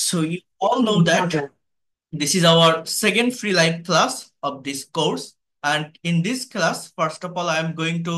So you all know that this is our second free live class of this course. And in this class, first of all, I am going to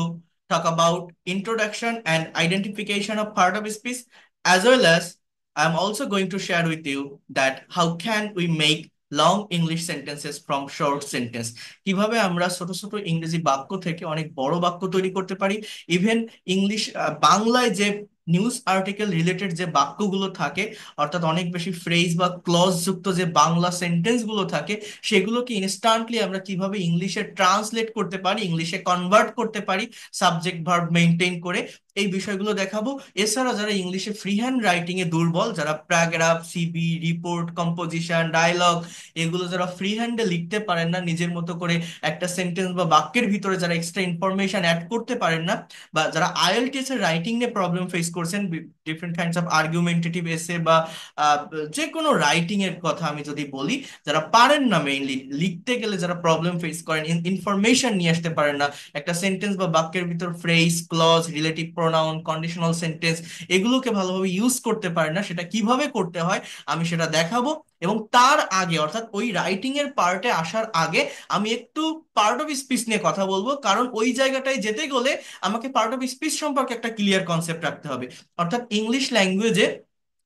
talk about introduction and identification of part of speech, as well as I'm also going to share with you that how can we make long English sentences from short sentence. কিভাবে আমরা ছোট ছোট ইংরেজি বাক্য থেকে অনেক বড় বাক্য তৈরি করতে পারি। ইভেন ইংলিশ বাংলায় যে নিউজ আর্টিকেল রিলেটেড যে বাক্যগুলো থাকে, অর্থাৎ অনেক বেশি ফ্রেজ বা ক্লজ যুক্ত যে বাংলা সেন্টেন্স গুলো থাকে, সেগুলোকে ইনস্ট্যান্টলি আমরা কিভাবে ইংলিশে ট্রান্সলেট করতে পারি, ইংলিশে কনভার্ট করতে পারি সাবজেক্ট ভার্ব মেনটেন করে, এই বিষয়গুলো দেখাবো। এছাড়া যারা ইংলিশে ফ্রি হ্যান্ড রাইটিং এ দুর্বল, যারা প্যারাগ্রাফ, সিবি, রিপোর্ট, কম্পোজিশন, ডায়লগ এগুলো যারা ফ্রি হ্যান্ডে লিখতে পারেন না, নিজের মতো করে একটা সেন্টেন্স বা বাক্যের ভিতরে যারা এক্সট্রা ইনফরমেশন অ্যাড করতে পারেন না, বা যারা আইএলটিএস এর রাইটিং নিয়ে প্রবলেম ফেস করছেন, ডিফারেন্ট কাইন্ডস অফ আর্গুমেন্টেটিভ এসে বা আহ, যে কোনো রাইটিং এর কথা আমি যদি বলি, যারা পারেন না মেইনলি লিখতে গেলে, যারা প্রবলেম ফেস করেন, ইনফরমেশন নিয়ে আসতে পারেন না, একটা সেন্টেন্স বা বাক্যের ভিতর phrase, clause, relative pronoun, conditional sentence এগুলোকে ভালোভাবে ইউজ করতে পারেন না, সেটা কিভাবে করতে হয় আমি সেটা দেখাবো। এবং তার আগে, অর্থাৎ ওই রাইটিং এর পার্টে আসার আগে, আমি একটু পার্ট অফ স্পিচ নিয়ে কথা বলবো, কারণ ওই জায়গাটায় যেতে গেলে আমাকে পার্ট অফ স্পিচ সম্পর্কে একটা ক্লিয়ার কনসেপ্ট রাখতে হবে। অর্থাৎ ইংলিশ ল্যাঙ্গুয়েজে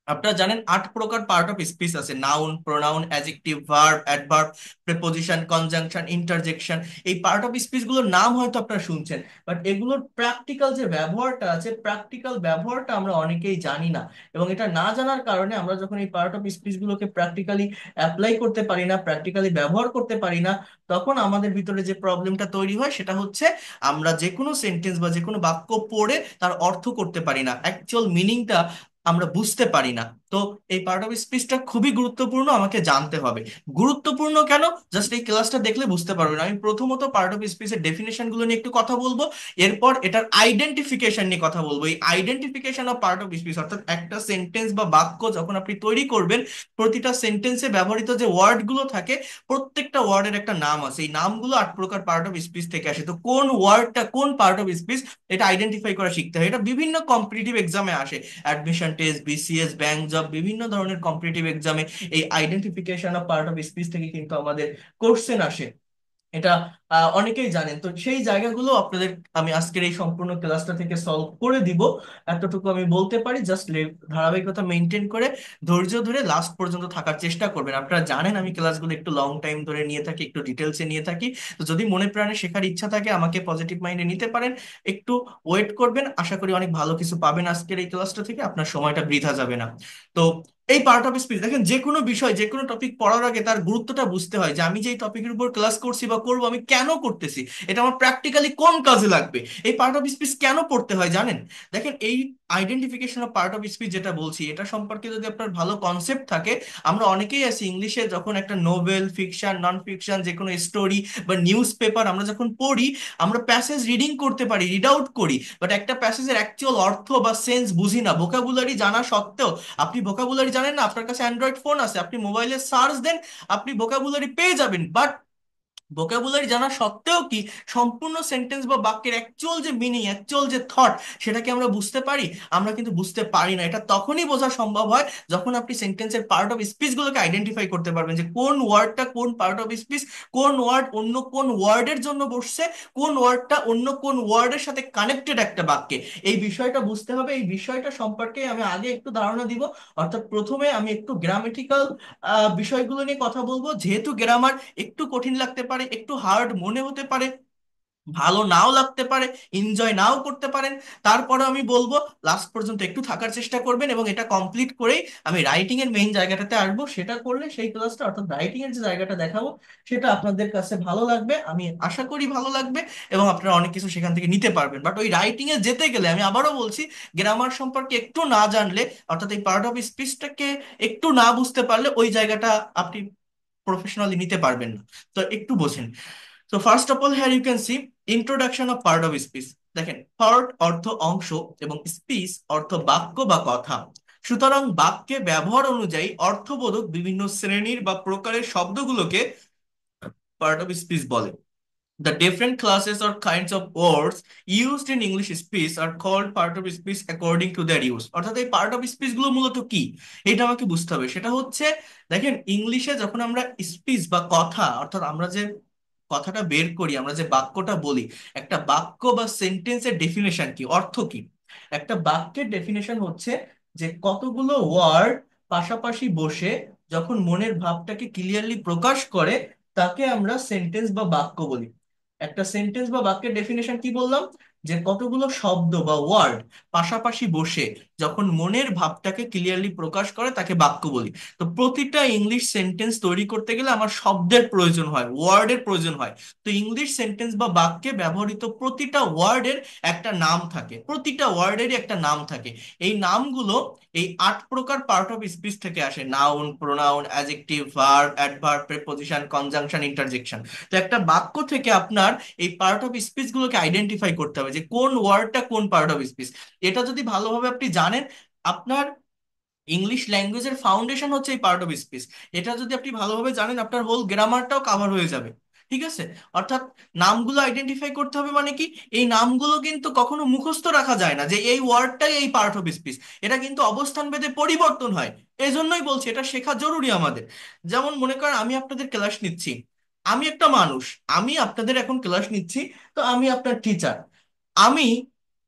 আপনারা জানেন 8 প্রকার পার্ট অফ স্পিচ আছে: noun, pronoun, adjective, verb, adverb, preposition, conjunction, interjection. এই পার্ট অফ স্পিচ গুলোর নাম হয়তো আপনারা শুনছেন, বাট এগুলোর প্র্যাকটিক্যাল যে ব্যবহারটা আছে, প্র্যাকটিক্যাল ব্যবহারটা আমরা অনেকেই জানি না। এবং এটা না জানার কারণে আমরা যখন এই পার্ট অফ স্পিচ গুলোকে প্র্যাকটিক্যালি অ্যাপ্লাই করতে পারি না, প্র্যাকটিক্যালি ব্যবহার করতে পারি না, তখন আমাদের ভিতরে যে প্রবলেমটা তৈরি হয় সেটা হচ্ছে আমরা যে কোনো সেন্টেন্স বা যে কোনো বাক্য পড়ে তার অর্থ করতে পারি না, অ্যাকচুয়াল মিনিংটা আমরা বুঝতে পারি না। তো এই পার্ট অফ স্পিচটা খুবই গুরুত্বপূর্ণ, আমাকে জানতে হবে। গুরুত্বপূর্ণ কেন, জাস্ট এই ক্লাসটা দেখলে বুঝতে পারবেন। আমি প্রথমত পার্ট অফ স্পিচের ডেফিনেশন গুলো নিয়ে একটু কথা বলবো, এরপর এটার আইডেন্টিফিকেশন নিয়ে কথা বলবো। এই identification of part of speech, অর্থাৎ একটা সেন্টেন্স বা বাক্য যখন আপনি তৈরি করবেন, প্রতিটা সেন্টেন্সে ব্যবহৃত যে ওয়ার্ড গুলো থাকে, প্রত্যেকটা ওয়ার্ডের একটা নাম আছে। এই নামগুলো 8 প্রকার পার্ট অফ স্পিচ থেকে আসে। তো কোন ওয়ার্ডটা কোন পার্ট অফ স্পিচ, এটা আইডেন্টিফাই করা শিখতে হয়। এটা বিভিন্ন কম্পিটিটিভ এক্সামে আসে, admission test, BCS, bank job, বিভিন্ন ধরনের কম্পিটিটিভ এক্সামে এই identification of part of speech থেকে কিন্তু আমাদের কোশ্চেন আসে। এটা অনেকেই জানেন। তো সেই জায়গাগুলো আপনাদের আমি আজকের এই সম্পূর্ণ ক্লাসটা থেকে সলভ করে দিব, এতটুকু আমি বলতে পারি। জাস্ট ধারাবাহিকতা মেনটেন করে ধৈর্য ধরে লাস্ট পর্যন্ত থাকার চেষ্টা করবেন। আপনারা জানেন আমি ক্লাসগুলো একটু লং টাইম ধরে নিয়ে থাকি, একটু ডিটেলসে নিয়ে থাকি। তো যদি মনে প্রাণে শেখার ইচ্ছা থাকে, আমাকে পজিটিভ মাইন্ডে নিতে পারেন, একটু ওয়েট করবেন। আশা করি অনেক ভালো কিছু পাবেন আজকের এই ক্লাসটা থেকে, আপনার সময়টা বৃথা যাবে না। তো এই পার্ট অফ স্পিচ দেখেন, যে কোনো বিষয়, যে কোনো টপিক পড়ার আগে তার গুরুত্বটা বুঝতে হয়, যে আমি যে টপিকের উপর ক্লাস করছি বা করবো, আমি কেন করতেছি, এটা আমার প্র্যাকটিক্যালি কোন কাজে লাগবে, এই পার্ট অফ স্পিচ কেন পড়তে হয় জানেন। দেখেন, এই identification of part of speech যেটা বলছি, এটা সম্পর্কে যদি আপনার ভালো কনসেপ্ট থাকে, আমরা অনেকেই আছি ইংলিশে যখন একটা নোবেল, ফিকশন, নন ফিকশন, যে কোনো স্টোরি বা নিউজ পেপার আমরা যখন পড়ি, আমরা প্যাসেজ রিডিং করতে পারি, রিড আউট করি, বাট একটা প্যাসেজের অ্যাকচুয়াল অর্থ বা সেন্স বুঝি না, ভোকাবুলারি জানা সত্ত্বেও। আপনি ভোকাবুলারি জানেন না, আপনার কাছে অ্যান্ড্রয়েড ফোন আছে, আপনি মোবাইলে সার্চ দেন, আপনি ভোকাবুলারি পেয়ে যাবেন, বাট ভোকাবুলারি জানা সত্ত্বেও কি সম্পূর্ণ সেন্টেন্স বা বাক্যের অ্যাকচুয়াল যে মিনিং, অ্যাকচুয়াল যে থট, সেটাকে আমরা বুঝতে পারি? আমরা কিন্তু বুঝতে পারি না। এটা তখনই বোঝা সম্ভব হয় যখন আপনি সেন্টেন্সের পার্ট অফ স্পিচ গুলোকে আইডেন্টিফাই করতে পারবেন, যে কোন ওয়ার্ডটা কোন পার্ট অফ স্পিচ, কোন ওয়ার্ড অন্য কোন ওয়ার্ডের জন্য বসছে, কোন ওয়ার্ডটা অন্য কোন ওয়ার্ডের সাথে কানেক্টেড একটা বাক্যে। এই বিষয়টা বুঝতে হবে। এই বিষয়টা সম্পর্কে আমি আগে একটু ধারণা দিব। অর্থাৎ প্রথমে আমি একটু গ্রামেটিক্যাল বিষয়গুলো নিয়ে কথা বলবো, যেহেতু গ্রামার একটু কঠিন লাগতে পারে, একটু হার্ড মনে হতে পারে, ভালো নাও লাগতে পারে, এনজয় নাও করতে পারেন। তারপরে আমি বলবো লাস্ট পর্যন্ত একটু থাকার চেষ্টা করবেন, এবং এটা কমপ্লিট করেই আমি রাইটিং এর মেইন জায়গাটাতে আসবো। সেটা করলে সেই ক্লাসটা, অর্থাৎ রাইটিং এর যে জায়গাটা দেখাবো, সেটা আপনাদের কাছে ভালো লাগবে, আমি আশা করি ভালো লাগবে, এবং আপনারা অনেক কিছু সেখান থেকে নিতে পারবেন। বাট ওই রাইটিং এ যেতে গেলে আমি আবারও বলছি, গ্রামার সম্পর্কে একটু না জানলে, অর্থাৎ এই পার্ট অফ স্পিচটাকে একটু না বুঝতে পারলে, ওই জায়গাটা আপনি প্রফেশনালি নিতে পারবেন না। তো একটু বোঝেন। তো first of all, here you can see introduction of part of speech. দেখেন, পার্ট অর্থ অংশ এবং স্পিচ অর্থ বাক্য বা কথা। সুতরাং বাক্যে ব্যবহার অনুযায়ী অর্থবোধক বিভিন্ন শ্রেণীর বা প্রকারের শব্দগুলোকে পার্ট অফ স্পিচ বলে। The different classes or kinds of words used in English speech are called part of speech according to their use. অর্থাৎ এই পার্ট অফ স্পিচ গুলো মূলত কি, এটা আমাকে বুঝতে হবে। সেটা হচ্ছে, দেখেন ইংলিশে যখন আমরা স্পিচ বা কথা, অর্থাৎ আমরা যে কথাটা বের করি, আমরা যে বাক্যটা বলি, একটা বাক্য বা সেন্টেন্সের ডেফিনেশন কি, অর্থ কি? একটা বাক্যের ডেফিনেশন হচ্ছে যে কতগুলো ওয়ার্ড পাশাপাশি বসে যখন মনের ভাবটাকে ক্লিয়ারলি প্রকাশ করে, তাকে আমরা সেন্টেন্স বা বাক্য বলি। একটা সেন্টেন্স বা বাক্যের ডেফিনেশন কি বললাম, যে কতগুলো শব্দ বা ওয়ার্ড পাশাপাশি বসে যখন মনের ভাবটাকে ক্লিয়ারলি প্রকাশ করে তাকে বাক্য বলি। তো প্রতিটা ইংলিশ সেন্টেন্স তৈরি করতে গেলে আমার শব্দের প্রয়োজন হয়, ওয়ার্ডের প্রয়োজন হয়। তো ইংলিশ সেন্টেন্স বা বাক্যে ব্যবহৃত প্রতিটা ওয়ার্ডের একটা নাম থাকে, প্রতিটা ওয়ার্ডেরই একটা নাম থাকে। এই নামগুলো এই 8 প্রকার পার্ট অফ স্পিচ থেকে আসে: noun, pronoun, adjective, verb, adverb, preposition, conjunction, interjection. তো একটা বাক্য থেকে আপনার এই পার্ট অফ স্পিচ গুলোকে আইডেন্টিফাই করতে হবে যে কোন ওয়ার্ডটা কোন পার্ট অফ স্পিচ। এটা যদি ভালোভাবে আপনি জানেন, আপনার ইংলিশ ল্যাঙ্গুয়েজের ফাউন্ডেশন হচ্ছে এই পার্ট অফ স্পিচ। এটা যদি আপনি ভালোভাবে জানেন, আপনার হোল গ্রামারটাও কাভার হয়ে যাবে। ঠিক আছে? অর্থাৎ নামগুলো আইডেন্টিফাই করতে হবে মানে কি, এই নামগুলো কিন্তু কখনো মুখস্থ রাখা যায় না যে এই ওয়ার্ডটাই এই পার্ট অফ স্পিচ। এটা কিন্তু অবস্থান ভেদে পরিবর্তন হয়। এই জন্যই বলছি এটা শেখা জরুরি আমাদের। যেমন মনে করেন আমি আপনাদের ক্লাস নিচ্ছি, আমি একটা মানুষ, আমি আপনাদের এখন ক্লাস নিচ্ছি, তো আমি আপনার টিচার। আমি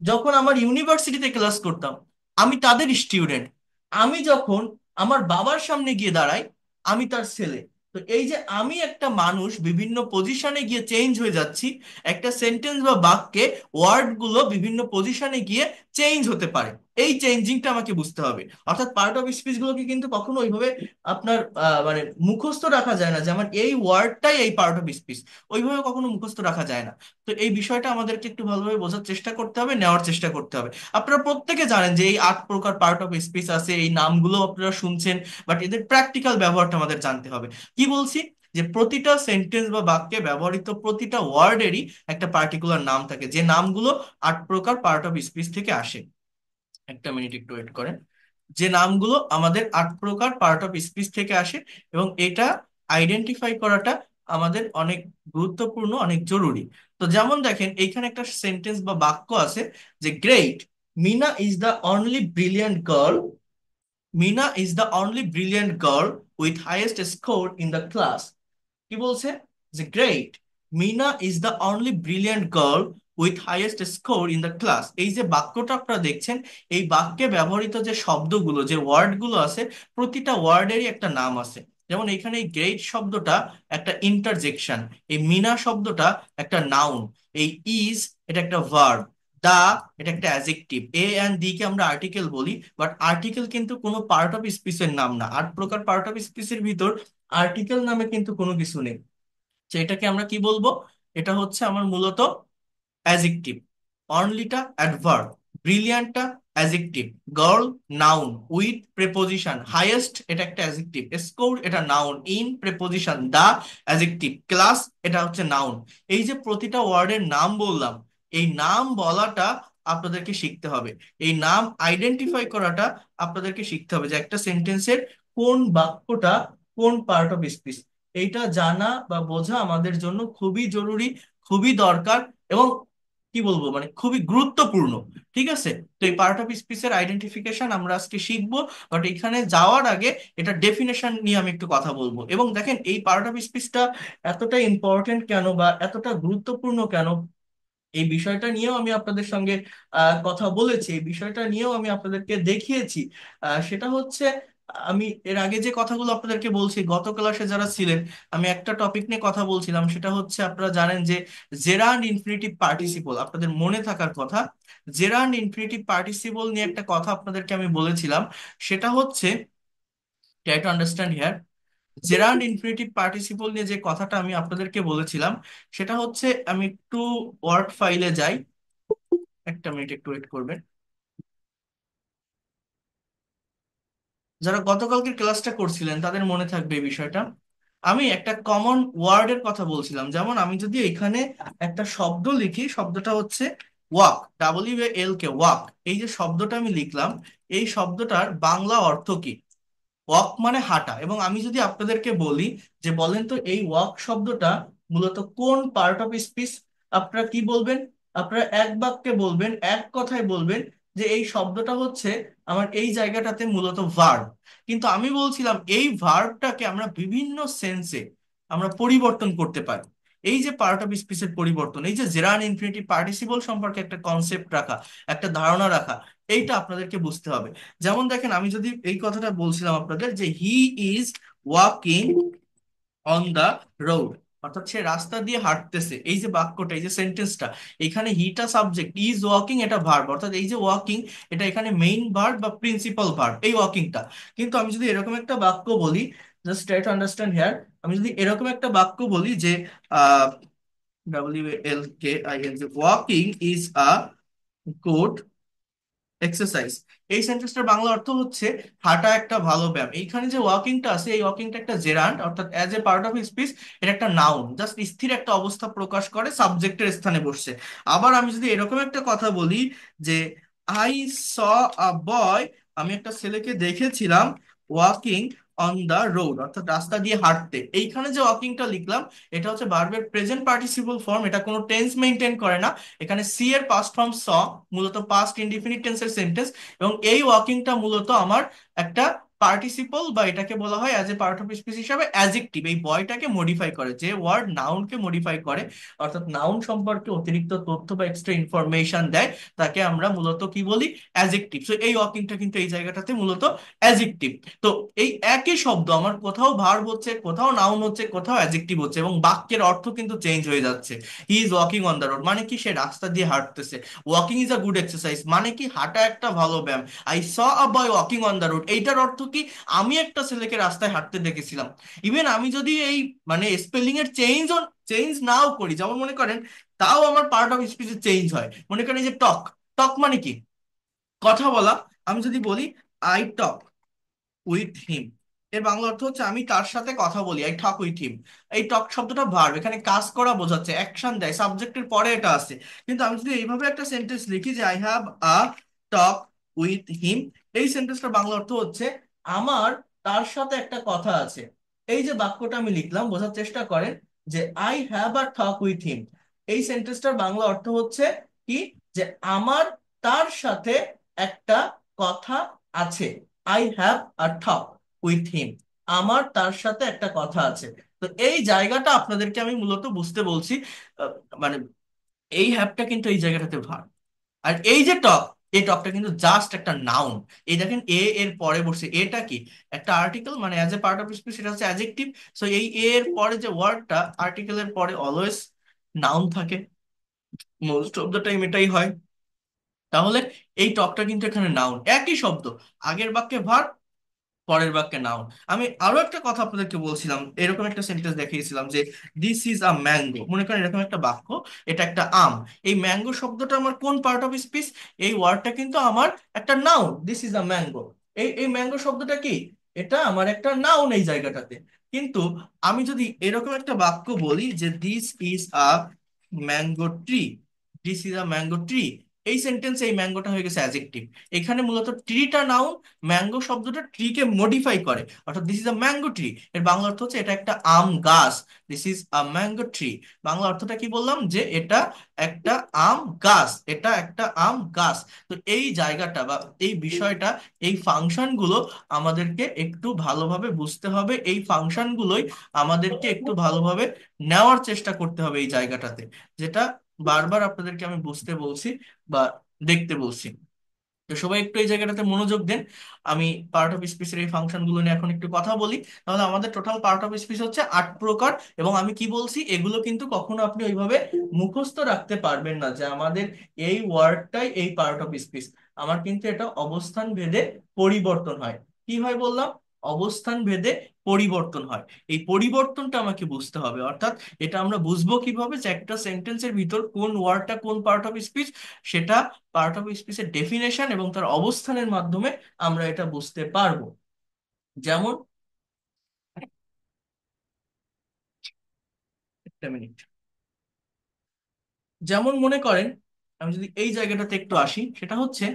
যখন আমার ইউনিভার্সিটিতে ক্লাস করতাম, আমি তাদের স্টুডেন্ট। আমি যখন আমার বাবার সামনে গিয়ে দাঁড়াই, আমি তার ছেলে। তো এই যে আমি একটা মানুষ বিভিন্ন পজিশনে গিয়ে চেঞ্জ হয়ে যাচ্ছি, একটা সেন্টেন্স বা বাক্যে ওয়ার্ড গুলো বিভিন্ন পজিশনে গিয়ে চেঞ্জ হতে পারে। এই চেঞ্জিংটা আমাকে বুঝতে হবে। অর্থাৎ পার্ট অফ স্পিচ গুলোকে কিন্তু কখনো ওইভাবে আপনার মানে মুখস্থ রাখা যায় না, যেমন এই ওয়ার্ডটাই এই পার্ট অফ স্পিচ, ওইভাবে কখনো মুখস্থ রাখা যায় না। তো এই বিষয়টা আমাদেরকে একটু ভালোভাবে বোঝার চেষ্টা করতে হবে, নেওয়ার চেষ্টা করতে হবে। আপনারা প্রত্যেকে জানেন যে এই 8 প্রকার পার্ট অফ স্পিচ আছে, এই নামগুলো আপনারা শুনছেন, বাট এদের প্র্যাকটিক্যাল ব্যবহারটা আমাদের জানতে হবে। কি বলছি, যে প্রতিটা সেন্টেন্স বা বাক্যে ব্যবহৃত প্রতিটা ওয়ার্ডেরই একটা পার্টিকুলার নাম থাকে, যে নামগুলো 8 প্রকার পার্ট অফ স্পিচ থেকে আসে। একটা মিনিট একটু ওয়েট করেন। যে নামগুলো আমাদের 8 প্রকার পার্ট অফ স্পিচ থেকে আসে, এবং এটা আইডেন্টিফাই করাটা আমাদের অনেক গুরুত্বপূর্ণ, অনেক জরুরি। তো যেমন দেখেন এইখানে একটা সেন্টেন্স বা বাক্য আছে যে great Meena is the only brilliant girl, Meena is the only brilliant girl with highest score in the class. কি বলছে, যে great Meena is the only brilliant girl with highest score in the class. এই যে বাক্যটা আপনারা দেখছেন, এই বাক্যে ব্যবহৃত যে শব্দগুলো, যে ওয়ার্ডগুলো আছে, প্রতিটা ওয়ার্ডেরই একটা নাম আছে। যেমন এখানে এই গ্রেট শব্দটা একটা ইন্টারজেকশন, এই মিনা শব্দটা একটা নাউন, এই ইজ এটা একটা ভার্ব, দা এটা একটা অ্যাজেক্টিভ, এ অ্যান্ড দি কে আমরা আর্টিকেল বলি। বাট আর্টিকেল কিন্তু কোনো পার্ট অফ স্পিচের নাম না। 8 প্রকার পার্ট অফ স্পিচের ভিতর আর্টিকেল নামে কিন্তু কোনো কিছু নেই। তো এটাকে আমরা কি বলবো, এটা হচ্ছে আমার মূলত অ্যাজেক্টিভ। অনলিটা অ্যাডভার্ব, ব্রিলিয়ান্টটা adjective, girl noun with preposition, highest এটা একটা অ্যাজেক্টিভ, স্কোর এটা noun, in preposition, the adjective, class এটা হচ্ছে নাউন। এই যে প্রতিটা ওয়ার্ডের নাম বললাম, এই নাম বলাটা আপনাদেরকে শিখতে হবে। এই নাম আইডেন্টিফাই করাটা আপনাদেরকে শিখতে হবে, যে একটা সেন্টেন্সের কোন বাক্যটা কোন পার্ট অফ স্পিচ। এইটা জানা বা বোঝা আমাদের জন্য খুবই জরুরি, খুবই দরকার, এবং কি বলবো মানে খুবই গুরুত্বপূর্ণ। ঠিক আছে? তো এই পার্ট অফ স্পিচের আইডেন্টিফিকেশন আমরা আজকে শিখবো। বাট এখানে যাওয়ার আগে এটা ডেফিনেশন নিয়ে আমি একটু কথা বলবো। এবং দেখেন এই পার্ট অফ স্পিচটা এতটা ইম্পর্টেন্ট কেন বা এতটা গুরুত্বপূর্ণ কেন, এই বিষয়টা নিয়েও আমি আপনাদের সঙ্গে কথা বলেছি, এই বিষয়টা নিয়েও আমি আপনাদেরকে দেখিয়েছি। সেটা হচ্ছে, আমি এর আগে যে কথাগুলো আপনাদেরকে বলছি, গত ক্লাসে যারা ছিলেন, আমি একটা টপিক নিয়ে কথা বলছিলাম। সেটা হচ্ছে, আপনারা জানেন যে জেরান্ড ইনফিনিটিভ পার্টিসিপল, আপনাদের মনে থাকার কথা, জেরান্ড ইনফিনিটিভ পার্টিসিপল নিয়ে একটা কথা আপনাদেরকে আমি বলেছিলাম। সেটা হচ্ছে, try to understand here, gerund infinitive participle নিয়ে যে কথাটা আমি আপনাদেরকে বলেছিলাম, সেটা হচ্ছে, আমি একটু ওয়ার্ড ফাইলে যাই, একটা মিনিট একটু ওয়েট করবেন। যারা গতকালকে ক্লাসটা করছিলেন তাদের মনে থাকবে এই বিষয়টা। আমি একটা কমন ওয়ার্ডের কথা বলছিলাম। যেমন আমি যদি এখানে একটা শব্দ লিখি, শব্দটা হচ্ছে ওয়াক, WALK কে ওয়াক, এই যে শব্দটা আমি লিখলাম, এই শব্দটার বাংলা অর্থ কি? ওয়াক মানে হাঁটা। এবং আমি যদি আপনাদেরকে বলি যে বলেন তো এই ওয়াক শব্দটা মূলত কোন পার্ট অফ স্পিচ আপনারা কি বলবেন? আপনারা এক বাক্যে বলবেন, এক কথায় বলবেন যে এই শব্দটা হচ্ছে আমার এই জায়গাটাতে মূলত ভার্ব। কিন্তু আমি বলছিলাম এই ভার্বটাকে আমরা বিভিন্ন সেন্সে আমরা পরিবর্তন করতে পারি। এই যে পার্ট অফ স্পিচের পরিবর্তন, এই যে জেরান ইনফিনিটিভ পার্টিসিপল সম্পর্কে একটা কনসেপ্ট রাখা, একটা ধারণা রাখা, এইটা আপনাদেরকে বুঝতে হবে। যেমন দেখেন, আমি যদি এই কথাটা বলছিলাম আপনাদের যে he is walking on the road, অর্থাৎ সে রাস্তা দিয়ে হাঁটতেছে, এই যে বাক্যটা, এই যে সেন্টেন্সটা, এখানে হিটা সাবজেক্ট, ইজ ওয়াকিং এটা ভার্ব, অর্থাৎ এই যে ওয়াকিং এটা এখানে মেইন ভার্ব বা প্রিন্সিপাল ভার্ব এই ওয়াকিংটা। কিন্তু আমি যদি এরকম একটা বাক্য বলি, just try to understand here, আমি যদি এরকম একটা বাক্য বলি যে WALKING, walking is a good exercise, এই সেন্টেন্সটার বাংলা অর্থ হচ্ছে হাঁটা একটা ভালো ব্যায়াম। এইখানে যে ওয়াকিংটা আছে, এই ওয়াকিংটা একটা জেরান্ড, অর্থাৎ as a part of speech এটা একটা নাউন, জাস্ট স্থির একটা অবস্থা প্রকাশ করে, সাবজেক্টের স্থানে বসছে। আবার আমি যদি এরকম একটা কথা বলি যে আই স আ বয়, আমি একটা ছেলেকে দেখেছিলাম ওয়াকিং অন দা রোড, অর্থাৎ রাস্তা দিয়ে হাঁটতে, এইখানে যে ওয়াকিংটা লিখলাম এটা হচ্ছে ভার্বের প্রেজেন্ট পার্টিসিপল ফর্ম, এটা কোনো টেন্স মেনটেন করে না। এখানে সি এর পাস্ট ফর্ম স, মূলত পাস্ট ইনডিফিনিট টেন্সের সেন্টেন্স, এবং এই ওয়াকিংটা মূলত আমার একটা পার্টিসিপল, বা এটাকে বলা হয় as a part of speech হিসাবে অ্যাজেক্টিভ, এই বয়টাকে মডিফাই করে, যে ওয়ার্ড নাউনকে মডিফাই করে, অর্থাৎ নাউন সম্পর্কে অতিরিক্ত তথ্য বা এক্সট্রা ইনফরমেশন দেয়, তাকে আমরা মূলত কি বলি? অ্যাজেক্টিভ। সো এই ওয়াকিংটা কিন্তু এই জায়গাটাতে মূলত অ্যাজেক্টিভ। তো এই একই শব্দ আমার কোথাও ভার্ব হচ্ছে, কোথাও নাউন হচ্ছে, কোথাও অ্যাজেক্টিভ হচ্ছে, এবং বাক্যের অর্থ কিন্তু চেঞ্জ হয়ে যাচ্ছে। He is walking on the road মানে কি? সে রাস্তা দিয়ে হাঁটতেছে। Walking is a good exercise মানে কি? হাঁটা একটা ভালো ব্যায়াম। I saw a boy walking on the road, এইটার অর্থ কি? আমি একটা ছেলেকে রাস্তায় হাঁটতে দেখেছিলাম। ইভেন আমি যদি এই মানে স্পেলিং এর চেঞ্জ নাও করি, যেমন মনে করেন, তাও আমার পার্ট অফ স্পিচে চেঞ্জ হয়। মনে করেন এই যে টক, টক মানে কি? কথা বলা। আমি যদি বলি আই টক উইথ হিম, এর বাংলা অর্থ হচ্ছে আমি তার সাথে কথা বলি, আই টক উইথ হিম। এই টক শব্দটা ভার্ব, এখানে কাজ করা বোঝাচ্ছে, অ্যাকশন দেয়, সাবজেক্টের পরে এটা আছে। কিন্তু আমি যদি এইভাবে একটা সেন্টেন্স লিখি যে I have a talk with হিম, এই সেন্টেন্সটার বাংলা অর্থ হচ্ছে আমার তার সাথে একটা কথা আছে। এই যে বাক্যটা আমি লিখলাম, বোঝার চেষ্টা করেন যে I have a talk with হিম, এই সেন্টেন্সটার বাংলা অর্থ হচ্ছে কি? যে আমার তার সাথে একটা কথা আছে। I have a talk with him, আমার তার সাথে একটা কথা আছে। তো এই জায়গাটা আপনাদেরকে আমি মূলত বুঝতে বলছি। আহ, মানে এই হ্যাভটা কিন্তু এই জায়গাটাতে ভার। আর এই যে টক, এই টকটা কিন্তু জাস্ট একটা নাউন। এই দেখেন এ এর পরে বসছে, এটা কি? একটা আর্টিকেল, মানে as a part of speech সেটা হচ্ছে অ্যাডজেক্টিভ। সো এই এ এর পরে যে ওয়ার্ডটা, আর্টিকেলের পরে অলওয়েজ নাউন থাকে, মোস্ট অফ দ্য টাইম এটাই হয়। তাহলে এই টকটা কিন্তু এখানে নাউন, একই শব্দ, আগের বাক্যে ভার, পরের বাক্যে নাউন। আমি আরো একটা কথা আপনাদেরকে বলছিলাম, এরকম একটা সেন্টেন্স দেখিয়েছিলাম যে দিস ইজ আ ম্যাঙ্গো, মনে করেন এরকম একটা বাক্য, এটা একটা আম। এই ম্যাঙ্গো শব্দটা আমার কোন পার্ট অফ স্পিচ? এই ওয়ার্ডটা কিন্তু আমার একটা noun, this is a mango. এই এই ম্যাঙ্গো শব্দটা কি? এটা আমার একটা নাউন এই জায়গাটাতে। কিন্তু আমি যদি এরকম একটা বাক্য বলি যে this is a mango tree, this is a mango tree, এই সেন্টেন্সে এই ম্যাঙ্গোটা হয়ে গেছে অ্যাডজেক্টিভ। এখানে মূলত ট্রিটা নাউন, ম্যাঙ্গো শব্দটা ট্রি কে মডিফাই করে, অর্থাৎ this is a mango tree, এর বাংলা অর্থ হচ্ছে এটা একটা আম গাছ। This is a mango tree, Bangla অর্থটা কি বললাম? যে এটা একটা আম গাছ, এটা একটা আম গাছ। তো এই জায়গাটা বা এই বিষয়টা, এই ফাংশন গুলো আমাদেরকে একটু ভালোভাবে বুঝতে হবে, এই ফাংশন গুলোই আমাদেরকে একটু ভালোভাবে নেওয়ার চেষ্টা করতে হবে এই জায়গাটাতে, যেটা বারবার আপনাদেরকে আমি বুঝতে বলছি বা দেখতে বলছি। তো সবাই একটু এই জায়গাটাতে মনোযোগ দেন। আমি পার্ট অফ স্পিচের এই ফাংশন গুলো নিয়ে এখন একটু কথা বলি। তাহলে আমাদের টোটাল পার্ট অফ স্পিচ হচ্ছে 8 প্রকার, এবং আমি কি বলছি এগুলো কিন্তু কখনো আপনি ওইভাবে মুখস্থ রাখতে পারবেন না যে আমাদের এই ওয়ার্ডটাই এই পার্ট অফ স্পিচ। আমার কিন্তু এটা অবস্থান ভেদে পরিবর্তন হয়। কি হয় বললাম? অবস্থান ভেদে পরিবর্তন হয়। এই পরিবর্তনটা আমাকে বুঝতে হবে, অর্থাৎ এটা আমরা বুঝবো কিভাবে যে একটা সেন্টেন্সের ভিতর কোন ওয়ার্ডটা কোন পার্ট অফ স্পিচ, সেটা পার্ট অফ স্পিচের ডেফিনেশন এবং তার অবস্থানের মাধ্যমে আমরা এটা বুঝতে পারবো। যেমন, একটা মিনিট, যেমন মনে করেন, আমি যদি এই জায়গাটাতে একটু আসি, সেটা হচ্ছে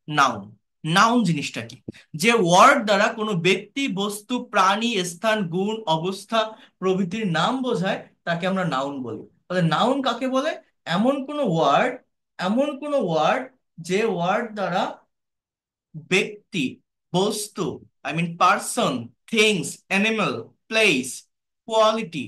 নাউন। নাউন জিনিসটা কি? যে ওয়ার্ড দ্বারা কোনো ব্যক্তি, বস্তু, প্রাণী, স্থান, গুণ, অবস্থা প্রভৃতির নাম বোঝায় তাকে আমরা নাউন বলি। তাহলে নাউন কাকে বলে? এমন কোনো ওয়ার্ড, এমন কোনো ওয়ার্ড, যে ওয়ার্ড দ্বারা ব্যক্তি, বস্তু, I mean person, things, animal, place, quality,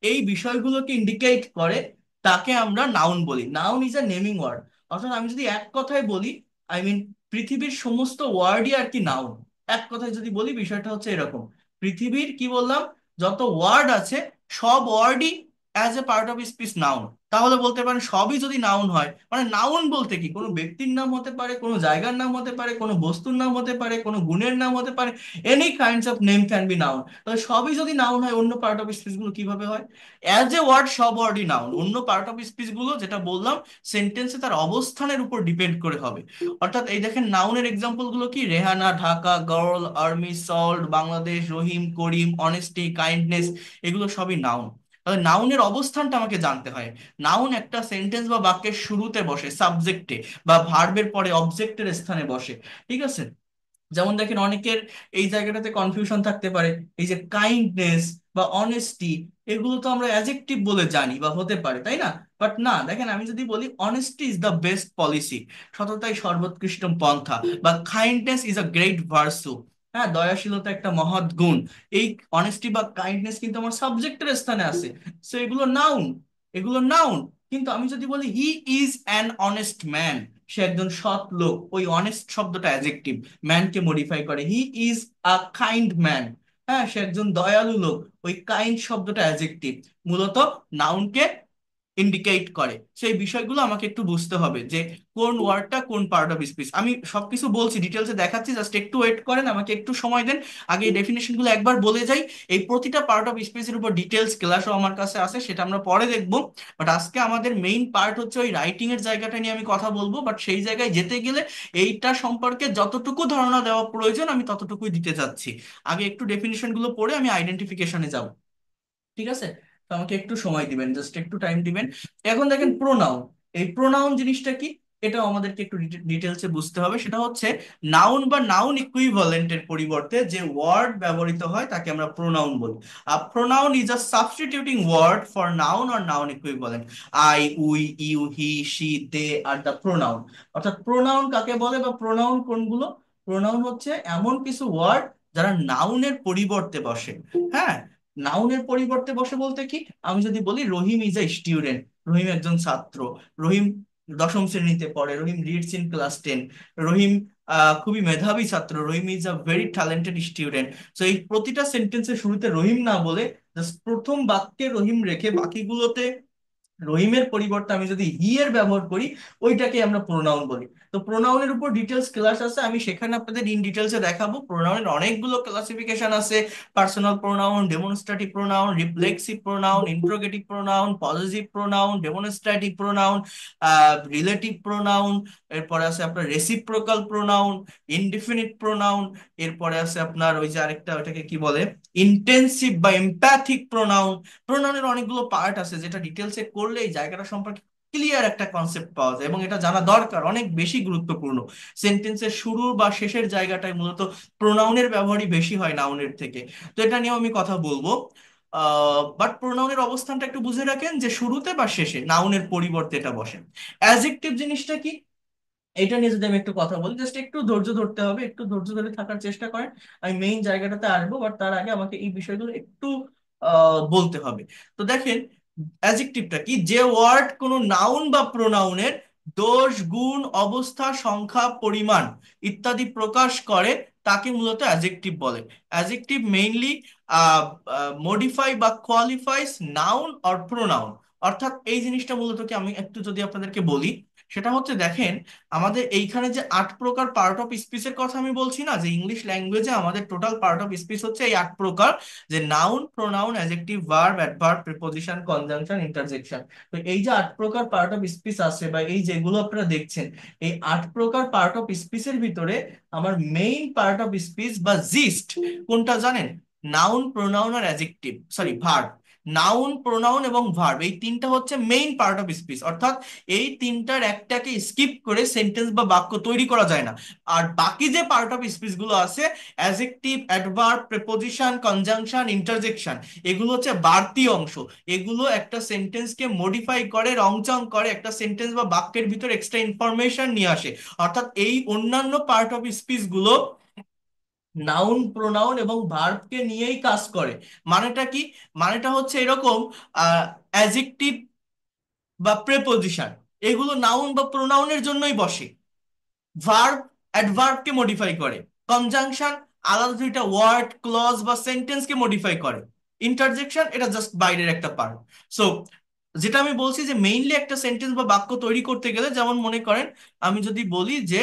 এই বিষয়গুলোকে ইন্ডিকেট করে, তাকে আমরা নাউন বলি। Noun is a naming word. অর্থাৎ আমি যদি এক কথায় বলি, আই মিন পৃথিবীর সমস্ত ওয়ার্ডই আর কি নাউন। এক কথায় যদি বলি বিষয়টা হচ্ছে এরকম, পৃথিবীর কি বললাম, যত ওয়ার্ড আছে সব ওয়ার্ডই as a part of speech noun. তাহলে বলতে পারেন সবই যদি নাউন হয়, মানে নাউন বলতে কি, কোনো ব্যক্তির নাম হতে পারে, কোনো জায়গার নাম হতে পারে, কোনো বস্তুর নাম হতে পারে, কোনো গুণের নাম হতে পারে, any kinds of name can be noun. তাহলে সবই যদি নাউন হয়, অন্য পার্ট অফ স্পিচ গুলো কিভাবে হয়? অ্যাজ এ ওয়ার্ড সব ওয়ার্ডই নাউন, অন্য পার্ট অফ স্পিচ গুলো যেটা বললাম সেন্টেন্সে তার অবস্থানের উপর ডিপেন্ড করে হবে। অর্থাৎ এই দেখেন নাউনের এক্সাম্পল গুলো কি, Rehana, Dhaka, girl, army, salt, Bangladesh, Rahim, Karim, honesty, kindness, এগুলো সবই নাউন। তাহলে নাউনের অবস্থানটা আমাকে জানতে হয়। নাউন একটা সেন্টেন্স বা বাক্যের শুরুতে বসে সাবজেক্টে, বা ভার্বের পরে অবজেক্টের স্থানে বসে। ঠিক আছে? যেমন দেখেন অনেকের এই জায়গাটাতে কনফিউশন থাকতে পারে, এই যে কাইন্ডনেস বা অনেস্টি, এগুলো তো আমরা অ্যাজেক্টিভ বলে জানি বা হতে পারে, তাই না? বাট না, দেখেন আমি যদি বলি honesty is the best policy, সততাই সর্বোৎকৃষ্ট পন্থা, বা kindness is a great virtue, হ্যাঁ, দয়াশীলতা একটা মহৎ গুণ, এই অনেস্টি বা কাইন্ডনেস কিন্তু আমার সাবজেক্টের স্থানে আছে। সো এগুলো নাউন, এগুলো নাউন। কিন্তু আমি যদি বলি he is an honest man, সে একজন সৎ লোক, ওই অনেস্ট শব্দটা অ্যাডজেক্টিভ, ম্যানকে মডিফাই করে। হি ইজ আ কাইন্ড ম্যান, হ্যাঁ, সে একজন দয়ালু লোক, ওই কাইন্ড শব্দটা অ্যাডজেক্টিভ, মূলত নাউনকে ইন্ডিকেট করে। সেই বিষয়গুলো আমাকে একটু বুঝতে হবে যে কোন ওয়ার্ডটা কোন পার্ট অফ স্পিচ। আমি সবকিছু বলছি, ডিটেলসে দেখাচ্ছি, জাস্ট একটু ওয়েট করেন, আমাকে একটু সময় দেন। আগে এই ডেফিনেশনগুলো একবার বলে যাই। এই প্রতিটা পার্ট অফ স্পিচের উপর ডিটেলস ক্লাসও আমার কাছে আছে, সেটা আমরা পরে দেখবো। বাট আজকে আমাদের মেইন পার্ট হচ্ছে ওই রাইটিং এর জায়গাটা নিয়ে আমি কথা বলবো। বাট সেই জায়গায় যেতে গেলে এইটা সম্পর্কে যতটুকু ধারণা দেওয়া প্রয়োজন আমি ততটুকুই দিতে চাচ্ছি। আগে একটু ডেফিনেশন গুলো পড়ে আমি আইডেন্টিফিকেশনে যাব। ঠিক আছে? তো আমাকে একটু সময় দিবেন, জাস্ট একটু টাইম দিবেন। এখন দেখেন প্রোনাউন, এই প্রোনাউন জিনিসটা কি, এটাও আমাদেরকে একটু ডিটেলসে বুঝতে হবে। সেটা হচ্ছে নাউন বা নাউন ইকুইভ্যালেন্টের পরিবর্তে যে ওয়ার্ড ব্যবহৃত হয় তাকে আমরা প্রোনাউন বলি। আর pronoun is a substituting word for noun or noun equivalent. I, we, you, he, she, they are the pronoun. অর্থাৎ প্রোনাউন কাকে বলে বা প্রোনাউন কোনগুলো? প্রোনাউন হচ্ছে এমন কিছু ওয়ার্ড যারা নাউনের পরিবর্তে বসে। হ্যাঁ, নাউনের পরিবর্তে বসে বলতে কি, আমি যদি বলি রহিম ইজ এ স্টুডেন্ট, রহিম একজন ছাত্র, রহিম দশম শ্রেণীতে পড়ে, Rahim reads in class 10, Rahim খুবই মেধাবী ছাত্র, Rahim is a very talented student. তো এই প্রতিটা সেন্টেন্সের শুরুতে রহিম না বলে জাস্ট প্রথম বাক্যে রহিম রেখে বাকিগুলোতে রহিমের পরিবর্তে আমি যদি হি এর ব্যবহার করি, ওইটাকে আমরা প্রোনাউন বলি। তো প্রোনাউনের উপর ডিটেলস ক্লাস আছে, আমি সেখানে আপনাদের ইন ডিটেলসে দেখাবো। প্রোনাউনের অনেকগুলো ক্লাসিফিকেশন আছে, personal pronoun, demonstrative pronoun, reflexive pronoun, interrogative pronoun, positive pronoun, demonstrative pronoun, relative pronoun, এরপরে আছে আপনার রেসিপ্রোকাল প্রোনাউন, ইনডিফিনিট প্রোনাউন, এরপরে আছে আপনার ওই যে আরেকটা, ওটাকে কি বলে, ইন্টেন্সিভ বা এমপ্যাথিক প্রোনাউন। প্রোনাউনের অনেকগুলো পার্ট আছে যেটা ডিটেলসে করলে এই জায়গাটা সম্পর্কে ক্লিয়ার একটা কনসেপ্ট পাওয়া যায়, এবং এটা জানা দরকার, অনেক বেশি গুরুত্বপূর্ণ। সেন্টেন্সের শুরু বা শেষের জায়গাটায় মূলত প্রোনাউনের ব্যবহারই বেশি হয় নাউনের থেকে। তো এটা নিয়েও আমি কথা বলবো। বাট প্রোনাউনের অবস্থানটা একটু বুঝে রাখেন যে শুরুতে বা শেষে নাউনের পরিবর্তে এটা বসে। অ্যাডজেক্টিভ জিনিসটা কি, এটা নিয়ে যদি আমি একটু কথা বলি, জাস্ট একটু ধৈর্য ধরতে হবে, একটু ধৈর্য ধরে থাকার চেষ্টা করেন। আমি মেইন জায়গাটাতে আসবো, বাট তার আগে আমাকে এই বিষয়গুলো একটু বলতে হবে। তো দেখেন অ্যাডজেক্টিভটা কি, যে ওয়ার্ড কোনো নাউন বা প্রোনাউনের দোষ, গুণ, অবস্থা, সংখ্যা, পরিমাণ ইত্যাদি প্রকাশ করে তাকে মূলত অ্যাডজেক্টিভ বলে। অ্যাডজেক্টিভ মেইনলি মডিফাই বা কোয়ালিফাইস নাউন অর প্রোনাউন। অর্থাৎ এই জিনিসটা মূলত কি, আমি একটু যদি আপনাদেরকে বলি, সেটা হচ্ছে দেখেন আমাদের এইখানে যে 8 প্রকার পার্ট অফ স্পিচের কথা আমি বলছি না, যে ইংলিশ ল্যাঙ্গুয়েজে আমাদের টোটাল পার্ট অফ স্পিচ হচ্ছে এই 8 প্রকার, যে noun, pronoun, adjective, verb, adverb, preposition, conjunction, interjection. তো এই যে 8 প্রকার পার্ট অফ স্পিচ আছে, বা এই যেগুলো আপনারা দেখছেন, এই 8 প্রকার পার্ট অফ স্পিচের ভিতরে আমার মেইন পার্ট অফ স্পিচ বা জিস্ট কোনটা জানেন? নাউন, প্রোনাউন আর adjective, sorry verb. Noun, pronoun এবং ভার্ব, এই তিনটা হচ্ছে মেইন পার্ট অফ স্পিচ। অর্থাৎ এই তিনটার একটাকে স্কিপ করে সেন্টেন্স বা বাক্য তৈরি করা যায় না। আর বাকি যে পার্ট অফ স্পিচ গুলো আছে, adjective, adverb, preposition, conjunction, interjection, এগুলো হচ্ছে বাড়তি অংশ। এগুলো একটা সেন্টেন্সকে মডিফাই করে, রংচং করে, একটা সেন্টেন্স বা বাক্যের ভিতর এক্সট্রা ইনফরমেশন নিয়ে আসে। অর্থাৎ এই অন্যান্য পার্ট অফ স্পিচ গুলো নাউন, প্রোনাউন এবং ভার্বকে নিয়েই কাজ করে। মানেটা কি? মানেটা হচ্ছে এরকম, অ্যাডজেক্টিভ বা প্রেপোজিশন এগুলো নাউন বা প্রোনাউনের জন্যই বসে। ভার্ব অ্যাডভার্বকে মডিফাই করে। কনজাংশন আলাদা দুইটা ওয়ার্ড, ক্লজ বা সেন্টেন্সকে মডিফাই করে। ইন্টারজেকশন এটা জাস্ট বাইরের একটা পার্ট। সো যেটা আমি বলছি যে মেইনলি একটা সেন্টেন্স বা বাক্য তৈরি করতে গেলে, যেমন মনে করেন আমি যদি বলি যে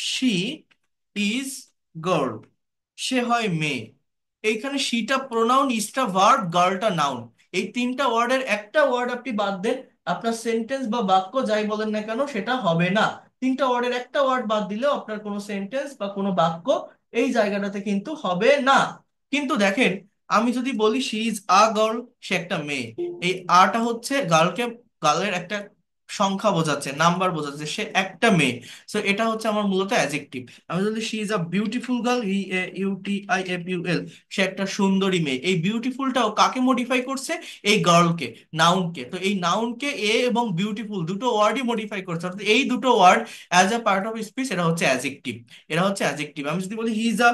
শি ইজ গার্ল, সে হয় মেয়ে। এইখানে শিটা প্রোনাউন, ইজটা ভার্ব, গার্লটা নাউন। এই তিনটা ওয়ার্ডের একটা ওয়ার্ড আপনি বাদ দেন, আপনার সেন্টেন্স বা বাক্য যাই বলেন না কেন সেটা হবে না। তিনটা ওয়ার্ডের একটা ওয়ার্ড বাদ দিলেও আপনার কোনো সেন্টেন্স বা কোনো বাক্য এই জায়গাটাতে কিন্তু হবে না। কিন্তু দেখেন, আমি যদি বলি শি ইজ আ গার্ল, সে একটা মেয়ে, এই আটা হচ্ছে গার্লকে, গার্লের একটা সংখ্যা বোঝাচ্ছে, নাম্বার বোঝাচ্ছে, সে একটা মেয়ে। সো এটা হচ্ছে আমার মূলত অ্যাডজেক্টিভ। আমি যদি she is a beautiful girl, U T I F U L, সে একটা সুন্দরী মেয়ে, এই বিউটিফুলটাও কাকে মডিফাই করছে? এই গার্লকে, নাউনকে। তো এই নাউনকে এ এবং বিউটিফুল দুটো ওয়ার্ডই মডিফাই করছে। অর্থাৎ এই দুটো word as a part of speech এরা হচ্ছে অ্যাডজেক্টিভ। এরা হচ্ছে অ্যাডজেক্টিভ। আমি যদি বলি he is a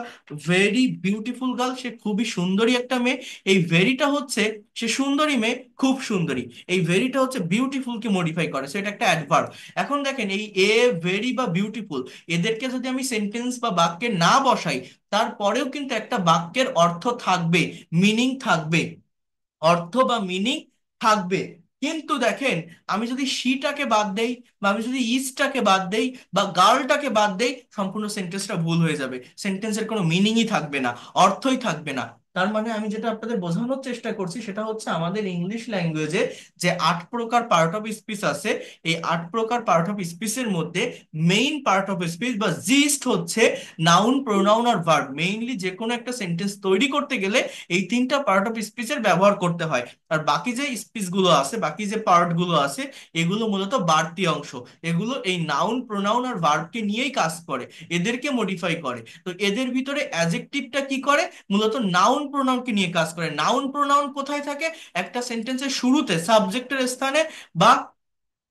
very beautiful girl, সে খুবই সুন্দরী একটা মেয়ে, এই ভেরিটা হচ্ছে সে সুন্দরী মেয়ে, খুব সুন্দরী, এই ভেরিটা হচ্ছে বিউটিফুল কে মডিফাই করে, সো এটা একটা অ্যাডভার্ব। এখন দেখেন এই এ, ভেরি বা বিউটিফুল, এদেরকে যদি আমি সেন্টেন্স বা বাক্যে না বসাই, তারপরেও কিন্তু একটা বাক্যের অর্থ থাকবে, মিনিং থাকবে, অর্থ বা মিনিং থাকবে। কিন্তু দেখেন, আমি যদি শিটাকে বাদ দেই, বা আমি যদি ইজটাকে বাদ দেই, বা গার্লটাকে বাদ দেই, সম্পূর্ণ সেন্টেন্সটা ভুল হয়ে যাবে, সেন্টেন্সের কোনো মিনিংই থাকবে না, অর্থই থাকবে না। তার মানে আমি যেটা আপনাদের বোঝানোর চেষ্টা করছি সেটা হচ্ছে আমাদের ইংলিশ ল্যাঙ্গুয়েজে যে 8 প্রকার পার্ট অফ স্পিচ আছে, এই 8 প্রকার পার্ট অফ স্পিচের মধ্যে মেইন পার্ট অফ স্পিচ বা জিস্ট হচ্ছে নাউন, প্রোনাউন আর ভার্ব। মেইনলি যে কোনো একটা সেন্টেন্স তৈরি করতে গেলে এই তিনটা পার্ট অফ স্পিচের ব্যবহার করতে হয়। আর বাকি যে স্পিচ গুলো আছে, বাকি যে পার্ট গুলো আছে, এগুলো মূলত বাড়তি অংশ। এগুলো এই নাউন, প্রোনাউন আর ভার্বকে নিয়েই কাজ করে, এদেরকে মডিফাই করে। তো এদের ভিতরে অ্যাডজেক্টিভটা কি করে? মূলত নাউন, প্রোনাউনকে নিয়ে কাজ করে। নাউন, প্রোনাউন কোথায় থাকে? একটা সেন্টেন্সের শুরুতে, সাবজেক্টের স্থানে, বা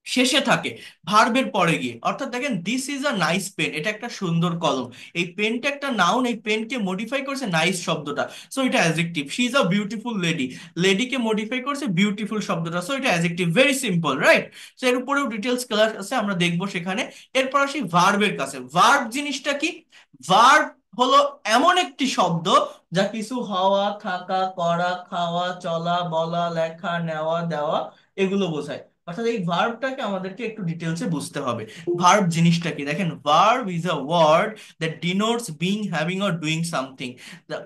শেষে থাকে, ভার্বের পরে গিয়ে। অর্থাৎ দেখেন, this is a nice pen, এটা একটা সুন্দর কলম, এই পেনটা একটা নাউন, এই পেনকে মডিফাই করেছে নাইস শব্দটা, সো এটা adjective. She is a beautiful lady, লেডিকে মডিফাই করেছে বিউটিফুল শব্দটা, সো এটা adjective. Very simple, right? So এর উপরেও ডিটেলস ক্লাস আছে, আমরা দেখবো সেখানে। এরপর আসি ভার্বের কাছে। ভার্ব জিনিসটা কি? ভার্ব হলো এমন একটি শব্দ যা কিছু হওয়া, থাকা, করা, খাওয়া, চলা, বলা, লেখা, নেওয়া, দেওয়া, এগুলো বোঝায়। অর্থাৎ এই ভার্বটাকে আমাদেরকে একটু ডিটেলসে বুঝতে হবে। ভার্ব জিনিসটা কি? দেখেন, verb is a word that denotes being, having or doing something.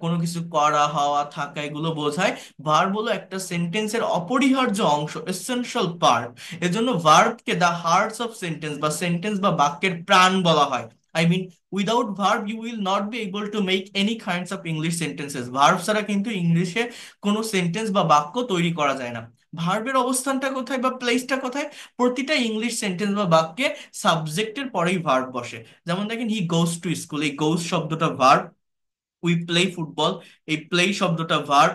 কোনো কিছু করা, হওয়া, থাকা, এগুলো বোঝায়। ভার্ব হলো একটা সেন্টেন্সের অপরিহার্য অংশ, এসেনশিয়াল পার্ট। এজন্য ভার্বকে দ্য হার্টস অফ সেন্টেন্স বা সেন্টেন্স বা বাক্যের প্রাণ বলা হয়। I mean, without verb you will not be able to make any kinds of English sentences. Verb ছাড়া কিন্তু ইংলিশে কোনো সেন্টেন্স বা বাক্য তৈরি করা যায় না। ভার্বের অবস্থানটা কোথায় বা প্লেসটা কোথায়? প্রতিটা ইংলিশ সেন্টেন্স বা বাক্যে সাবজেক্টের পরেই ভার্ব বসে। যেমন দেখেন, হি গোস টু স্কুল, এই গোস শব্দটা ভার্ব। উই প্লে ফুটবল, এই প্লে শব্দটা verb.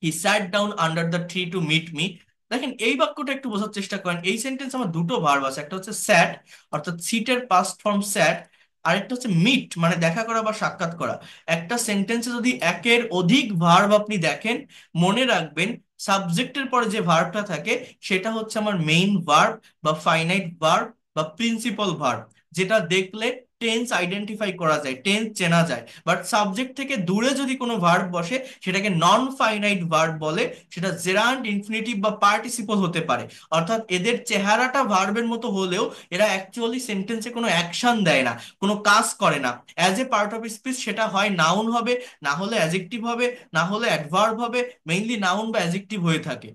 He sat down under the tree to meet me. দেখেন, এই বাক্যটা একটু বোঝার চেষ্টা করেন। এই সেন্টেন্স আমার দুটো ভার্ব আছে, একটা হচ্ছে স্যাট, অর্থাৎ সিটের পাস্ট ফর্ম স্যাট, আরেকটা হচ্ছে মিট, মানে দেখা করা বা সাক্ষাৎ করা। একটা সেন্টেন্সে যদি একের অধিক ভার্ব আপনি দেখেন, মনে রাখবেন সাবজেক্টের পরে যে ভার্বটা থাকে সেটা হচ্ছে আমার মেইন ভার্ব বা ফাইনাইট ভার্ব বা প্রিন্সিপাল ভার্ব, যেটা দেখলে টেন্স আইডেন্টিফাই করা যায়, টেন্স চেনা যায়। বাট সাবজেক্ট থেকে দূরে যদি কোনো ভার্ব বসে, সেটাকে নন ফাইনাইট ভার্ব বলে। সেটা জেরান্ড, ইনফিনিটিভ বা পার্টিসিপল হতে পারে। অর্থাৎ এদের চেহারাটা ভার্বের মতো হলেও এরা অ্যাকচুয়ালি সেন্টেন্সে কোনো অ্যাকশন দেয় না, কোনো কাজ করে না। As a part of speech সেটা হয় নাউন হবে, না হলে অ্যাডজেক্টিভ হবে, না হলে অ্যাডভার্ব হবে। মেইনলি নাউন বা অ্যাডজেক্টিভ হয়ে থাকে।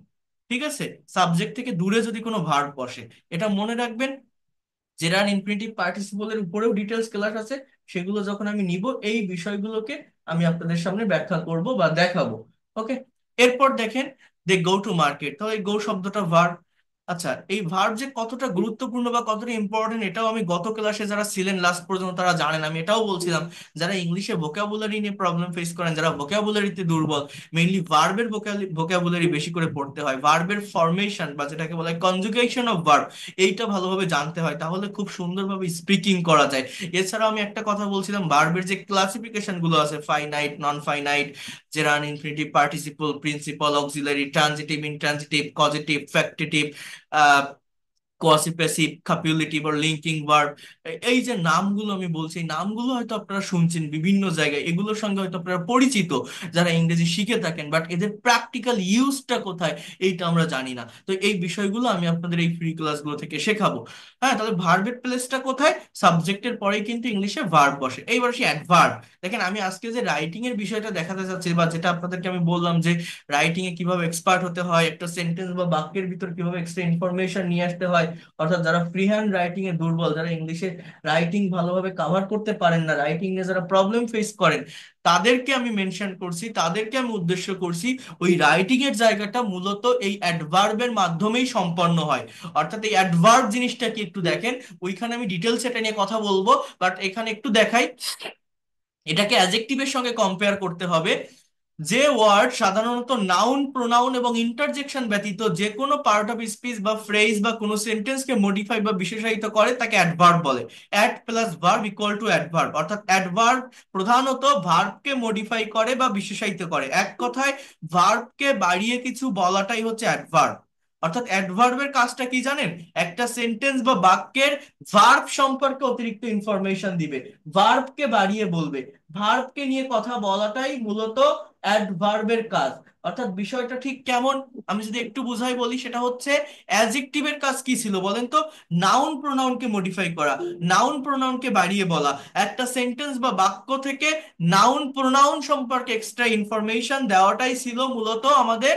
ঠিক আছে? সাবজেক্ট থেকে দূরে যদি কোনো ভার্ব বসে, এটা মনে রাখবেন। জেরান্ড, ইনফিনিটিভ, পার্টিসিপলের উপরেও ডিটেলস ক্লাস আছে, সেগুলো যখন আমি নিব এই বিষয়গুলোকে আমি আপনাদের সামনে ব্যাখ্যা করব বা দেখাবো। ওকে? এরপর দেখেন দে গো টু মার্কেট, তাহলে এই গো শব্দটা ভার্ব। আচ্ছা, এই ভার্ব যে কতটা গুরুত্বপূর্ণ বা কতটা ইম্পর্টেন্ট এটাও আমি গত ক্লাসে যারা ছিলেন লাস্ট পর্যন্ত তারা জানেন, আমি এটাও বলছিলাম যারা ইংলিশে ভোকাবুলারি নিয়ে প্রবলেম ফেস করেন, যারা ভোকাবুলারিতে দুর্বল, মেইনলি ভার্বের ভোকাবুলারি বেশি করে পড়তে হয়, ভার্বের ফরমেশন বা যেটাকে বলা হয় কনজুগেশন অফ ভার্ব, এইটা ভালোভাবে জানতে হয়, তাহলে খুব সুন্দরভাবে স্পিকিং করা যায়। এছাড়াও আমি একটা কথা বলছিলাম, ভার্বের যে ক্লাসিফিকেশন গুলো আছে, finite, non finite, gerund, infinitive, participle, principal, auxiliary, transitive, intransitive, causative, factitive, quasi passive, copulative আর লিঙ্কিং ভার্ব, এই যে নামগুলো আমি বলছি, এই নামগুলো হয়তো আপনারা শুনছেন বিভিন্ন জায়গায়, এগুলোর সঙ্গে হয়তো আপনারা পরিচিত যারা ইংরেজি শিখে থাকেন, বাট এদের প্র্যাকটিক্যাল ইউজটা কোথায় এইটা আমরা জানি না। তো এই বিষয়গুলো আমি আপনাদের এই ফ্রি ক্লাসগুলো থেকে শেখাবো। হ্যাঁ, তাহলে ভার্বের প্লেসটা কোথায়? সাবজেক্টের পরেই কিন্তু ইংলিশে ভার্ব বসে। এইবার আসি অ্যাডভার্ব। দেখেন, আমি আজকে যে রাইটিং এর বিষয়টা দেখাতে চাচ্ছি বা যেটা আপনাদেরকে আমি বললাম যে রাইটিং এ কিভাবে এক্সপার্ট হতে হয়, একটা সেন্টেন্স বা বাক্যের ভিতর কিভাবে এক্সট্রা ইনফরমেশন নিয়ে আসতে হয়, অর্থাৎ যারা ফ্রি হ্যান্ড রাইটিং এ দুর্বল, যারা ইংলিশে রাইটিং ভালোভাবে কভার করতে পারেন না, রাইটিং এ যারা প্রবলেম ফেস করেন, তাদেরকে আমি মেনশন করছি, তাদেরকে আমি উদ্দেশ্য করছি। ওই রাইটিং এর জায়গাটা মূলত এই অ্যাডভার্বের মাধ্যমেই সম্পন্ন হয়। অর্থাৎ এই অ্যাডভার্ব জিনিসটা কি একটু দেখেন, ওইখানে আমি ডিটেলস এটা নিয়ে কথা বলবো, বাট এখানে একটু দেখাই, এটাকে অ্যাডজেক্টিভের সঙ্গে কম্পেয়ার করতে হবে। যে ওয়ার্ড সাধারণত নাউন, প্রোনাউন এবং ইন্টারজেকশন ব্যতীত যে কোনো পার্ট অফ স্পিচ বা ফ্রেজ বা কোনো সেন্টেন্সকে মডিফাই বা বিশেষায়িত করে তাকে অ্যাডভার্ব বলে। Ad plus verb equal to adverb, অর্থাৎ অ্যাডভার্ব প্রধানত ভার্বকে মডিফাই করে বা বিশেষায়িত করে। এক কথায় ভার্বকে বাড়িয়ে কিছু বলাটাই হচ্ছে অ্যাডভার্ব। অর্থাৎ অ্যাডভার্বের কাজটা কি জানেন? একটা সেন্টেন্স বা বাক্যের ভার্ব সম্পর্কে অতিরিক্ত ইনফরমেশন দিবে, ভার্বকে বাড়িয়ে বলবে, ভার্বকে নিয়ে কথা বলাটাই মূলত অ্যাডভার্বের কাজ। অর্থাৎ বিষয়টা ঠিক কেমন, আমি যদি একটু বুঝাই বলি, সেটা হচ্ছে অ্যাডজেক্টিভের কাজ কি ছিল বলেন তো? নাউন প্রোনাউনকে মডিফাই করা, নাউন প্রোনাউনকে বাড়িয়ে বলা, একটা সেন্টেন্স বা বাক্য থেকে নাউন প্রোনাউন সম্পর্কে এক্সট্রা ইনফরমেশন দেওয়াটাই ছিল মূলত আমাদের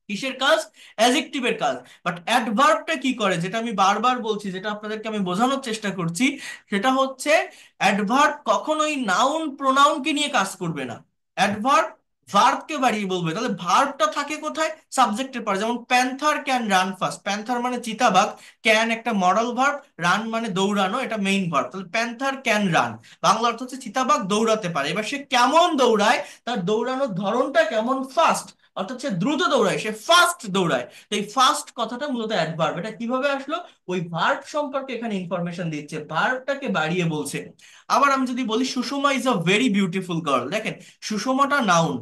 কিসের কাজ? অ্যাডজেক্টিভের কাজ। বাট অ্যাডভার্বটা কি করে, যেটা আমি বারবার বলছি, যেটা আপনাদেরকে আমি বোঝানোর চেষ্টা করছি, সেটা হচ্ছে অ্যাডভার্ব কখনোই নাউন প্রোনাউনকে নিয়ে কাজ করবে না। অ্যাডভার্ব ভার্বকে বাড়িয়ে বলবে। তাহলে ভার্বটা থাকে কোথায়? সাবজেক্টের পরে। যেমন panther can run fast, panther মানে চিতাবাঘ, ক্যান একটা মডাল ভার্ব, রান মানে দৌড়ানো, এটা মেইন ভার্ব। তাহলে প্যান্থার ক্যান রান, বাংলা অর্থ হচ্ছে চিতাবাঘ দৌড়াতে পারে। এবার সে কেমন দৌড়ায়, তার দৌড়ানোর ধরনটা কেমন, ফাস্ট, অর্থাৎ সে দ্রুত দৌড়ায়, সে ফাস্ট দৌড়ায়। তো এই ফাস্ট কথাটা মূলত অ্যাডভার্ব। এটা কিভাবে আসলো? ওই ভার্ব সম্পর্কে এখানে ইনফরমেশন দিচ্ছে, ভার্বটাকে বাড়িয়ে বলছে। আবার আমি যদি বলি Sushma is a very beautiful girl, দেখেন সুষমাটা নাউন,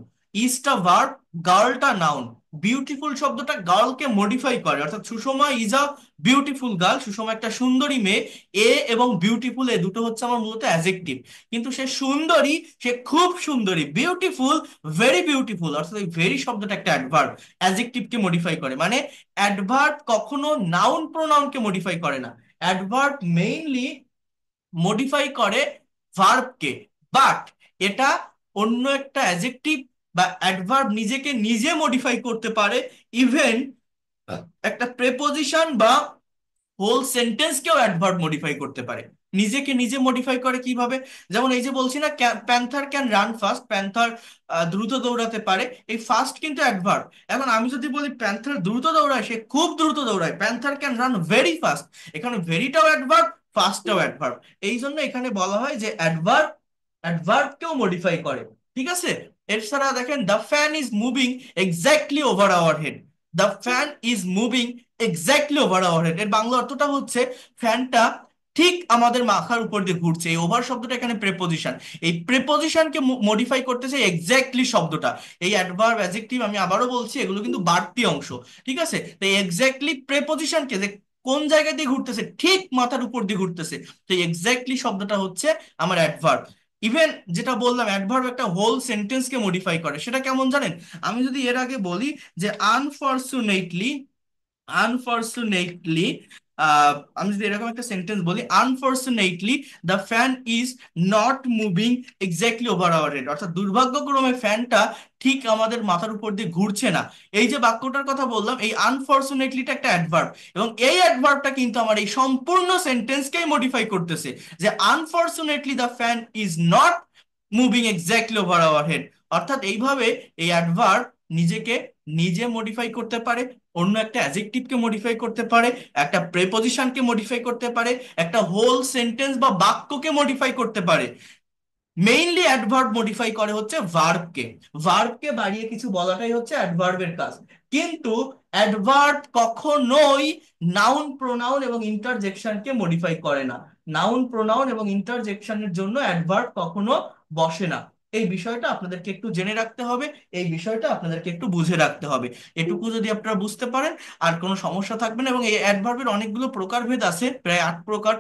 ইজটা ভার্ব, গার্লটা নাউন। বিউটিফুল শব্দটা গার্লকে মডিফাই করে, অর্থাৎ Sushma is a beautiful girl, Sushma একটা সুন্দরী মেয়ে। এ এবং বিউটিফুল এ দুটো হচ্ছে আমার মূলত অ্যাডজেক্টিভ, কিন্তু সে সুন্দরী, সে খুব সুন্দরী, বিউটিফুল, ভেরি বিউটিফুল, অর্থাৎ এই ভেরি শব্দটা একটা অ্যাডভার্ব, অ্যাডজেক্টিভকে মডিফাই করে। মানে অ্যাডভার্ব কখনো নাউন প্রোনাউনকে মডিফাই করে না, অ্যাডভার্ব মেইনলি মডিফাই করে ভার্বকে। বাট এটা অন্য একটা অ্যাডজেক্টিভ বা অ্যাডভার্ব নিজেকে নিজে মডিফাই করতে পারে। ইভেন একটা প্রেপোজিশন বা হোল সেন্টেন্সকেও অ্যাডভার্ব মডিফাই করতে পারে, নিজেকে নিজে মডিফাই করে কিভাবে? যেমন এই যে বলছি না, panther can run fast, panther দ্রুত দৌড়াতে পারে, এই ফাস্ট কিন্তু অ্যাডভার্ব। এখন আমি যদি বলি প্যান্থার দ্রুত দৌড়ায়, সে খুব দ্রুত দৌড়ায়, panther can run very fast, এখানে ভেরিটাও অ্যাডভার্ব, ফাস্টটাও অ্যাডভার্ব। এই জন্য এখানে বলা হয় যে অ্যাডভার্ব অ্যাডভার্বকেও মডিফাই করে। ঠিক আছে? এছাড়া দেখেন the fan is moving exactly over our head, the fan is moving exactly over our head, এর বাংলা অর্থটা হচ্ছে ফ্যানটা ঠিক আমাদের মাথার উপর দিয়ে ঘুরছে। এই ওভার শব্দটা এখানে প্রেপোজিশন, এই প্রেপোজিশনকে মডিফাই করতেছে এক্স্যাক্টলি শব্দটা। এই অ্যাডভার্ব অ্যাডজেক্টিভ আমি আবারও বলছি, এগুলো কিন্তু বাড়তি অংশ। ঠিক আছে? তো এক্স্যাক্টলি প্রেপোজিশনকে, যে কোন জায়গা দিয়ে ঘুরতেছে, ঠিক মাথার উপর দিয়ে ঘুরতেছে, তো এক্স্যাক্টলি শব্দটা হচ্ছে আমার অ্যাডভার্ব। ইভেন যেটা বললাম অ্যাডভার্ব একটা হোল সেন্টেন্সকে মডিফাই করে, সেটা কেমন জানেন? আমি যদি এর আগে বলি যে আনফরচুনেটলি, আনফরচুনেটলি আমি যদি এরকম একটা সেন্টেন্স বলি, unfortunately the fan is not moving exactly over our head, অর্থাৎ দুর্ভাগ্যক্রমে ফ্যানটা ঠিক আমাদের মাথার উপর দিয়ে ঘুরছে না। এই যে বাক্যটার কথা বললাম, এই আনফরচুনেটলিটা একটা অ্যাডভার্ব, এবং এই অ্যাডভার্বটা কিন্তু আমার এই সম্পূর্ণ সেন্টেন্সকেই মডিফাই করতেছে, যে unfortunately the fan is not moving exactly over our head. অর্থাৎ এইভাবে এই অ্যাডভার্ব নিজেকে নিজে মডিফাই করতে পারে, অন্য একটা অ্যাজেক্টিভকে মডিফাই করতে পারে, একটা প্রেপোজিশনকে মডিফাই করতে পারে, একটা হোল সেন্টেন্স বা বাক্যকে মডিফাই করতে পারে। মেইনলি অ্যাডভার্ব মডিফাই করে হচ্ছে ভার্বকে। ভার্বকে বাড়িয়ে কিছু বলাটাই হচ্ছে অ্যাডভার্বের কাজ। কিন্তু অ্যাডভার্ব কখনোই নাউন প্রোনাউন এবং ইন্টারজেকশনকে মডিফাই করে না। নাউন প্রোনাউন এবং ইন্টারজেকশনের জন্য অ্যাডভার্ব কখনো বসে না। এই বিষয়টা আপনাদেরকে একটু জেনে রাখতে হবে, এই বিষয়টা আপনাদেরকে একটু বুঝে রাখতে হবে। এটুকু যদি আপনারা বুঝতে পারেন, আর কোনো সমস্যা থাকবে না। এবং এই অ্যাডভার্বের অনেকগুলো প্রকারভেদ আছে, প্রায় 8 প্রকার।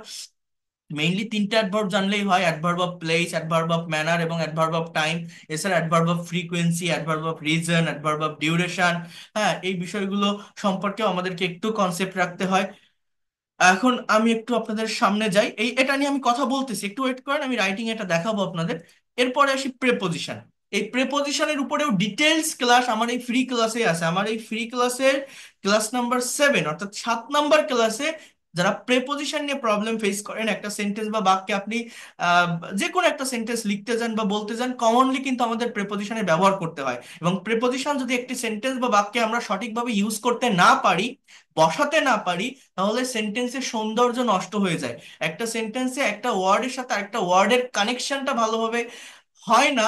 মেইনলি তিনটা অ্যাডভার্ব জানলেই হয়: adverb of place, adverb of manner এবং অ্যাডভার্ব অফ টাইম। এছাড়া adverb of frequency, adverb of reason, adverb of duration. হ্যাঁ, এই বিষয়গুলো সম্পর্কেও আমাদেরকে একটু কনসেপ্ট রাখতে হয়। এখন আমি একটু আপনাদের সামনে যাই, এটা নিয়ে আমি কথা বলতেছি, একটু ওয়েট করেন, আমি রাইটিং এটা দেখাবো আপনাদের। এরপরে আসি প্রেপোজিশন। এই প্রেপোজিশনের উপরেও ডিটেলস ক্লাস আমার এই ফ্রি ক্লাসে আছে। আমার এই ফ্রি ক্লাসের ক্লাস নাম্বার 7, অর্থাৎ 7 নম্বর ক্লাসে যারা প্রেপোজিশন নিয়ে প্রবলেম ফেস করেন, একটা সেন্টেন্স বা বাক্যে আপনি আহ, যে কোনো একটা সেন্টেন্স লিখতে যান বা বলতে যান, কমনলি কিন্তু আমাদের প্রেপোজিশনের ব্যবহার করতে হয়। এবং প্রেপোজিশন যদি একটি সেন্টেন্স বা বাক্যে আমরা সঠিকভাবে ইউজ করতে না পারি, বসাতে না পারি, তাহলে সেন্টেন্সের সৌন্দর্য নষ্ট হয়ে যায়। একটা সেন্টেন্সে একটা ওয়ার্ডের সাথে আরেকটা ওয়ার্ডের কানেকশনটা ভালোভাবে হয় না,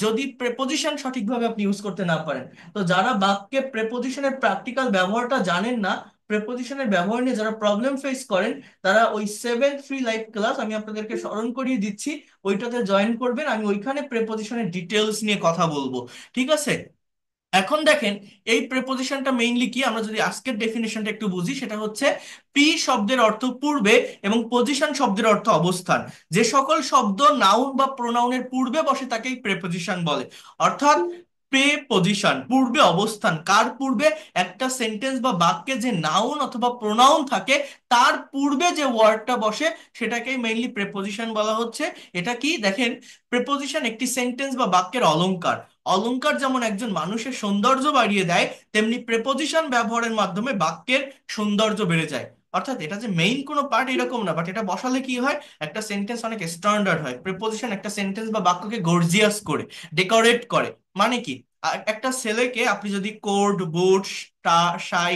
যদি প্রেপোজিশন সঠিকভাবে আপনি ইউজ করতে না পারেন। তো যারা বাক্যে প্রেপোজিশনের প্র্যাকটিক্যাল ব্যবহারটা জানেন না, প্রেপোজিশনের ব্যবহার নিয়ে যারা প্রবলেম ফেস করেন, তারা ওই 7 ফ্রি লাইভ ক্লাস আমি আপনাদেরকে স্মরণ করিয়ে দিচ্ছি, ওইটাতে জয়েন করবেন। আমি ওইখানে প্রেপোজিশনের ডিটেলস নিয়ে কথা বলবো। ঠিক আছে? এখন দেখেন, এই প্রেপোজিশনটা মেইনলি কি, আমরা যদি আজকের ডেফিনেশনটা একটু বুঝি, সেটা হচ্ছে পি শব্দের অর্থ পূর্বে এবং পজিশন শব্দের অর্থ অবস্থান। যে সকল শব্দ নাউন বা প্রোনাউনের পূর্বে বসে তাকেই প্রেপোজিশন বলে। অর্থাৎ প্রেপোজিশন পূর্বে অবস্থান, কার পূর্বে? একটা সেন্টেন্স বা বাক্যে যে নাউন অথবা প্রোনাউন থাকে তার পূর্বে যে ওয়ার্ডটা বসে সেটাকেই মেইনলি প্রেপোজিশন বলা হচ্ছে। এটা কি দেখেন, প্রেপোজিশন একটি সেন্টেন্স বা বাক্যের অলংকার। অলংকার যেমন একজন মানুষের সৌন্দর্য বাড়িয়ে দেয়, তেমনি প্রেপোজিশন ব্যবহারের মাধ্যমে বাক্যের সৌন্দর্য বেড়ে যায়। অর্থাৎ এটা যে মেইন কোনো পার্ট এরকম না, বাট এটা বসালে কি হয়, একটা সেন্টেন্স অনেক স্ট্যান্ডার্ড হয়। প্রেপোজিশন একটা সেন্টেন্স বা বাক্যকে গর্জিয়াস করে, ডেকোরেট করে। মানে কি, একটা ছেলেকে আপনি যদি কোট, বুট, শাই,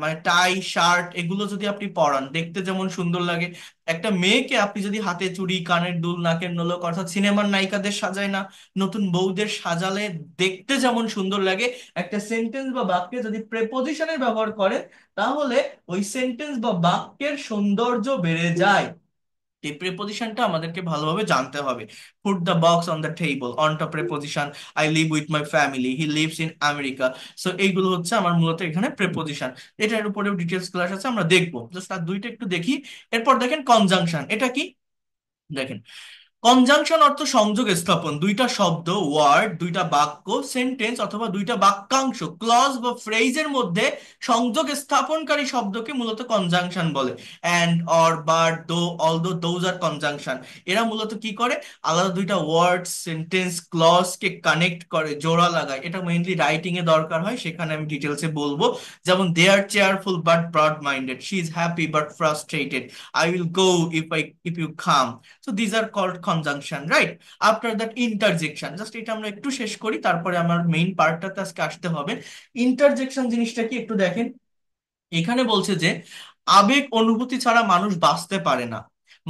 মানে টাই, শার্ট এগুলো যদি আপনি পরান, দেখতে যেমন সুন্দর লাগে। একটা মেয়েকে আপনি যদি হাতে চুড়ি, কানের দুল, নাকের নোলক, অর্থাৎ সিনেমার নায়িকাদের সাজায় না, নতুন বউদের সাজালে দেখতে যেমন সুন্দর লাগে, একটা সেন্টেন্স বা বাক্যে যদি প্রেপোজিশনের ব্যবহার করে, তাহলে ওই সেন্টেন্স বা বাক্যের সৌন্দর্য বেড়ে যায়। এই প্রেপোজিশনটা আমাদেরকে ভালোভাবে জানতে হবে। Put the box on the table, on top preposition. I live with my family, he lives in America. So এইগুলো হচ্ছে আমার মূলত এখানে প্রেপোজিশন। এটার উপরেও ডিটেলস ক্লাস আছে, আমরা দেখবো। জাস্ট আর দুইটা একটু দেখি। এরপর দেখেন কনজাংশন। এটা কি দেখেন, কনজাংশন অর্থ সংযোগ স্থাপন। দুইটা শব্দ, ওয়ার্ড, দুইটা বাক্য, সেন্টেন্স অথবা দুইটা বাক্যাংশ, ক্লজ বা ফ্রেজের মধ্যে সংযোগ স্থাপনকারী শব্দকে মূলত কনজাংশন বলে। অ্যান্ড, অর, বাট, দো, অলদো, দোজ আর কনজাংশন। এরা মূলত কি করে, আলাদা দুইটা ওয়ার্ড, সেন্টেন্স, ক্লজ কে কানেক্ট করে, জোড়া লাগায়। এটা মেইনলি রাইটিং এ দরকার হয়, সেখানে আমি ডিটেলসে বলবো। যেমন they are cheerful but broad minded, she is happy but frustrated, I will go if you come. So these are called conjunction, right? After that interjection, just এটা আমরা একটু শেষ করি, তারপরে আমার মেইন পার্টটাতে আজকে আসতে হবে। ইন্টারজেকশন জিনিসটা কি একটু দেখেন। এখানে বলছে যে আবেগ অনুভূতি ছাড়া মানুষ বাঁচতে পারে না।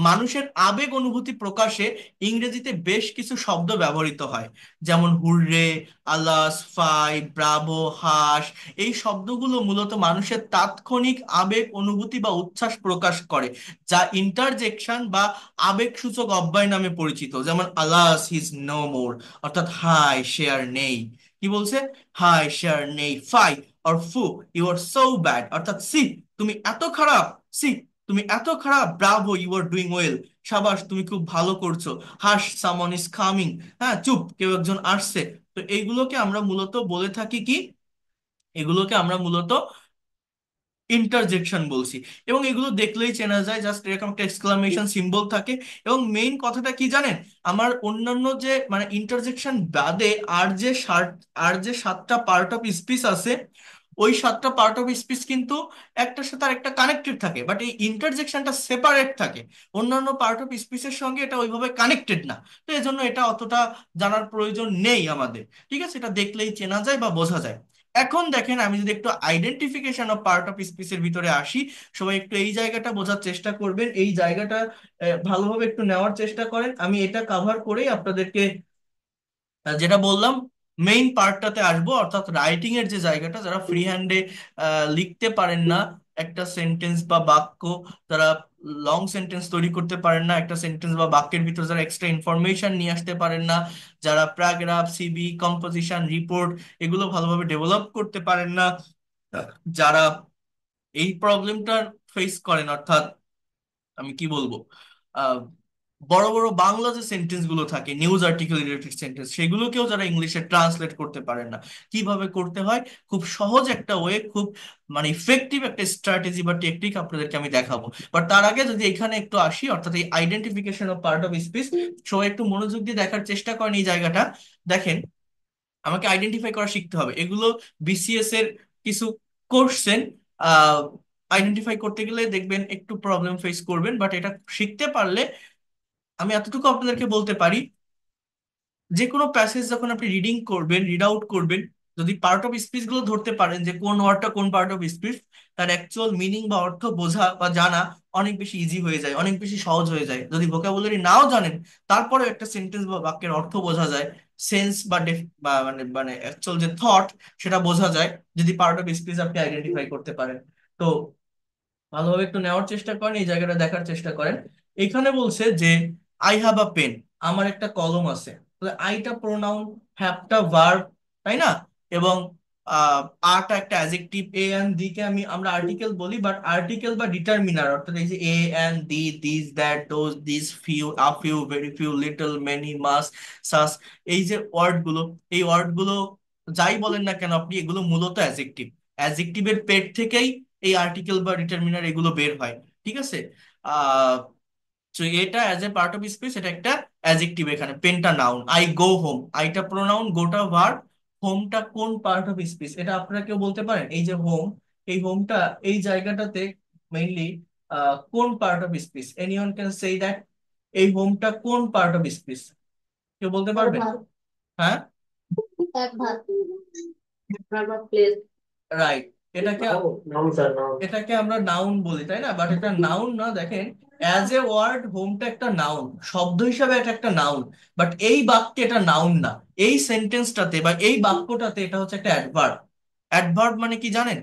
মানুষের আবেগ অনুভূতি প্রকাশে ইংরেজিতে বেশ কিছু শব্দ ব্যবহৃত হয়, যেমন হুররে, আলাস, ফাই, ব্রাভো, হাস। এই শব্দগুলো মূলত মানুষের তাৎক্ষণিক আবেগ অনুভূতি বা উচ্ছ্বাস প্রকাশ করে, যা ইন্টারজেকশন বা আবেগসূচক অব্যয় নামে পরিচিত। যেমন আলাস, হিজ নো মোর, অর্থাৎ হাই, সে আর নেই। কি বলছে? হাই, সে আর নেই। Fie or foo, you are so bad, অর্থাৎ সি, তুমি এত খারাপ। সি, তুমি এত খারাপ। Bravo, you are doing well, সাবাস, তুমি খুব ভালো করছো। হাস, সামন ইজ কামিং, হ্যাঁ, চুপ, কেউ একজন আসছে। তো এইগুলোকে আমরা মূলত বলে থাকি কি, এগুলোকে আমরা মূলত ইন্টারজেকশন বলছি। এবং এগুলো দেখলেই চেনা যায়, জাস্ট এরকম একটা এক্সক্লামেশন সিম্বল থাকে। এবং মেইন কথাটা কি জানেন, আমার অন্যান্য যে মানে ইন্টারজেকশন বাদে আর যে 7টা পার্ট অফ স্পিচ আছে, ওই 7টা পার্ট অফ স্পিচ কিন্তু একটার সাথে আরেকটা কানেক্টেড থাকে, বাট এই ইন্টারজেকশনটা সেপারেট থাকে। অন্যান্য পার্ট অফ স্পিচের সঙ্গে এটা ওইভাবে কানেক্টেড না। তো এই জন্য এটা অতটা জানার প্রয়োজন নেই আমাদের। ঠিক আছে, এটা দেখলেই চেনা যায় বা বোঝা যায়। এখন দেখেন, আমি যদি একটু আইডেন্টিফিকেশন অফ পার্ট অফ স্পিচের ভিতরে আসি, সবাই একটু এই জায়গাটা বোঝার চেষ্টা করবেন, এই জায়গাটা ভালোভাবে একটু নেওয়ার চেষ্টা করেন। আমি এটা কাভার করেই আপনাদেরকে যেটা বললাম মেইন পার্টটাতে আসবো, অর্থাৎ রাইটিং এর যে জায়গাটা, যারা ফ্রি হ্যান্ডে লিখতে পারেন না একটা সেন্টেন্স বা বাক্য, তারা লং সেন্টেন্স তৈরি করতে পারেন না, একটা সেন্টেন্স বা বাক্যের ভিতর যারা এক্সট্রা ইনফরমেশন নিয়ে আসতে পারেন না, যারা প্যারাগ্রাফ, সিভি, কম্পোজিশন, রিপোর্ট এগুলো ভালোভাবে ডেভেলপ করতে পারেন না, যারা এই প্রবলেমটা ফেস করেন, অর্থাৎ আমি কি বলবো, আহ, বড় বড় বাংলা যে সেন্টেন্স গুলো থাকে, নিউজ আর্টিকেল রিলেটেড সেন্টেন্স, সেগুলোকেও যারা ইংলিশে ট্রান্সলেট করতে পারেন না, কিভাবে করতে হয় খুব সহজ একটা ওয়ে, খুব মানে ইফেক্টিভ একটা স্ট্র্যাটেজি বা টেকনিক আপনাদেরকে আমি দেখাবো। বাট তার আগে যদি এখানে একটু আসি, অর্থাৎ এই identification of part of speech, সবাই একটু মনোযোগ দিয়ে দেখার চেষ্টা করেন এই জায়গাটা। দেখেন, আমাকে আইডেন্টিফাই করা শিখতে হবে, এগুলো বিসিএস এর কিছু কোশ্চেন আইডেন্টিফাই করতে গেলে দেখবেন একটু প্রবলেম ফেস করবেন, বাট এটা শিখতে পারলে আমি এতটুকু আপনাদেরকে বলতে পারি, যে কোনো প্যাসেজ যখন আপনি রিডিং করবেন, রিড আউট করবেন, যদি পার্ট অফ স্পিচ গুলো ধরতে পারেন যে কোন ওয়ার্ডটা কোন পার্ট অফ স্পিচ, তার অ্যাকচুয়াল মিনিং বা অর্থ বোঝা বা জানা অনেক বেশি ইজি হয়ে যায়, অনেক বেশি সহজ হয়ে যায়। যদি ভোকাবুলারি নাও জানেন, তারপরে একটা সেন্টেন্স বা বাক্যের অর্থ বোঝা যায়, সেন্স বা বা মানে মানে অ্যাকচুয়াল যে থট, সেটা বোঝা যায় যদি পার্ট অফ স্পিচ আপনি আইডেন্টিফাই করতে পারেন। তো ভালোভাবে একটু নেওয়ার চেষ্টা করেন, এই জায়গাটা দেখার চেষ্টা করেন। এখানে বলছে যে আই হ্যাভ আ পেন, আমার একটা কলম আছে। তাহলে আইটা প্রোনাউন, হ্যাভটা ভার্ব, তাই না? এবং আরটা একটা অ্যাডজেক্টিভ, এ এন্ড দি কে আমরা আর্টিকেল বলি, বাট আর্টিকেল বা ডিটারমিনার, অর্থাৎ এই যে a and the, this, that, those, this, few, a few, very few, little, many, much, such, এই যে ওয়ার্ড গুলো, এই ওয়ার্ড গুলো যাই বলেন না কেন আপনি, এগুলো মূলত অ্যাডজেক্টিভ। অ্যাডজেক্টিভের পেট থেকেই এই আর্টিকেল বা ডিটারমিনার এগুলো বের হয়। ঠিক আছে, আহ তো এটা as a part of speech, এটা একটা অ্যাডজেক্টিভ। এখানে পেনটা নাউন, আই গো হোম, আইটা প্রোনাউন, গোটা ভার্ব, হোমটা কোন পার্ট অফ স্পিচ এটা আপনারা কেউ বলতে পারেন? এই যে হোম, এই হোমটা এই জায়গাটাতে মেইনলি কোন part of speech? Anyone can say that? এই হোমটা কোন পার্ট অফ স্পিচ? কেউ বলতে পারবে? হ্যাঁ, রাইট। এটাকে এটাকে আমরা নাউন বলি, তাই না? বাট এটা নাউন না। দেখেন, অ্যাজ এ ওয়ার্ড হোমটা একটা নাউন, শব্দ হিসাবে এটা একটা নাউন, বাট এই বাক্যে এটা নাউন না। এই সেন্টেন্সটাতে বা এই বাক্যটাতে এটা হচ্ছে একটা অ্যাডভার্ব। অ্যাডভার্ব মানে কি জানেন?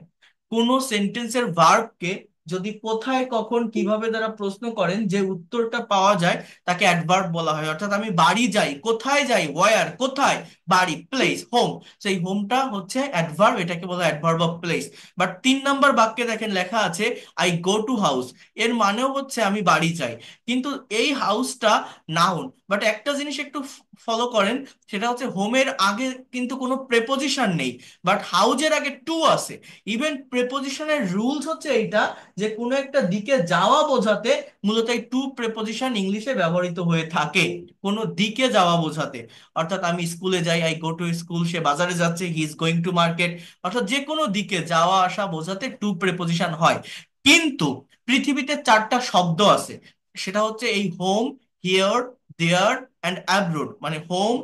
কোন সেন্টেন্সের ভার্বকে যদি কোথায়, কখন, কিভাবে দ্বারা প্রশ্ন করেন, যে উত্তরটা পাওয়া যায় তাকে অ্যাডভার্ব বলা হয়। অর্থাৎ আমি বাড়ি যাই, কোথায় যাই, ওয়ার, কোথায়, বাড়ি, প্লেস, হোম, সেই হোমটা হচ্ছে অ্যাডভার্ব, এটাকে বলা হয় অ্যাডভার্ব অফ প্লেস। বাট 3 নম্বর বাক্যে দেখেন লেখা আছে আই গো টু হাউস, এর মানেও হচ্ছে আমি বাড়ি যাই, কিন্তু এই হাউসটা নাউন। বাট একটা জিনিস একটু ফলো করেন, সেটা হচ্ছে হোমের আগে কিন্তু কোনো প্রেপোজিশন নেই, বাট হাউজের আগে টু আছে। ইভেন প্রেপোজিশনের রুলস হচ্ছে এইটা, যে কোনো একটা দিকে যাওয়া বোঝাতে মূলত এই টু প্রেপোজিশন ইংলিশে ব্যবহৃত হয়ে থাকে, কোনো দিকে যাওয়া বোঝাতে। অর্থাৎ আমি স্কুলে যাই, আই গো টু স্কুল, সে বাজারে যাচ্ছে, he is going to market. অর্থাৎ যে কোনো দিকে যাওয়া আসা বোঝাতে টু প্রেপোজিশন হয়। কিন্তু পৃথিবীতে 4টা শব্দ আছে, সেটা হচ্ছে এই home, here, there and abroad. মানে হোম,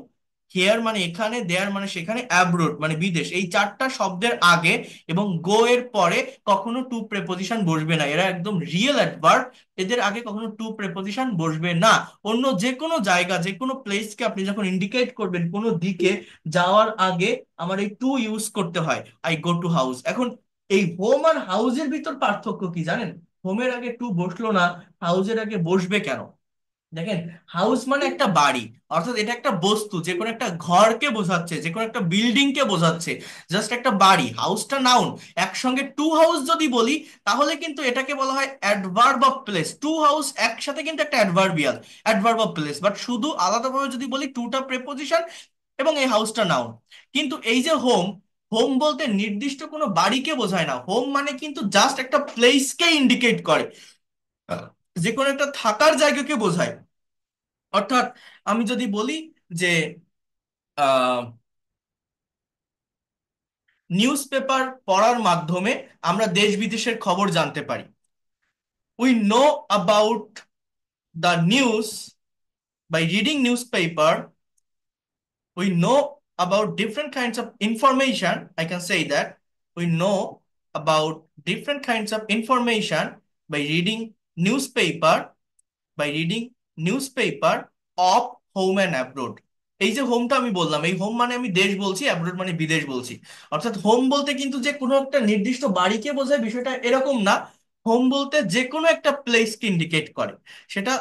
হিয়ার মানে এখানে, দেয়ার মানে সেখানে, অ্যাব্রোড মানে বিদেশ, এই 4টা শব্দের আগে এবং গো এর পরে কখনো টু প্রেপোজিশন বসবে না। এরা একদম রিয়েল অ্যাডভার্ব, এদের আগে কখনো টু প্রেপোজিশন বসবে না। অন্য যে কোনো জায়গা, যে কোনো প্লেসকে আপনি যখন ইন্ডিকেট করবেন কোনো দিকে যাওয়ার আগে, আমার এই টু ইউজ করতে হয়, আই গো টু হাউস। এখন এই হোম আর হাউজের ভিতর পার্থক্য কি জানেন? হোমের আগে টু বসলো না, হাউজের আগে বসবে কেন? দেখেন, হাউস মানে একটা বাড়ি, অর্থাৎ এটা একটা বস্তু, যে কোনো একটা ঘরকে বোঝাচ্ছে, যে কোনো একটা বিল্ডিং কে বোঝাচ্ছে, জাস্ট একটা বাড়ি। হাউসটা নাউন। একসঙ্গে টু হাউস যদি বলি, তাহলে কিন্তু এটাকে বলা হয় adverb of place. To house একসাথে কিন্তু একটা adverbial, adverb of place. But শুধু আলাদাভাবে যদি বলি, টুটা প্রেপোজিশন এবং এই হাউসটা নাউন। কিন্তু এই যে হোম, হোম বলতে নির্দিষ্ট কোনো বাড়িকে বোঝায় না। হোম মানে কিন্তু জাস্ট একটা প্লেসকে ইন্ডিকেট করে, যে কোনো একটা থাকার জায়গাকে বোঝায়। অর্থাৎ আমি যদি বলি যে আহ নিউজ পেপার পড়ার মাধ্যমে আমরা দেশ বিদেশের খবর জানতে পারি। We know about the news by reading newspaper. We know about different kinds of information. I can say that we know about different kinds of information by reading newspaper, by reading newspaper of home and abroad. এই যে হোমটা আমি বললাম, এই home মানে আমি দেশ বলছি, abroad মানে বিদেশ বলছি। অর্থাৎ হোম বলতে কিন্তু যে কোনো একটা নির্দিষ্ট বাড়িকে বোঝায় বিষয়টা এরকম না। হোম বলতে যে কোনো একটা প্লেসকে ইন্ডিকেট করে। সেটা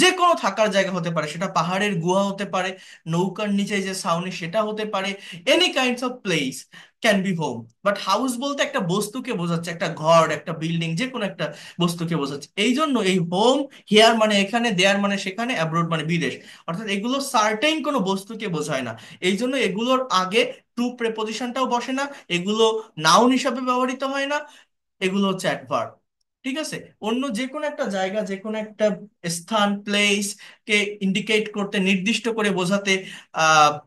যে কোনো থাকার জায়গা হতে পারে, সেটা পাহাড়ের গুহা হতে পারে, নৌকার নিচে যে ছাউনি সেটা হতে পারে। Any kinds of place can be home. But house বলতে একটা বস্তুকে বোঝাচ্ছে, একটা ঘর, একটা বিল্ডিং, যে কোনো একটা বস্তুকে বোঝাচ্ছে। এই জন্য এই হোম, হিয়ার মানে এখানে, দেয়ার মানে সেখানে, অ্যাব্রোড মানে বিদেশ, অর্থাৎ এগুলো সার্টেন কোনো বস্তুকে বোঝায় না। এই জন্য এগুলোর আগে টু প্রেপোজিশনটাও বসে না, এগুলো নাউন হিসাবে ব্যবহৃত হয় না, এগুলো হচ্ছে অ্যাডভার্ব। ঠিক আছে। অন্য যে কোনো একটা জায়গা, যে কোনো একটা স্থান, প্লেস কে ইন্ডিকেট করতে, নির্দিষ্ট করে বোঝাতে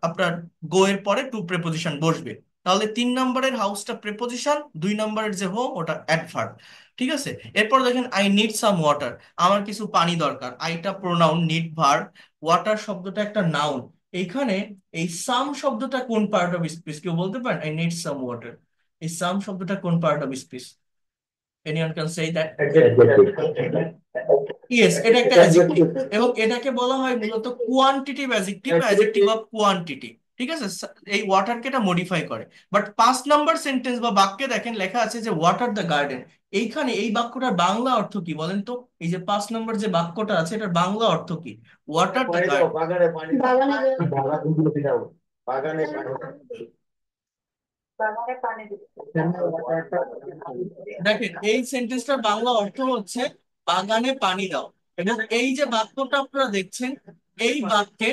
আপনার গো এর পরে টু প্রেপোজিশন বসবে। তাহলে 3 নম্বরের হাউসটা প্রেপোজিশন, 2 নম্বরের যে হোম ওটা অ্যাডভার্ব। ঠিক আছে। এরপর দেখেন আই নিড সাম ওয়াটার, আমার কিছু পানি দরকার। আইটা প্রোনাউন, নিড ভার্ব, ওয়াটার শব্দটা একটা নাউন। এইখানে এই সাম শব্দটা কোন পার্ট অফ স্পিচ কেউ বলতে পারেন? আই নিড সাম ওয়াটার, এই সাম শব্দটা কোন part of speech? Anyone can say that? Yes, এটা একটা অ্যাডজেক্টিভ, এবং এটাকে বলা হয় মূলত quantitative adjective, adjective of quantity. ঠিক আছে। এই ওয়াটারকে এটা মডিফাই করে। বাট 5 নম্বর সেন্টেন্স বা বাক্যে দেখেন লেখা আছে যে ওয়াটার দ্য গার্ডেন। এইখানে এই বাক্যটার বাংলা অর্থ কি বলেন তো? এই যে 5 নম্বর যে বাক্যটা আছে এটার বাংলা অর্থ কি? Water the garden. দেখেন এই সেন্টেন্সটার বাংলা অর্থ হচ্ছে বাগানে পানি দাও। এবং এই যে বাক্যটা আপনারা দেখছেন, এই বাক্যে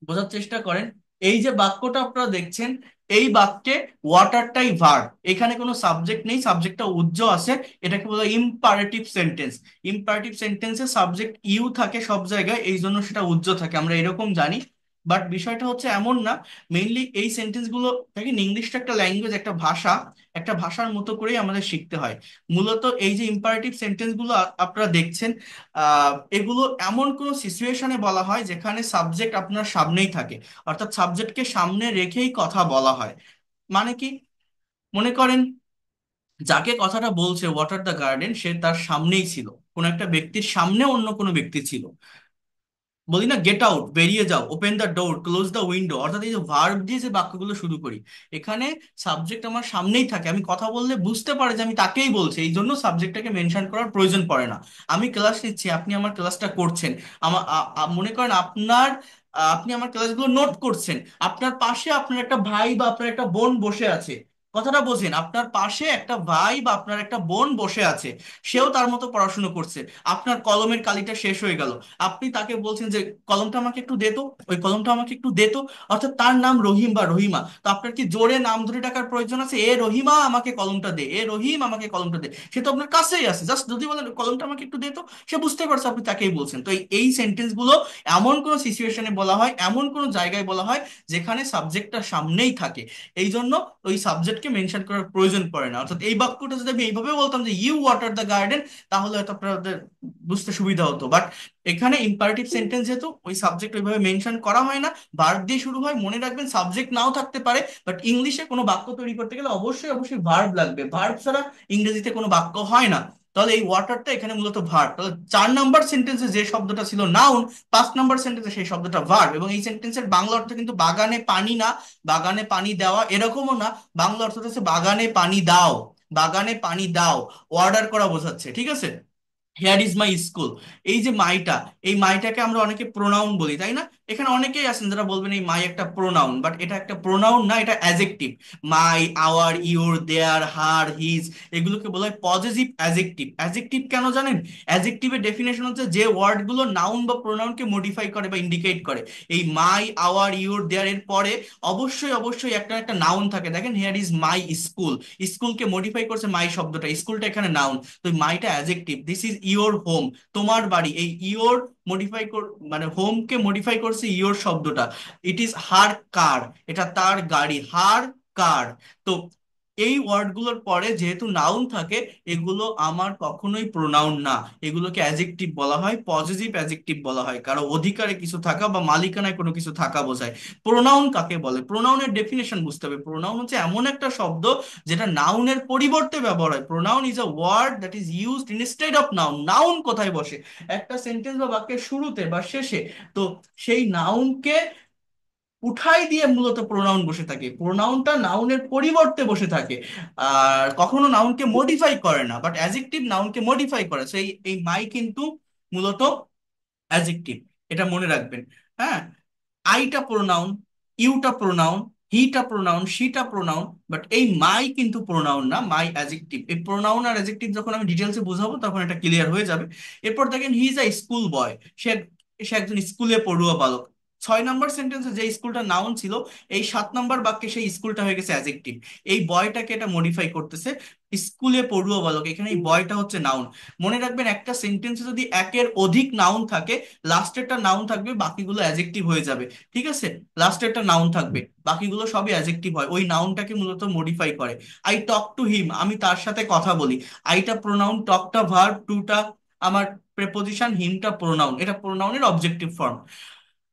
বোঝার চেষ্টা করেন, এই যে বাক্যটা আপনারা দেখছেন, এই বাক্যে ওয়াটারটাই ভার্ব, এখানে কোনো সাবজেক্ট নেই, সাবজেক্টটা উজ্জ আছে। এটাকে বলা হয় ইম্পারেটিভ সেন্টেন্স। ইম্পারেটিভ সেন্টেন্সে সাবজেক্ট ইউ থাকে সব জায়গায়, এই জন্য সেটা উজ্জ থাকে, আমরা এরকম জানি। বাট বিষয়টা হচ্ছে এমন না। মেইনলি এই সেন্টেন্স গুলো দেখেন, ইংলিশটা একটা ল্যাঙ্গুয়েজ, একটা ভাষা, একটা ভাষার মতো করেই আমাদের শিখতে হয়। মূলত এই যে ইম্পারেটিভ সেন্টেন্স গুলো আপনারা দেখছেন, এগুলো এমন কোন সিচুয়েশনে বলা হয় যেখানে সাবজেক্ট আপনার সামনেই থাকে, অর্থাৎ সাবজেক্টকে সামনে রেখেই কথা বলা হয়। মানে কি? মনে করেন যাকে কথাটা বলছে ওয়াটার দ্য গার্ডেন, সে তার সামনেই ছিল, কোন একটা ব্যক্তির সামনে অন্য কোনো ব্যক্তি ছিল। বলি না গেট আউট, বেরিয়ে যাও, open the door, close the window, অর্থাৎ এই যে ভার্ব দিয়ে যে বাক্যগুলো শুরু করি, এখানে সাবজেক্ট আমার সামনেই থাকে, আমি কথা বললে বুঝতে পারে যে আমি তাকেই বলছি, এই জন্য সাবজেক্টটাকে মেনশন করার প্রয়োজন পড়ে না। আমি ক্লাস নিচ্ছি, আপনি আমার ক্লাসটা করছেন, আমার মনে করেন আপনার আপনি আমার ক্লাসগুলো নোট করছেন, আপনার পাশে আপনার একটা ভাই বা আপনার একটা বোন বসে আছে। কথাটা বোঝেন, আপনার পাশে একটা ভাই বা আপনার একটা বোন বসে আছে, সেও তার মতো পড়াশুনো করছে। আপনার কলমের কালিটা শেষ হয়ে গেল, আপনি তাকে বলছেন যে কলমটা আমাকে একটু দে তো, ওই কলমটা আমাকে একটু দে তো। অর্থাৎ তার নাম রহিম বা রহিমা, তো আপনার কি জোরে নাম ধরে ডাকার প্রয়োজন আছে? এ রহিমা আমাকে কলমটা দে, এ রহিম আমাকে কলমটা দে। সে তো আপনার কাছেই আছে, জাস্ট যদি বলেন কলমটা আমাকে একটু দে তো, সে বুঝতে পারছে আপনি তাকেই বলছেন। তো এই সেন্টেন্স গুলো এমন কোন সিচুয়েশনে বলা হয়, এমন কোন জায়গায় বলা হয় যেখানে সাবজেক্টটা সামনেই থাকে, এই জন্য ওই সাবজেক্টকে মেনশন করার প্রয়োজন পড়ে না। অর্থাৎ এই বাক্যটা যদি আমি এইভাবে বলতাম যে ইউ ওয়াটার দ্য গার্ডেন, তাহলে হয়তো আপনাদের বুঝতে সুবিধা হতো। বাট এখানে ইম্পারেটিভ সেন্টেন্স যেহেতু, ওই সাবজেক্ট ওইভাবে মেনশন করা হয় না, ভার্ব দিয়ে শুরু হয়। মনে রাখবেন সাবজেক্ট নাও থাকতে পারে, বাট ইংলিশে কোনো বাক্য তৈরি করতে গেলে অবশ্যই অবশ্যই ভার্ব লাগবে, ভার্ব ছাড়া ইংরেজিতে কোনো বাক্য হয় না। তাহলে এই ওয়াটারটা এখানে মূলত ভার্ব। তাহলে 4 নম্বর সেন্টেন্সে যে শব্দটা ছিল নাউন, 5 নম্বর সেন্টেন্সে সেই শব্দটা ভার্ব। এবং এই সেন্টেন্সের বাংলা অর্থ কিন্তু বাগানে পানি না, বাগানে পানি দেওয়া এরকমও না। বাংলা অর্থটা হচ্ছে বাগানে পানি দাও, বাগানে পানি দাও, অর্ডার করা বোঝাচ্ছে। ঠিক আছে। হেয়ার ইজ মাই স্কুল, এই যে মাইটা, এই মাইটাকে আমরা অনেকে প্রোনাউন বলি, তাই না? এখানে অনেকেই আছেন যারা বলবেন এই মাই একটা প্রোনাউন, বাট এটা একটা প্রোনাউন না, এটা adjective. My, our, your, their, her, his, এগুলোকে বলা হয় পজেসিভ অ্যাজেক্টিভ। অ্যাজেক্টিভ কেন জানেন? অ্যাজেক্টিভের ডেফিনেশন হচ্ছে যে ওয়ার্ডগুলো নাউন বা প্রোনাউনকে মডিফাই করে বা ইন্ডিকেট করে। এই মাই, আওয়ার, ইওর, দেয়ার এর পরে অবশ্যই অবশ্যই একটা একটা নাউন থাকে। দেখেন হেয়ার ইজ মাই স্কুল, স্কুলকে মডিফাই করছে মাই শব্দটা, স্কুলটা এখানে নাউন। তো মাইটা adjective. This is your home, তোমার বাড়ি, এই ইওর মডিফাই মানে হোমকে মডিফাই করছে ইওর শব্দটা। ইট ইজ হার কার, এটা তার গাড়ি। হার কার। তো এই ওয়ার্ডগুলোর পরে যেহেতু নাউন থাকে, এগুলো আমার কখনোই প্রোনাউন না, এগুলোকে অ্যাজেক্টিভ বলা হয়, পজিটিভ অ্যাজেক্টিভ বলা হয়, কারো অধিকারে কিছু থাকা বা মালিকানায় কোনো কিছু থাকা বোঝায়। প্রোনাউন কাকে বলে? প্রোনাউনের ডেফিনেশন বুঝতে হবে। প্রোনাউন হচ্ছে এমন একটা শব্দ যেটা নাউনের পরিবর্তে ব্যবহার হয়। Pronoun is a word that is used instead of noun. Noun কোথায় বসে? একটা সেন্টেন্স বা বাক্যের শুরুতে বা শেষে। তো সেই নাউনকে উঠাই দিয়ে মূলত প্রোনাউন বসে থাকে, প্রোনাউনটা নাউনের পরিবর্তে বসে থাকে, আর কখনো নাউনকে মডিফাই করে না, বাট অ্যাজেক্টিভ নাউনকে মডিফাই করে। সেই এই মাই কিন্তু মূলত অ্যাজেক্টিভ, এটা মনে রাখবেন। হ্যাঁ, আইটা প্রোনাউন, ইউটা প্রোনাউন, হিটা প্রোনাউন, শিটা প্রোনাউন, বাট এই মাই কিন্তু প্রোনাউন না, মাই অ্যাজেক্টিভ। এই প্রোনাউন আর অ্যাজেক্টিভ যখন আমি ডিটেলসে বোঝাবো তখন এটা ক্লিয়ার হয়ে যাবে। এরপর দেখেন হি ইজ আ স্কুল বয়, সে সে একজন স্কুলে পড়ুয়া বালক। 6 নম্বর সেন্টেন্সে যে স্কুলটা নাউন ছিল, এই 7 নম্বর বাক্যে সেই স্কুলটা হয়ে গেছে অ্যাজেক্টিভ। এই বয়টাকে এটা মডিফাই করতেছে, স্কুলে পড়ুয়া বালক, এখানে এই বয়টা হচ্ছে নাউন। মনে রাখবেন একটা সেন্টেন্সে যদি একের অধিক নাউন থাকে, লাস্টেরটা নাউন থাকবে, বাকিগুলো অ্যাজেক্টিভ হয়ে যাবে। ঠিক আছে, লাস্টেরটা নাউন থাকবে, বাকিগুলো সবই অ্যাজেক্টিভ হয়, ওই নাউনটাকে মূলত মডিফাই করে। আই টক টু হিম, আমি তার সাথে কথা বলি। আইটা প্রোনাউন, টকটা ভার্ব, টুটা আমার প্রেপোজিশন, হিমটা প্রোনাউন, এটা প্রোনাউনের objective form.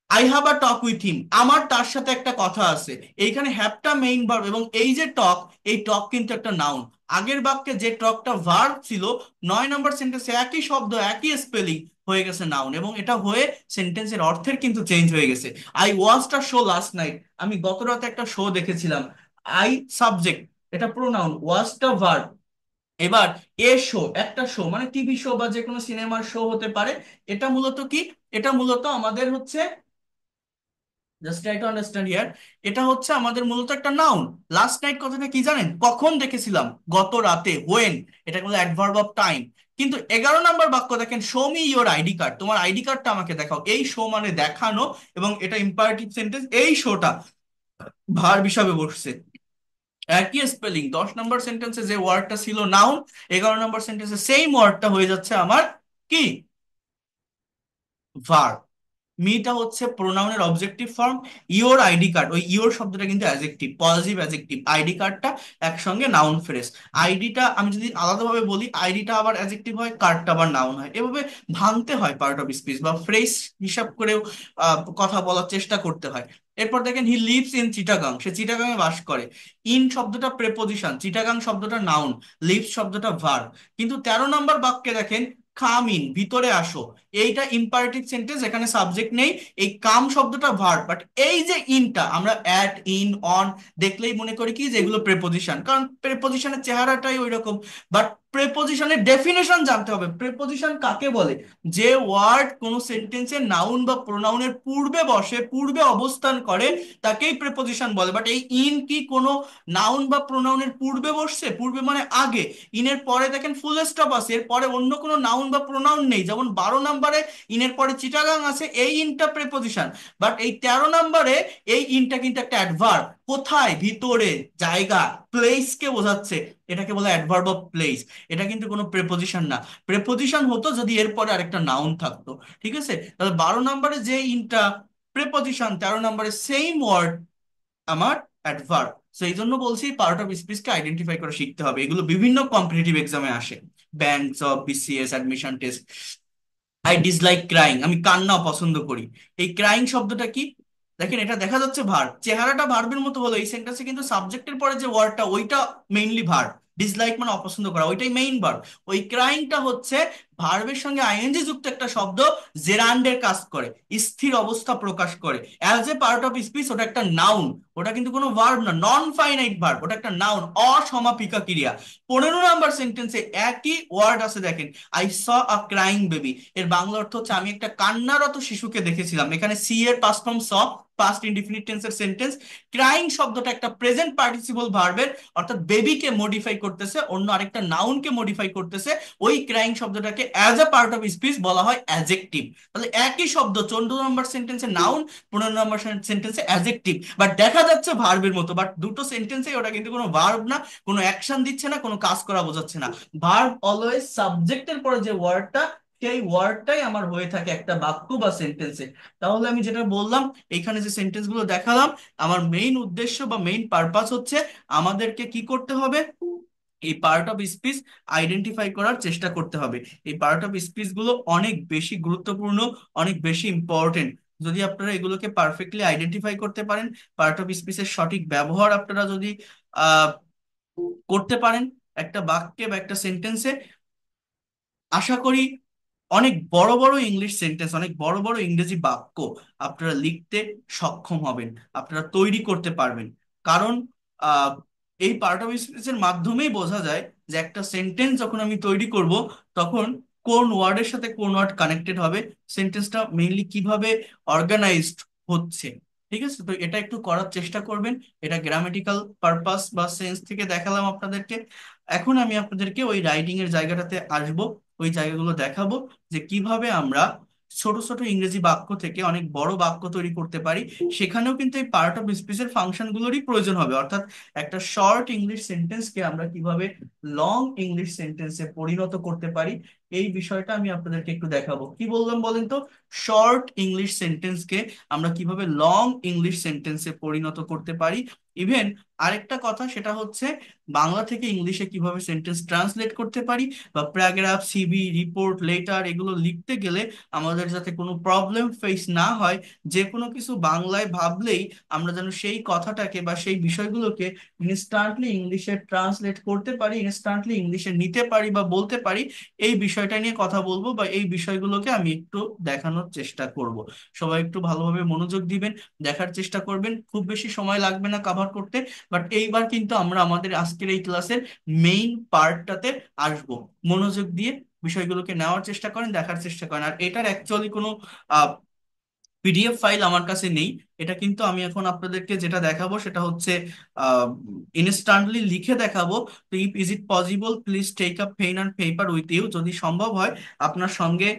I have a talk with him, আমার তার সাথে একটা কথা আছে। এইখানে হ্যাভটা মেইন ভার্ব, এবং এই যে টক, এই টক কিন্তু একটা নাউন। আগের বাক্যে যে টকটা ভার্ব ছিল, 9 নম্বর সেন্টেন্সে একই শব্দ একই স্পেলিং হয়ে গেছে নাউন, এবং এটা হয়ে সেন্টেন্সের অর্থের কিন্তু চেঞ্জ হয়ে গেছে। I watched a show last night, আমি গত রাতে একটা শো দেখেছিলাম। আই সাবজেক্ট, এটা প্রোনাউন, ওয়াচটা ভার্ব। এবার এ শো, একটা শো মানে টিভি শো বা যে কোনো সিনেমার শো হতে পারে। এটা মূলত কি? এটা মূলত আমাদের হচ্ছে, just try to understand here, এটা হচ্ছে আমাদের মূলত একটা নাউন। লাস্ট নাইট কথাটা কি জানেন? কখন দেখেছিলাম? গত রাতে, হোয়েন, এটা বলে অ্যাডভার্ব অফ টাইম। কিন্তু 11 নম্বর বাক্য দেখেন, show me your ID card, তোমার আইডি কার্ডটা আমাকে দেখাও। এই শো মানে দেখানো, এবং এটা ইম্পারেটিভ সেন্টেন্স, এই শোটা ভার্ব হিসাবে বসছে। একই স্পেলিং, 10 নম্বর সেন্টেন্সে যে ওয়ার্ডটা ছিল নাউন, 11 নম্বর সেন্টেন্সে সেম ওয়ার্ডটা হয়ে যাচ্ছে আমার কি? ভার্ব। মিটা হচ্ছে প্রোনাউনের objective form. Your ID card, ওই ইওর শব্দটা কিন্তু অ্যাজেক্টিভ, পজিটিভ অ্যাজেক্টিভ। আইডি কার্ডটা একসঙ্গে নাউন ফ্রেজ। আইডিটা আমি যদি আলাদাভাবে বলি, আইডিটা আবার অ্যাজেক্টিভ হয়, কার্ডটা আবার নাউন হয়। এভাবে ভাঙতে হয় পার্ট অফ স্পিচ, বা ফ্রেজ হিসাব করেও কথা বলার চেষ্টা করতে হয়। এরপর দেখেন হি লিভস ইন চিটাগাং, সে চিটাগাং এ বাস করে। ইন শব্দটা প্রেপোজিশন, চিটাগাং শব্দটা নাউন, লিভস শব্দটা ভার্ব। কিন্তু 13 নম্বর বাক্যে দেখেন, কাম ইন, ভিতরে আসো, এইটা ইম্পারেটিভ সেন্টেন্স, এখানে সাবজেক্ট নেই। এই কাম শব্দটা ভার্ব, বাট এই যে ইনটা আমরা অ্যাট, ইন, অন দেখলেই মনে করি কি যে এগুলো প্রেপোজিশন, কারণ প্রেপোজিশনের চেহারাটাই ওই রকম। বাট প্রেপোজিশনের ডেফিনেশন জানতে হবে। প্রেপোজিশন কাকে বলে? যে ওয়ার্ড কোন সেন্টেন্সে নাউন বা প্রোনাউনের পূর্বে বসে, পূর্বে অবস্থান করে, তাকেই প্রেপোজিশন বলে। বাট এই ইন কি কোনো নাউন বা প্রোনাউনের পূর্বে বসছে? পূর্বে মানে আগে। ইনের পরে দেখেন ফুল স্টপ আছে, এর পরে অন্য কোনো নাউন বা প্রোনাউন নেই। যেমন 12 নম্বরে ইনের পরে চিটাগাং আছে, এই ইনটা প্রেপোজিশন। বাট এই 13 নম্বরে এই ইনটা কিন্তু একটা অ্যাডভার্ব। কোথায়? ভিতরে, জায়গা, প্লেস কে বোঝাচ্ছে, এটাকে বলে অ্যাডভার্ব অফ প্লেস। এটা কিন্তু কোনো প্রেপোজিশন না। প্রেপোজিশন হতো যদি এর পরে আরেকটা নাউন থাকতো। ঠিক আছে, তাহলে 12 নম্বরে যে ইনটা প্রেপোজিশন, 13 নম্বরে সেম ওয়ার্ড আমার অ্যাডভার্ব। তো এই জন্য বলছি পার্ট অফ স্পিচকে আইডেন্টিফাই করে শিখতে হবে, এগুলো বিভিন্ন কম্পিটিটিভ এক্সামে আসে, bank job, BCS, admission test. I dislike crying, আমি কান্না অপছন্দ করি। এই ক্রাইং শব্দটা কি? দেখেন এটা দেখা যাচ্ছে ভার্ব, চেহারাটা ভার্বের মতো হলো, এই সেন্টেন্সে কিন্তু সাবজেক্টের পরে যে ওয়ার্ডটা ওইটা মেইনলি ভার্ব। ডিসলাইক মানে অপছন্দ করা, ওইটাই মেইন ভার্ব। ওই ক্রাইংটা হচ্ছে ভার্বের সঙ্গে আইএনজি যুক্ত একটা শব্দ, জেরান্ডের কাজ করে, স্থির অবস্থা প্রকাশ করে। As a part of speech ওটা একটা নাউন, ওটা কিন্তু কোনো ভার্ব না, নন ফাইনাইট ভার্ব, ওটা একটা নাউন, অসমাপিকা ক্রিয়া। 15 নম্বর সেন্টেন্সে একই ওয়ার্ড আছে দেখেন, I saw a crying baby, এর বাংলা অর্থ হচ্ছে আমি একটা কান্নারত শিশুকে দেখেছিলাম। এখানে সি এর পাস্ট ফর্ম স, পাস্ট ইনডিফিনিট টেন্সের সেন্টেন্স। ক্রাইং শব্দটা একটা প্রেজেন্ট পার্টিসিপল ভার্বের, অর্থাৎ বেবিকে মডিফাই করতেছে, অন্য আরেকটা নাউনকে মডিফাই করতেছে। ওই ক্রাইং শব্দটাকে as a part of speech বলা হয় অ্যাজেক্টিভ। তাহলে একই শব্দ 14 নম্বর সেন্টেন্সে নাউন, 15 নম্বর সেন্টেন্সে অ্যাজেক্টিভ, বাট দেখা যাচ্ছে ভার্বের মতো, বাট দুটো সেন্টেন্সে ওটা কিন্তু কোনো ভার্ব না, কোনো অ্যাকশন দিচ্ছে না, কোনো কাজ করা বোঝাচ্ছে না। ভার্ব অলওয়েজ সাবজেক্টের পরে যে ওয়ার্ডটা, সেই ওয়ার্ডটাই আমার হয়ে থাকে একটা বাক্য বা সেন্টেন্সে। তাহলে আমি যেটা বললাম, এইখানে যে সেন্টেন্স গুলো দেখালাম, আমার মেইন উদ্দেশ্য বা মেইন পারপাস হচ্ছে আমাদেরকে কি করতে হবে, এই পার্ট অফ স্পিচ আইডেন্টিফাই করার চেষ্টা করতে হবে। এই পার্ট অফ স্পিচ গুলো অনেক বেশি গুরুত্বপূর্ণ, অনেক বেশি ইম্পর্টেন্ট। যদি আপনারা এগুলোকে পারফেক্টলি আইডেন্টিফাই করতে পারেন, পার্ট অফ স্পিচের সঠিক ব্যবহার আপনারা যদি আহ করতে পারেন একটা বাক্যে বা একটা সেন্টেন্সে, আশা করি অনেক বড় বড় ইংলিশ সেন্টেন্স, অনেক বড় বড় ইংরেজি বাক্য আপনারা লিখতে সক্ষম হবেন, আপনারা তৈরি করতে পারবেন। কারণ আহ, এই পার্ট অফ স্পিচের মাধ্যমেই বোঝা যায় যে একটা সেন্টেন্স যখন আমি তৈরি করব, তখন কোন ওয়ার্ডের সাথে কোন ওয়ার্ড কানেক্টেড হবে, সেন্টেন্সটা মেইনলি কিভাবে অর্গানাইজড হচ্ছে। ঠিক আছে, তো এটা একটু করার চেষ্টা করবেন। এটা গ্রামেটিক্যাল পারপাস বা সেন্স থেকে দেখালাম আপনাদেরকে। এখন আমি আপনাদেরকে ওই রাইটিং এর জায়গাটাতে আসবো, ওই জায়গাগুলো দেখাবো যে কিভাবে আমরা ছোট ছোট ইংরেজি বাক্য থেকে অনেক বড় বাক্য তৈরি করতে পারি। সেখানেও কিন্তু এই পার্ট অফ স্পিচের ফাংশন গুলোরই প্রয়োজন হবে, অর্থাৎ একটা শর্ট ইংলিশ সেন্টেন্সকে আমরা কিভাবে লং ইংলিশ সেন্টেন্সে পরিণত করতে পারি, এই বিষয়টা আমি আপনাদেরকে একটু দেখাবো। কি বললাম বলেন তো? শর্ট ইংলিশ সেন্টেন্সকে আমরা কিভাবে লং ইংলিশ সেন্টেন্সে পরিণত করতে পারি। ইভেন আরেকটা কথা, সেটা হচ্ছে বাংলা থেকে ইংলিশে কিভাবে সেন্টেন্স ট্রান্সলেট করতে পারি, বা প্যারাগ্রাফ, সিভি, রিপোর্ট, লেটার এগুলো লিখতে গেলে আমাদের যাতে কোনো প্রবলেম ফেস না হয়, যে কোনো কিছু বাংলায় ভাবলেই আমরা যেন সেই কথাটাকে বা সেই বিষয়গুলোকে ইনস্ট্যান্টলি ইংলিশে ট্রান্সলেট করতে পারি, ইনস্ট্যান্টলি ইংলিশে নিতে পারি বা বলতে পারি। এই বিষয়টা নিয়ে কথা বলবো, বা এই বিষয়গুলোকে আমি একটু দেখানোর চেষ্টা করব। সবাই একটু ভালোভাবে মনোযোগ দিবেন, দেখার চেষ্টা করবেন। খুব বেশি সময় লাগবে না কভার করতে, বাট এইবার কিন্তু আমরা আমাদের আজকের এই ক্লাসের মেইন পার্টটাতে আসবো। মনোযোগ দিয়ে বিষয়গুলোকে নেওয়ার চেষ্টা করেন, দেখার চেষ্টা করেন। আর এটার অ্যাকচুয়ালি কোনো পিডিএফ ফাইল আমার কাছে নেই। এটা কিন্তু আমি এখন আপনাদেরকে যেটা দেখাবো সেটা হচ্ছে ইনস্ট্যান্টলি লিখে দেখাবো। তো is it possible, please take a pen and paper with you. যদি সম্ভব হয় আপনার সঙ্গে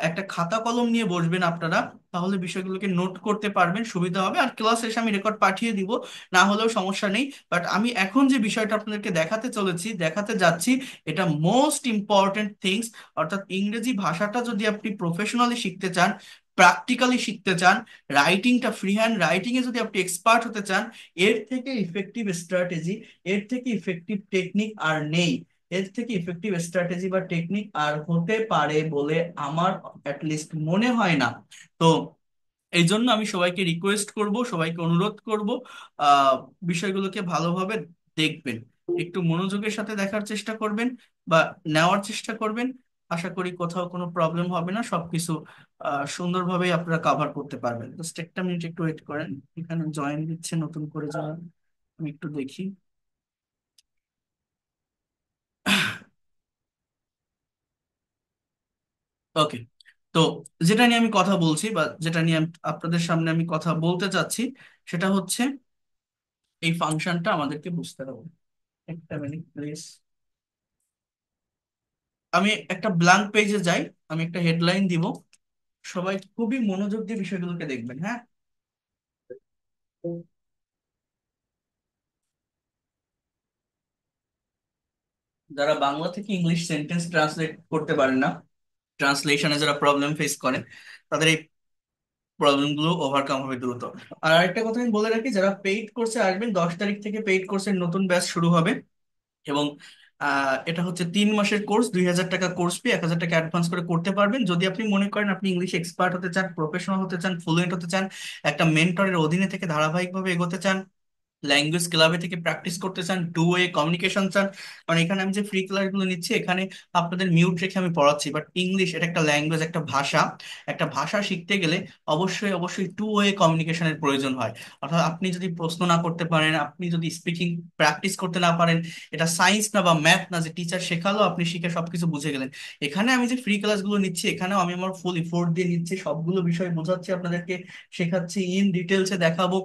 একটা খাতা কলম নিয়ে বসবেন আপনারা, তাহলে বিষয়গুলোকে নোট করতে পারবেন, সুবিধা হবে। আর ক্লাস শেষে আমি রেকর্ড পাঠিয়ে দিব, না হলেও সমস্যা নেই। বাট আমি এখন যে বিষয়টা আপনাদেরকে দেখাতে চলেছি, দেখাতে যাচ্ছি, এটা মোস্ট ইম্পর্টেন্ট থিংস। অর্থাৎ ইংরেজি ভাষাটা যদি আপনি প্রফেশনালি শিখতে চান, প্র্যাকটিক্যালি শিখতে চান, রাইটিংটা, ফ্রি হ্যান্ড রাইটিং এ যদি আপনি এক্সপার্ট হতে চান, এর থেকে ইফেক্টিভ স্ট্র্যাটেজি, এর থেকে ইফেক্টিভ টেকনিক আর নেই। এর থেকে ইফেক্টিভ স্ট্র্যাটেজি বা টেকনিক আর হতে পারে বলে আমার অ্যাটলিস্ট মনে হয় না। তো এই জন্য আমি সবাইকে রিকোয়েস্ট করব, সবাইকে অনুরোধ করব, আহ বিষয়গুলোকে ভালোভাবে দেখবেন, একটু মনোযোগের সাথে দেখার চেষ্টা করবেন বা নেওয়ার চেষ্টা করবেন। আশা করি কোথাও কোনো প্রবলেম হবে না, সবকিছু সুন্দরভাবেই আপনারা কভার করতে পারবেন। জাস্ট একটা মিনিট একটু ওয়েট করেন, এখানে জয়েন দিচ্ছে নতুন করে যারা, আমি একটু দেখি। ওকে, তো যেটা নিয়ে আমি কথা বলছি বা যেটা নিয়ে আপনাদের সামনে আমি কথা বলতে চাচ্ছি, সেটা হচ্ছে এই ফাংশনটা আমাদেরকে বুঝতে হবে। একটা মিনিট প্লিজ। আমি একটা ব্ল্যাঙ্ক পেজে যাই, আমি একটা হেডলাইন দিব, সবাই খুবই মনোযোগ দিয়ে বিষয়গুলোকে দেখবেন, হ্যাঁ। যারা বাংলা থেকে ইংলিশ সেন্টেন্স ট্রান্সলেট করতে পারেন না, ট্রান্সলেশনে যারা প্রবলেম ফেস করেন, তাদের এই প্রবলেম গুলো ওভারকাম হবে দ্রুত। আর আরেকটা কথা আমি বলে রাখি, যারা পেইড কোর্সে আসবেন, 10 তারিখ থেকে পেইড কোর্সের নতুন ব্যাচ শুরু হবে। এবং এটা হচ্ছে 3 মাসের কোর্স, 2,000 টাকা কোর্স ফি, 1,000 টাকা অ্যাডভান্স করে করতে পারবেন। যদি আপনি মনে করেন আপনি ইংলিশ এক্সপার্ট হতে চান, প্রফেশনাল হতে চান, ফ্লুয়েন্ট হতে চান, একটা মেন্টরের অধীনে থেকে ধারাবাহিকভাবে এগোতে চান, ল্যাঙ্গুয়েজ ক্লাবে থেকে প্র্যাকটিস করতে চান, টু ওয়ে কমিউনিকেশন চান। কারণ এখানে আমি যে ফ্রি ক্লাসগুলো নিচ্ছি, এখানে আপনাদের মিউট রেখে আমি পড়াচ্ছি, বাট ইংলিশ এটা একটা ল্যাঙ্গুয়েজ, একটা ভাষা। একটা ভাষা শিখতে গেলে অবশ্যই অবশ্যই টু ওয়ে কমিউনিকেশনের প্রয়োজন হয়। অর্থাৎ আপনি যদি প্রশ্ন না করতে পারেন, আপনি যদি স্পিকিং প্র্যাকটিস করতে না পারেন, এটা সায়েন্স না বা ম্যাথ না যে টিচার শেখালো আপনি শিখে সবকিছু বুঝে গেলেন। এখানে আমি যে ফ্রি ক্লাসগুলো নিচ্ছি, এখানেও আমি আমার ফুল এফোর্ট দিয়ে নিচ্ছি, সবগুলো বিষয় বোঝাচ্ছি আপনাদেরকে, শেখাচ্ছি, ইন ডিটেলসে দেখাবো।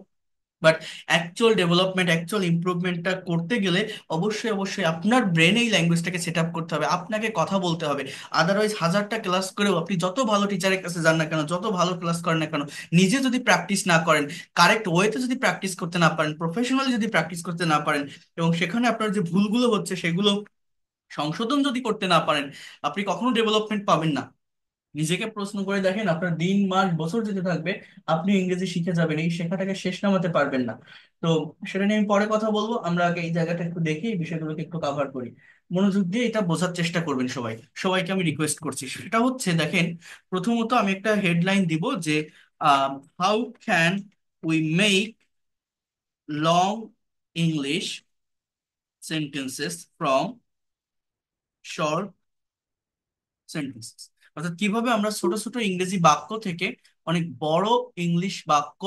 বাট অ্যাকচুয়াল ডেভেলপমেন্ট, অ্যাকচুয়াল ইমপ্রুভমেন্টটা করতে গেলে অবশ্যই অবশ্যই আপনার ব্রেনে এই ল্যাঙ্গুয়েজটাকে সেট আপ করতে হবে, আপনাকে কথা বলতে হবে। আদারওয়াইজ 1000টা ক্লাস করেও আপনি যত ভালো টিচারের কাছে যান না কেন, যত ভালো ক্লাস করেন না কেন, নিজে যদি প্র্যাকটিস না করেন, কারেক্ট ওয়েতে যদি প্র্যাকটিস করতে না পারেন, প্রফেশনালি যদি প্র্যাকটিস করতে না পারেন, এবং সেখানে আপনার যে ভুলগুলো হচ্ছে সেগুলো সংশোধন যদি করতে না পারেন, আপনি কখনো ডেভেলপমেন্ট পাবেন না। নিজেকে প্রশ্ন করে দেখেন, আপনার দিন মাস বছর যেতে থাকবে, আপনি ইংরেজি শিখে যাবেন, এই শেখাটাকে শেষ নামাতে পারবেন না। তো সেটা নিয়ে আমি পরে কথা বলবো, আমরা আগে এই জায়গাটা একটু দেখি, এই বিষয়গুলোকে একটু কাভার করি। মনোযোগ দিয়ে এটা বোঝার চেষ্টা করবেন সবাই, সবাইকে আমি রিকোয়েস্ট করছি। সেটা হচ্ছে দেখেন, প্রথমত আমি একটা হেডলাইন দিব যে how can we make long English sentences from short sentences. অর্থাৎ কিভাবে আমরা ছোট ছোট ইংরেজি বাক্য থেকে অনেক বড় ইংলিশ বাক্য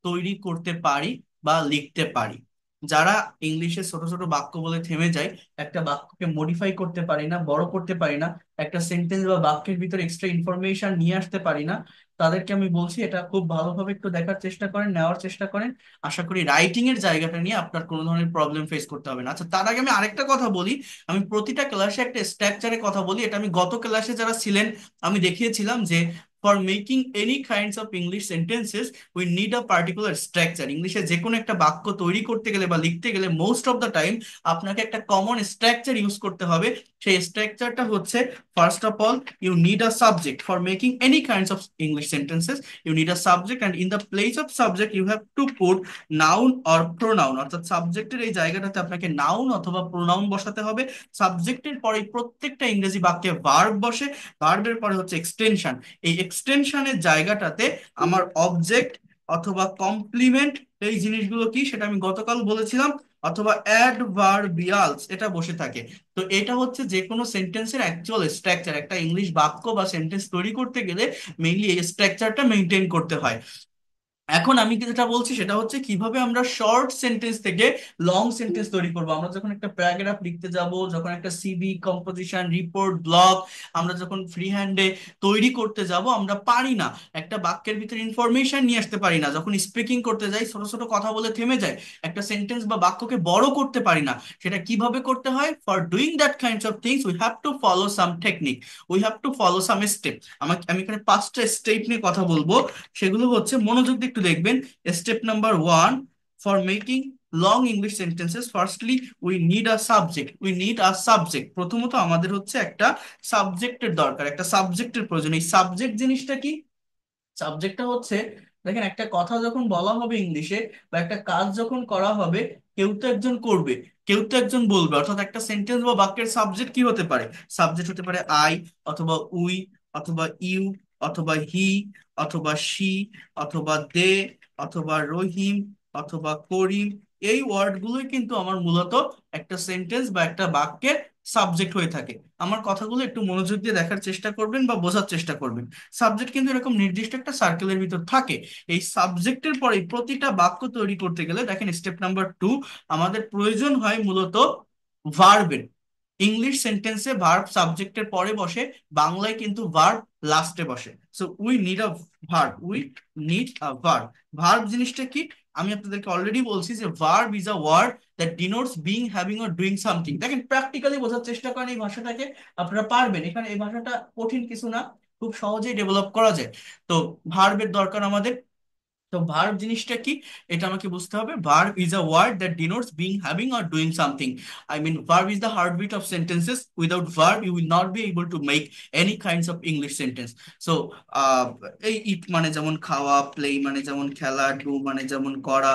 তৈরি করতে পারি বা লিখতে পারি। যারা ইংলিশে ছোট ছোট বাক্য বলে থেমে যায়, একটা বাক্যকে মডিফাই করতে পারি না, বড় করতে পারি না, একটা সেন্টেন্স বা বাক্যের ভিতরে এক্সট্রা ইনফরমেশন নিয়ে আসতে পারি না, তাদেরকে আমি বলছি এটা খুব ভালোভাবে একটু দেখার চেষ্টা করেন, নেওয়ার চেষ্টা করেন। আশা করি রাইটিং এর জায়গাটা নিয়ে আপনার কোনো ধরনের প্রবলেম ফেস করতে হবে না। আচ্ছা, তার আগে আমি আরেকটা কথা বলি। আমি প্রতিটা ক্লাসে একটা স্ট্রাকচারে কথা বলি, এটা আমি গত ক্লাসে যারা ছিলেন আমি দেখিয়েছিলাম যে for making any kinds of English sentences we need a particular structure. ইংলিশে যে কোনো একটা বাক্য তৈরি করতে গেলে বা লিখতে গেলে মোস্ট অফ দ্য টাইম আপনাকে একটা কমন স্ট্রাকচার ইউজ করতে হবে। সেই স্ট্রাকচারটা হচ্ছে, first of all you need a subject for making any kinds of English sentences. You need a subject and in the place of subject you have to put noun or pronoun. অর্থাৎ সাবজেক্টের এই জায়গাটাতে আপনাকে noun অথবা pronoun বসাতে হবে। সাবজেক্টের পরে প্রত্যেকটা ইংরেজি বাক্যে ভার্ব বসে, ভার্বের পরে হচ্ছে এক্সটেনশন। এই এক্সটেনশনের জায়গাটাতে আমার অবজেক্ট অথবা কমপ্লিমেন্ট, এই জিনিসগুলো কি সেটা আমি গতকাল বলেছিলাম, অথবা অ্যাডভার্বিয়ালস এটা বসে থাকে। তো এটা হচ্ছে যে কোনো সেন্টেন্সের অ্যাকচুয়াল স্ট্রাকচার। একটা ইংলিশ বাক্য বা সেন্টেন্স তৈরি করতে গেলে মেইনলি এই স্ট্রাকচারটা মেনটেন করতে হয়। এখন আমি যেটা বলছি সেটা হচ্ছে কিভাবে আমরা শর্ট সেন্টেন্স থেকে লং সেন্টেন্স তৈরি করব। আমরা যখন একটা প্যারাগ্রাফ লিখতে যাব, যখন একটা সিভি, কম্পোজিশন, রিপোর্ট, ব্লগ আমরা যখন ফ্রি হ্যান্ডে তৈরি করতে যাব, আমরা পারি না, একটা বাক্যের ভিতরে ইনফরমেশন নিয়ে আসতে পারি না। যখন স্পিকিং করতে যাই ছোট ছোট কথা বলে থেমে যায়, একটা সেন্টেন্স বা বাক্যকে বড় করতে পারি না। সেটা কিভাবে করতে হয়? For doing that kinds of things we have to follow some technique, we have to follow some step. আমি এখানে 5টা স্টেপ নিয়ে কথা বলবো। সেগুলো হচ্ছে, মনোযোগ দিয়ে একটু দেখবেন। Step number one, for making long English sentences firstly we need a subject, we need a subject. প্রথমত আমাদের হচ্ছে একটা সাবজেক্টের দরকার, একটা সাবজেক্টের প্রয়োজন। এই সাবজেক্ট জিনিসটা কি? সাবজেক্টটা হচ্ছে, দেখেন একটা কথা যখন বলা হবে ইংলিশে, বা একটা কাজ যখন করা হবে, কেউ তো একজন করবে, কেউ তো একজন বলবে। অর্থাৎ একটা সেন্টেন্স বা বাক্যের সাবজেক্ট কি হতে পারে? সাবজেক্ট হতে পারে আই, অথবা উই, অথবা ইউ, অথবা হি, অথবা শি, অথবা দে, অথবা রহিম, অথবা করিম। এই ওয়ার্ডগুলোই কিন্তু আমার মূলত একটা সেন্টেন্স বা একটা বাক্যের সাবজেক্ট হয়ে থাকে। আমার কথাগুলো একটু মনোযোগ দিয়ে দেখার চেষ্টা করবেন বা বোঝার চেষ্টা করবেন। সাবজেক্ট কিন্তু এরকম নির্দিষ্ট একটা সার্কেলের ভিতর থাকে। এই সাবজেক্টের পরে প্রতিটা বাক্য তৈরি করতে গেলে দেখেন স্টেপ নাম্বার টু, আমাদের প্রয়োজন হয় মূলত ভার্বের। ইংলিশ সেন্টেন্সে ভার্ব সাবজেক্টের পরে বসে, বাংলায় কিন্তু ভার্ব লাস্টে বসে। So we need a verb, we need a verb. Verb জিনিসটা কি? আমি আপনাদেরকে অলরেডি বলছি যে verb is a word that denotes being, having or doing something. দেখেন প্র্যাকটিক্যালি বোঝার চেষ্টা করেন এই ভাষাটাকে, আপনারা পারবেন। এখানে এই ভাষাটা কঠিন কিছু না, খুব সহজেই ডেভেলপ করা যায়। তো ভার্বের দরকার আমাদের। তো ভার্ব জিনিসটা কি এটা আমাকে বুঝতে হবে। Verb is a word that denotes being, having or doing something. I mean verb is the heartbeat of sentences. Without verb you will not be able to make any kinds of English sentence. So এই it মানে যেমন খাওয়া, play মানে যেমন খেলা, do মানে যেমন করা,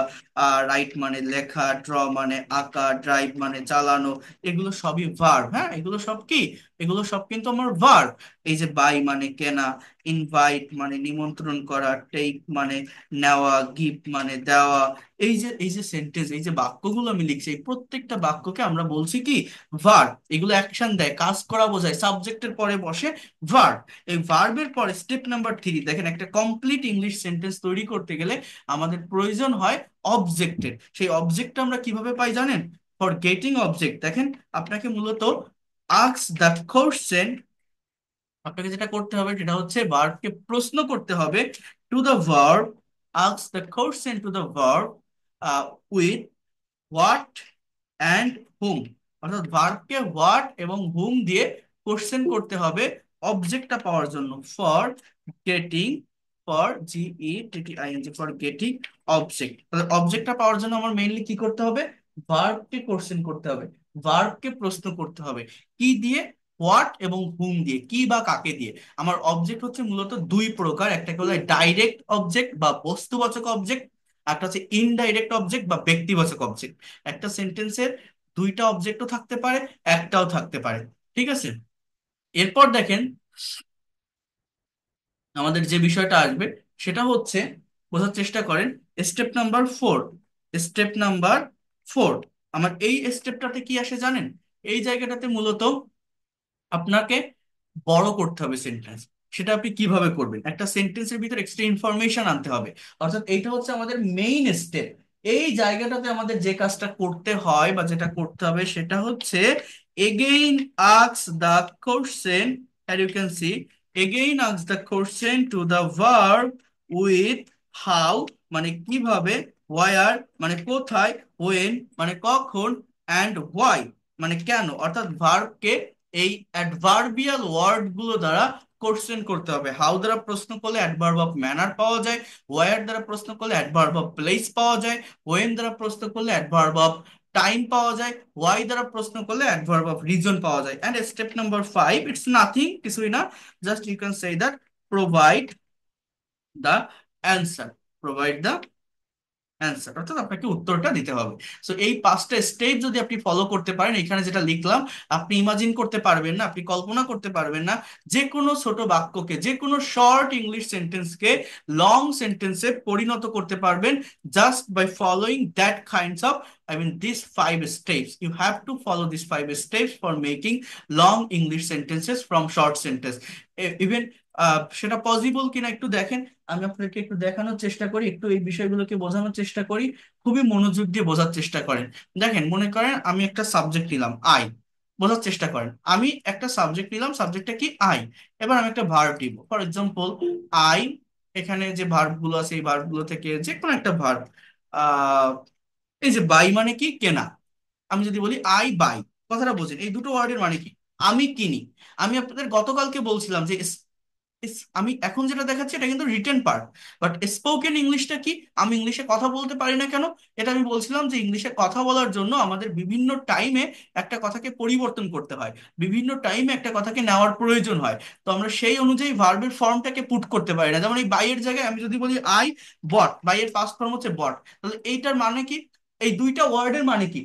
রাইট মানে লেখা, ড্র মানে আঁকা, ড্রাইভ মানে চালানো, এগুলো সবই ভার্ব। হ্যাঁ, এগুলো সব কি? এগুলো সব কিন্তু আমার ভার্ব। এই যে বাই মানে কেনা, ইনভাইট মানে নিমন্ত্রণ করা, টেক মানে নেওয়া, গিফট মানে দেওয়া। এই যে সেন্টেন্স, এই যে বাক্যগুলো আমি লিখছি, এই প্রত্যেকটা বাক্যকে আমরা বলছি কি? ভার্ব। এগুলো অ্যাকশন দেয়, কাজ করা বোঝায়, সাবজেক্টের পরে বসে ভার্ব। এই ভার্বের পরে স্টেপ নাম্বার থ্রি, দেখেন একটা কমপ্লিট ইংলিশ সেন্টেন্স তৈরি করতে গেলে আমাদের প্রয়োজন হয় অবজেক্টের। সেই অবজেক্টটা আমরা কিভাবে পাই জানেন? ফর গেটিং অবজেক্ট, দেখেন আপনাকে মূলত আস্ক দ্য কোশ্চেন, আপনাকে যেটা করতে হবে সেটা হচ্ছে ভার্বকে প্রশ্ন করতে হবে। To the verb, ask the question to the verb with what and whom. অর্থাৎ ভার্বকে হোয়াট এবং হুম দিয়ে কোশ্চেন করতে হবে অবজেক্টটা পাওয়ার জন্য। For getting, for GETTING, for getting object. তাহলে অবজেক্টটা পাওয়ার জন্য আমার মেইনলি কি করতে হবে? ভার্বকে কোশ্চেন করতে হবে, ভার্বকে প্রশ্ন করতে হবে। কি দিয়ে? হোয়াট এবং হুম দিয়ে, কি বা কাকে দিয়ে। আমার অবজেক্ট হচ্ছে মূলত দুই প্রকার, একটাকে বলা হয় ডাইরেক্ট অবজেক্ট বা বস্তুবাচক অবজেক্ট, একটা হচ্ছে ইনডাইরেক্ট অবজেক্ট বা ব্যক্তিবাচক অবজেক্ট। একটা সেন্টেন্সের দুইটা অবজেক্টও থাকতে পারে, একটাও থাকতে পারে। ঠিক আছে, এরপর দেখেন আমাদের যে বিষয়টা আসবে সেটা হচ্ছে, বোঝার চেষ্টা করেন, স্টেপ নাম্বার 4। স্টেপ নাম্বার 4, আমার এই স্টেপটাতে কি আসে জানেন? এই জায়গাটাতে মূলত আপনাকে বড় করতে হবে সেন্টেন্স। সেটা আপনি কিভাবে করবেন? একটা সেন্টেন্সের ভিতর এক্সট্রা ইনফরমেশন আনতে হবে, অর্থাৎ এইটা হচ্ছে আমাদের মেইন স্টেপ। এই জায়গাটাতে আমাদের যে কাজটা করতে হয় বা যেটা করতে হবে সেটা হচ্ছে এগেইন আস্ক দ্য কোশ্চেন, আর you can see, again ask the question to the verb with how মানে কিভাবে, ওয়ার মানে কোথায়, ওয়েন মানে কখন, অ্যান্ড হোয়াই মানে কেন। অর্থাৎ ভার্বকে এই অ্যাডভার্বিয়াল ওয়ার্ড গুলো দ্বারা কোশ্চেন করতে হবে। হাউ দ্বারা প্রশ্ন করলে অ্যাডভার্ব অফ ম্যানার পাওয়া যায়, ওয়ার দ্বারা প্রশ্ন করলে অ্যাডভার্ব অফ প্লেস পাওয়া যায়, ওয়েন দ্বারা প্রশ্ন করলে অ্যাডভার্ব অফ টাইম পাওয়া যায়, ওয়াই দ্বারা প্রশ্ন করলে অ্যাডভার্ব অফ রিজন পাওয়া যায়। And step number 5, it's nothing, কিছুই না, just you can say that provide the answer, provide the answer, অর্থাৎ আপনাকে উত্তরটা দিতে হবে। সো এই পাঁচটা স্টেপ যদি আপনি ফলো করতে পারেন, এখানে যেটা লিখলাম, আপনি ইমাজিন করতে পারবেন না, আপনি কল্পনা করতে পারবেন না, যে কোনো ছোট বাক্যকে, যে কোনো শর্ট ইংলিশ সেন্টেন্সকে লং সেন্টেন্সে পরিণত করতে পারবেন, just by following that kinds of, I mean, these 5 steps. You have to follow these 5 steps for making long English sentences from short sentence. Even সেটা পসিবল কিনা একটু দেখেন। আমি আপনাকে একটু দেখানোর চেষ্টা করি, একটু এই বিষয়গুলোকে বোঝানোর চেষ্টা করি, খুবই মনোযোগ দিয়ে বোঝার চেষ্টা করেন। দেখেন, মনে করেন আমি একটা সাবজেক্ট নিলাম আই, বোঝার চেষ্টা করেন, আমি একটা সাবজেক্ট নিলাম, সাবজেক্টটা কি আই। এবার আমি একটা ভার্ব দিব, ফর এক্সাম্পল আই, এখানে যে ভার্ব গুলো আছে এই ভার্ব গুলো থেকে যে কোনো একটা ভার্ব, আহ এই যে বাই মানে কি, কেনা। আমি যদি বলি আই বাই, কথাটা বোঝেন, এই দুটো ওয়ার্ডের মানে কি, আমি কিনি। আমি আপনাদের গতকালকে বলছিলাম যে আমি এখন যেটা দেখাচ্ছি এটা কিন্তু রিটেন পার্ট, বাট স্পোকেন ইংলিশটা কি, আমি ইংলিশে কথা বলতে পারি না কেন? এটা আমি বলছিলাম যে ইংলিশে কথা বলার জন্য আমাদের বিভিন্ন টাইমে একটা কথাকে পরিবর্তন করতে হয়, বিভিন্ন টাইমে একটা কথাকে নেওয়ার প্রয়োজন হয়। তো আমরা সেই অনুযায়ী ভার্বের ফর্মটাকে পুট করতে পারি না। যেমন এই বাইয়ের জায়গায় আমি যদি বলি আই বট, বাইয়ের পাস্ট ফর্ম হচ্ছে বট, তাহলে এইটার মানে কি, এই দুইটা ওয়ার্ডের মানে কি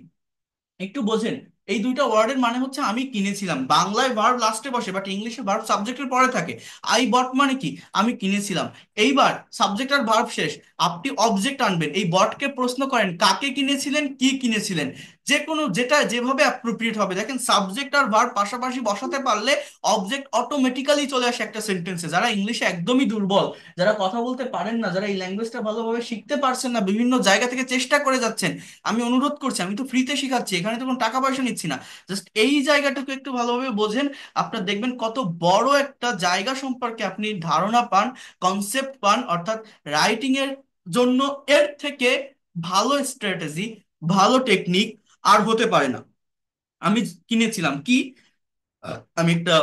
একটু বোঝেন। এই দুইটা ওয়ার্ডের মানে হচ্ছে আমি কিনেছিলাম, বাংলায় ভার্ব লাস্টে বসে বাট ইংলিশে ভার্ব সাবজেক্টের পরে থাকে। আই বট মানে কি, আমি কিনেছিলাম। এইবার সাবজেক্ট আর ভার্ব শেষ, আপনি অবজেক্ট আনবেন, এই বটকে প্রশ্ন করেন কাকে কিনেছিলেন, কি কিনেছিলেন, যে কোনো যেটা যেভাবে অ্যাপ্রোপ্রিয়েট হবে। দেখেন, সাবজেক্ট আর ভার্ব পাশাপাশি বসাতে পারলে অবজেক্ট অটোমেটিক্যালি চলে আসে একটা সেন্টেন্সে। যারা ইংলিশে একদমই দুর্বল, যারা কথা বলতে পারেন না, যারা এই ল্যাঙ্গুয়েজটা ভালোভাবে শিখতে পারছেন না, বিভিন্ন জায়গা থেকে চেষ্টা করে যাচ্ছেন, আমি অনুরোধ করছি, আমি তো ফ্রিতে শেখাচ্ছি, এখানে তো কোনো টাকা পয়সা নিচ্ছি না, জাস্ট এই জায়গাটুকু একটু ভালোভাবে বোঝেন, আপনার দেখবেন কত বড় একটা জায়গা সম্পর্কে আপনি ধারণা পান, কনসেপ্ট পান। অর্থাৎ রাইটিং এর জন্য এর থেকে ভালো স্ট্র্যাটেজি, ভালো টেকনিক আর হতে পারে না। আমি কিনেছিলাম কি, আমি একটা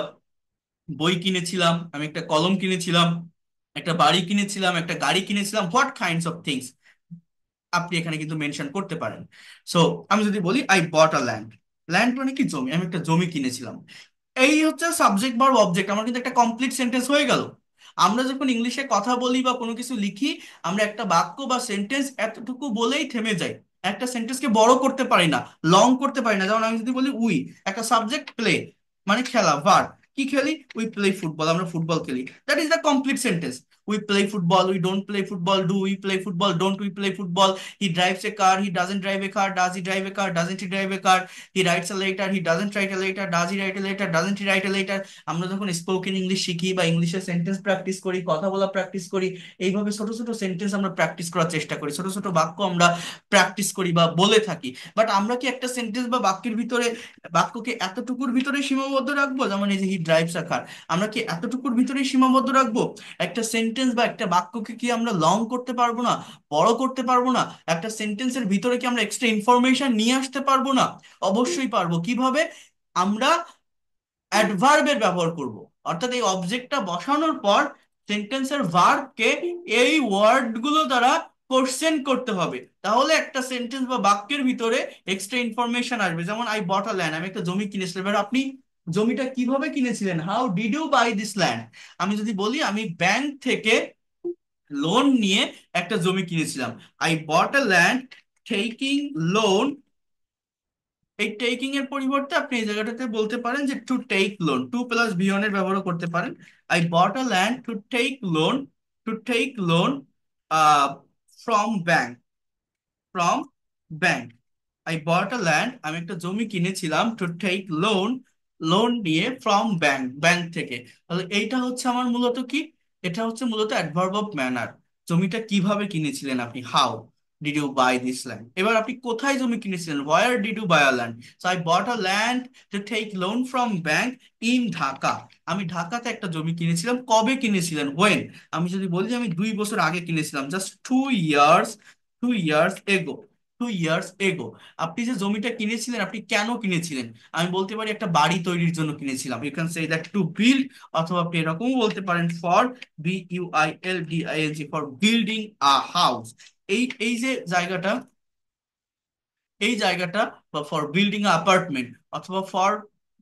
বই কিনেছিলাম, আমি একটা কলম কিনেছিলাম, একটা বাড়ি কিনেছিলাম, একটা গাড়ি কিনেছিলাম, হোয়াট কাইন্ডস অফ থিংস আপনি এখানে কিন্তু মেনশন করতে পারেন। সো আমি যদি বলি I bought a land, land মানে কি, জমি, আমি একটা জমি কিনেছিলাম, এই হচ্ছে সাবজেক্ট বা অবজেক্ট, আমার কিন্তু একটা কমপ্লিট সেন্টেন্স হয়ে গেল। আমরা যখন ইংলিশে কথা বলি বা কোনো কিছু লিখি, আমরা একটা বাক্য বা সেন্টেন্স এতটুকু বলেই থেমে যাই, একটা সেন্টেন্সকে বড় করতে পারি না, লং করতে পারি না। যেমন আমি যদি বলি উই, একটা সাবজেক্ট প্লে মানে খেলা, ভার্ব কি খেলি, উই প্লে ফুটবল, আমরা ফুটবল খেলি, that is the complete sentence. We play football, we don't play football, do we play football, don't we play football, he drives A car, he doesn't drive A car, does he drive A car, doesn't he drive A car, he writes a letter, he doesn't write a letter, does he write a letter, doesn't he write a letter. আমরা যখন spoken English শিখি বা ইংলিশের sentence practice করি, কথা বলা practice করি, এইভাবে ছোট ছোট সেন্টেন্স আমরা প্র্যাকটিস করার চেষ্টা করি, ছোট ছোট বাক্য আমরা প্র্যাকটিস করি বা বলে থাকি। বাট আমরা কি একটা সেন্টেন্স বা বাক্যের ভিতরে, বাক্যকে এতটুকুর ভিতরে সীমাবদ্ধ রাখবো? যেমন এই যে হি ড্রাইভস আ কার, আমরা কি এতটুকুর ভিতরেই সীমাবদ্ধ রাখবো? একটা সেন্টেন্স বা একটা বাক্যকে কি আমরা লং করতে পারবো না, বড় করতে পারবো না? একটা সেন্টেন্সের ভিতরে কি আমরা এক্সট্রা ইনফরমেশন নিয়ে আসতে পারবো না? অবশ্যই পারবো। কিভাবে? আমরা অ্যাডভার্বের ব্যবহার করব, অর্থাৎ এই অবজেক্টটা বসানোর পর সেন্টেন্সের ভার্বকে এই ওয়ার্ডগুলো দ্বারা কোশ্চেন করতে হবে, তাহলে একটা সেন্টেন্স বা বাক্যের ভিতরে এক্সট্রা ইনফরমেশন আসবে। যেমন আই বট আ ল্যান্ড, আমি একটা জমি কিনেছিলাম। এবার আপনি জমিটা কিভাবে কিনেছিলেন, how did you buy this land. আমি যদি বলি আমি ব্যাংক থেকে লোন নিয়ে একটা জমি কিনেছিলাম, I bought a land taking loan. এই টেকিং এর পরিবর্তে আপনি এই জায়গাটাতে বলতে পারেন যে to take loan, to plus V one এর ব্যবহার করতে পারেন। I bought a land to take loan, to take loan from bank, from bank. I bought a land, আমি একটা জমি কিনেছিলাম টু টেক লোন, লোন নিয়ে ফ্রম ব্যাংক, ব্যাংক থেকে। তাহলে এইটা হচ্ছে আমার মূলত কি, এটা হচ্ছে মূলত অ্যাডভার্ব অফ ম্যানার। জমিটা কিভাবে কিনেছিলেন আপনি, how did you buy this land. এবার আপনি কোথায় জমি কিনেছিলেন, where did you buy a land. So I bought a land to take loan from bank in Dhaka. আমি ঢাকাতে একটা জমি কিনেছিলাম, কবে কিনেছিলেন, হোয়েন। আমি যদি বলি যে আমি 2 বছর আগে কিনেছিলাম, just 2 years, 2 years ago, 2 years ago. আপনি যে জমিটা কিনেছিলেন আপনি কেন কিনেছিলেন, আমি বলতে পারি একটা বাড়ি তৈরির জন্য কিনেছিলাম, you can say that to build. অথবা আপনি এরকমও বলতে পারেন for, BUILDING, for building a house. এই যে জায়গাটা, এই জায়গাটা, বা ফর বিল্ডিং অ্যাপার্টমেন্ট, অথবা ফর,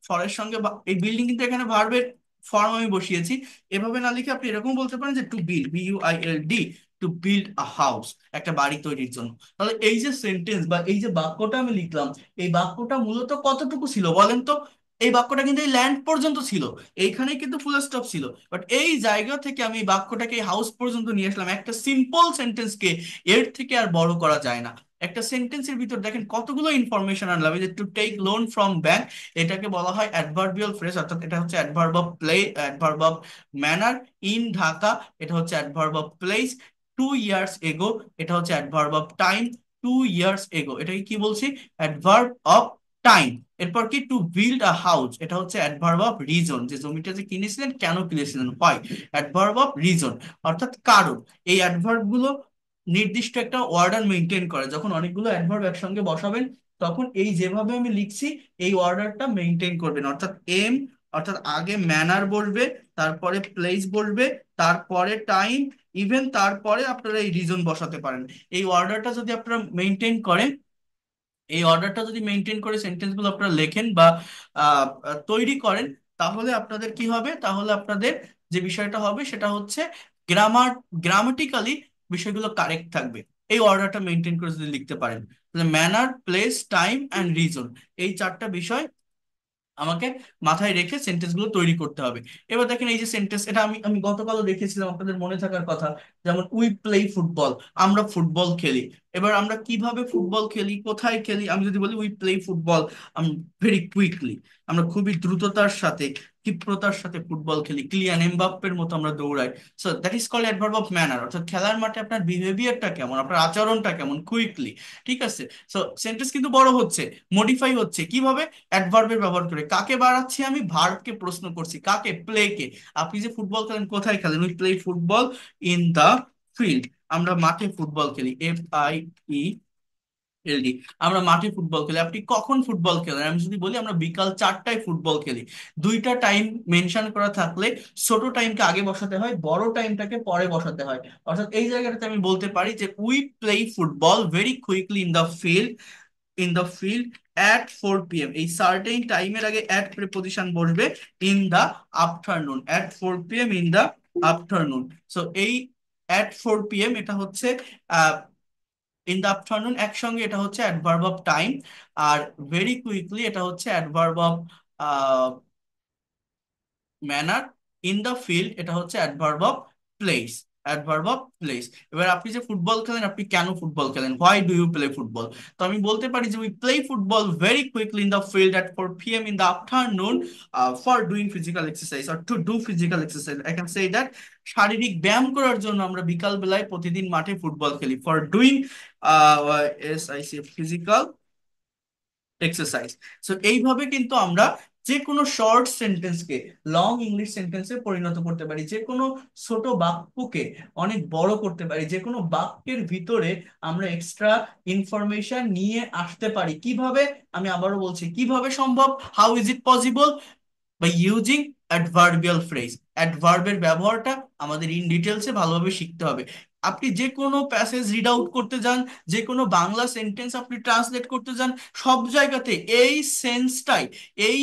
ফরের সঙ্গে এই বিল্ডিং কিন্তু এখানে ভার্বের ফর্ম আমি বসিয়েছি। এভাবে না লিখে আপনি এরকম বলতে পারেন যে to build, BUILD, to build a house, একটা বাড়ি তৈরির জন্য। তাহলে এই যে সেন্টেন্স বা এই যে বাক্যটা আমি লিখলাম, এই বাক্যটা মূলত কতটুকু ছিল বলেন তো। এই বাক্যটা কিন্তু এই ল্যান্ড পর্যন্ত ছিল, এইখানেই কিন্তু ফুল স্টপ ছিল, বাট এই জায়গা থেকে আমি এই বাক্যটাকে হাউস পর্যন্ত নিয়ে আসলাম। একটা সিম্পল সেন্টেন্সকে এর থেকে আর বড় করা যায় না। একটা সেন্টেন্সের ভিতর দেখেন কতগুলো ইনফরমেশন আনলাম। এই যে to take loan from bank, এটাকে বলা হয় অ্যাডভার্বিয়াল ফ্রেজ, অর্থাৎ এটা হচ্ছে adverb of play, adverb of manner. In Dhaka, এটা হচ্ছে adverb of place. 2 years ago, এটা হচ্ছে adverb of time. 2 years ago, এটাকে কি বলছি, অ্যাডভার্ব অফ টাইম। এরপর কি, টু বিল্ড আ হাউস, এটা হচ্ছে অ্যাডভার্ব অফ রিজন, যে জমিটা যে কিনেছিলেন কেন কিনেছিলেন, হয় অ্যাডভার্ব অফ রিজন, অর্থাৎ কারণ। এই অ্যাডভার্ব গুলো নির্দিষ্ট একটা অর্ডার মেনটেন করে। যখন অনেকগুলো অ্যাডভার্ব একসঙ্গে বসাবেন তখন এই যেভাবে আমি লিখছি এই অর্ডারটা মেনটেন করবেন, অর্থাৎ এম, অর্থাৎ আগে ম্যানার বলবে, তারপরে প্লেস বলবে, তারপরে টাইম, ইভেন তারপরে আপনারা এই রিজন বসাতে পারেন। এই অর্ডারটা যদি আপনারা মেনটেন করেন, এই অর্ডারটা যদি মেনটেন করে সেন্টেন্সগুলো আপনারা লেখেন বা তৈরি করেন, তাহলে আপনাদের কি হবে, তাহলে আপনাদের যে বিষয়টা হবে সেটা হচ্ছে গ্রামার, গ্রামাটিক্যালি বিষয়গুলো কারেক্ট থাকবে। এই অর্ডারটা মেনটেন করে যদি লিখতে পারেন, তাহলে manner, place, time and reason, এই চারটা বিষয় আমাকে মাথায় রেখে সেন্টেন্স গুলো তৈরি করতে হবে। এবার দেখেন এই যে সেন্টেন্স, এটা আমি আমি গতকালও দেখেছিলাম, আপনাদের মনে থাকার কথা। যেমন উই প্লে ফুটবল, আমরা ফুটবল খেলি। এবার আমরা কিভাবে ফুটবল খেলি, কোথায় খেলি, আমি যদি বলি we play football very quickly, আমরা খুবই দ্রুততার সাথে, ক্ষিপ্রতার সাথে ফুটবল খেলি, ক্লিয়ান এমবাপ্পের মতো আমরা দৌড়াই। So that is called adverb of manner, অর্থাৎ খেলার মাঠে আপনার বিহেভিয়ারটা কেমন, আপনার আচরণটা কেমন, কুইকলি। ঠিক আছে। সো সেন্টেন্স কিন্তু বড় হচ্ছে, মডিফাই হচ্ছে কিভাবে, অ্যাডভার্বের ব্যবহার করে। কাকে বাড়াচ্ছি আমি, ভার্বকে প্রশ্ন করছি, কাকে, প্লে কে। আপনি যে ফুটবল খেলেন কোথায় খেলেন, we play football in the field, আমরা মাঠে ফুটবল খেলি, FIELD, আমরা মাঠে ফুটবল খেলি। আপনি কখন ফুটবল খেলেন, আমি যদি বলি আমরা বিকাল 4টায় ফুটবল খেলি। দুইটা টাইম মেনশন করা থাকলে ছোট টাইমকে আগে বসাতে হয়, বড় টাইমটাকে পরে বসাতে হয়। অর্থাৎ এই জায়গাটাতে আমি বলতে পারি যে we play football very quickly in the field, in the field at 4 p.m. এই সার্টেইন টাইমের আগে অ্যাট প্রিপজিশন বসবে, in the afternoon, at 4 p.m. In the afternoon. So এই at 4 p.m. এটা হচ্ছে ইন দ্য আফটারনুন একসঙ্গে, এটা হচ্ছে অ্যাডভার্ব অফ টাইম। আর ভেরি কুইকলি এটা হচ্ছে adverb of manner. In the field এটা হচ্ছে adverb of place, adverb of place. এবার আপনি যে ফুটবল খেলেন, আপনি কেন ফুটবল খেলেন, why do you play football. তো আমি বলতে পারি যে we play football very quickly in the field at 4 p.m. In the afternoon for doing physical exercise, or to do physical exercise, I can say that. শারীরিক ব্যায়াম করার জন্য আমরা বিকাল বেলায় প্রতিদিন মাঠে ফুটবল খেলি, for doing physical exercise. So এইভাবে কিন্তু আমরা যে কোনো শর্ট সেন্টেন্সকে লং ইংলিশ সেন্টেন্সে পরিণত করতে পারি, যে কোনো ছোট বাক্যকে অনেক বড় করতে পারি, যে কোনো বাক্যের ভিতরে আমরা এক্সট্রা ইনফরমেশন নিয়ে আসতে পারি। কিভাবে, আমি আবারও বলছি কিভাবে সম্ভব, how is it possible, by using adverbial phrase. অ্যাডভার্বের ব্যবহারটা আমাদের ইন ডিটেলসে ভালোভাবে শিখতে হবে। আপনি যে কোনো প্যাসেজ রিড আউট করতে যান, যে কোনো বাংলা সেন্টেন্স আপনি ট্রান্সলেট করতে যান, সব জায়গাতে এই সেন্সটাই, এই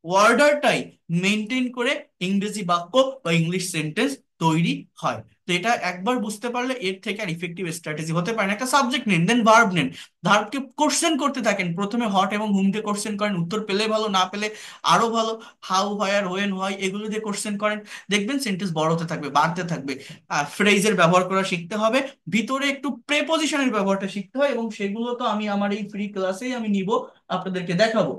অর্ডারটাই মেনটেন করে ইংরেজি বাক্য বা ইংলিশ সেন্টেন্স তৈরি হয়। তো এটা একবার বুঝতে পারলে এর থেকে আর ইফেক্টিভ স্ট্র্যাটেজি হতে পারে না। একটা সাবজেক্ট নেন, দেন ভার্ব নেন, ভার্বকে কোশ্চেন করতে থাকেন, প্রথমে হট এবং হুম দিয়ে কোশ্চেন করেন, উত্তর পেলে ভালো, না পেলে আরো ভালো, হাউ, হোয়ার, হোয়েন, হয় এগুলো দিয়ে কোশ্চেন করেন, দেখবেন সেন্টেন্স বড় হতে থাকবে, বাড়তে থাকবে। ফ্রেজের ব্যবহার করা শিখতে হবে, ভিতরে একটু প্রেপোজিশনের ব্যবহারটা শিখতে হয়, এবং সেগুলো তো আমি আমার এই ফ্রি ক্লাসেই আমি নিব, আপনাদেরকে দেখাবো।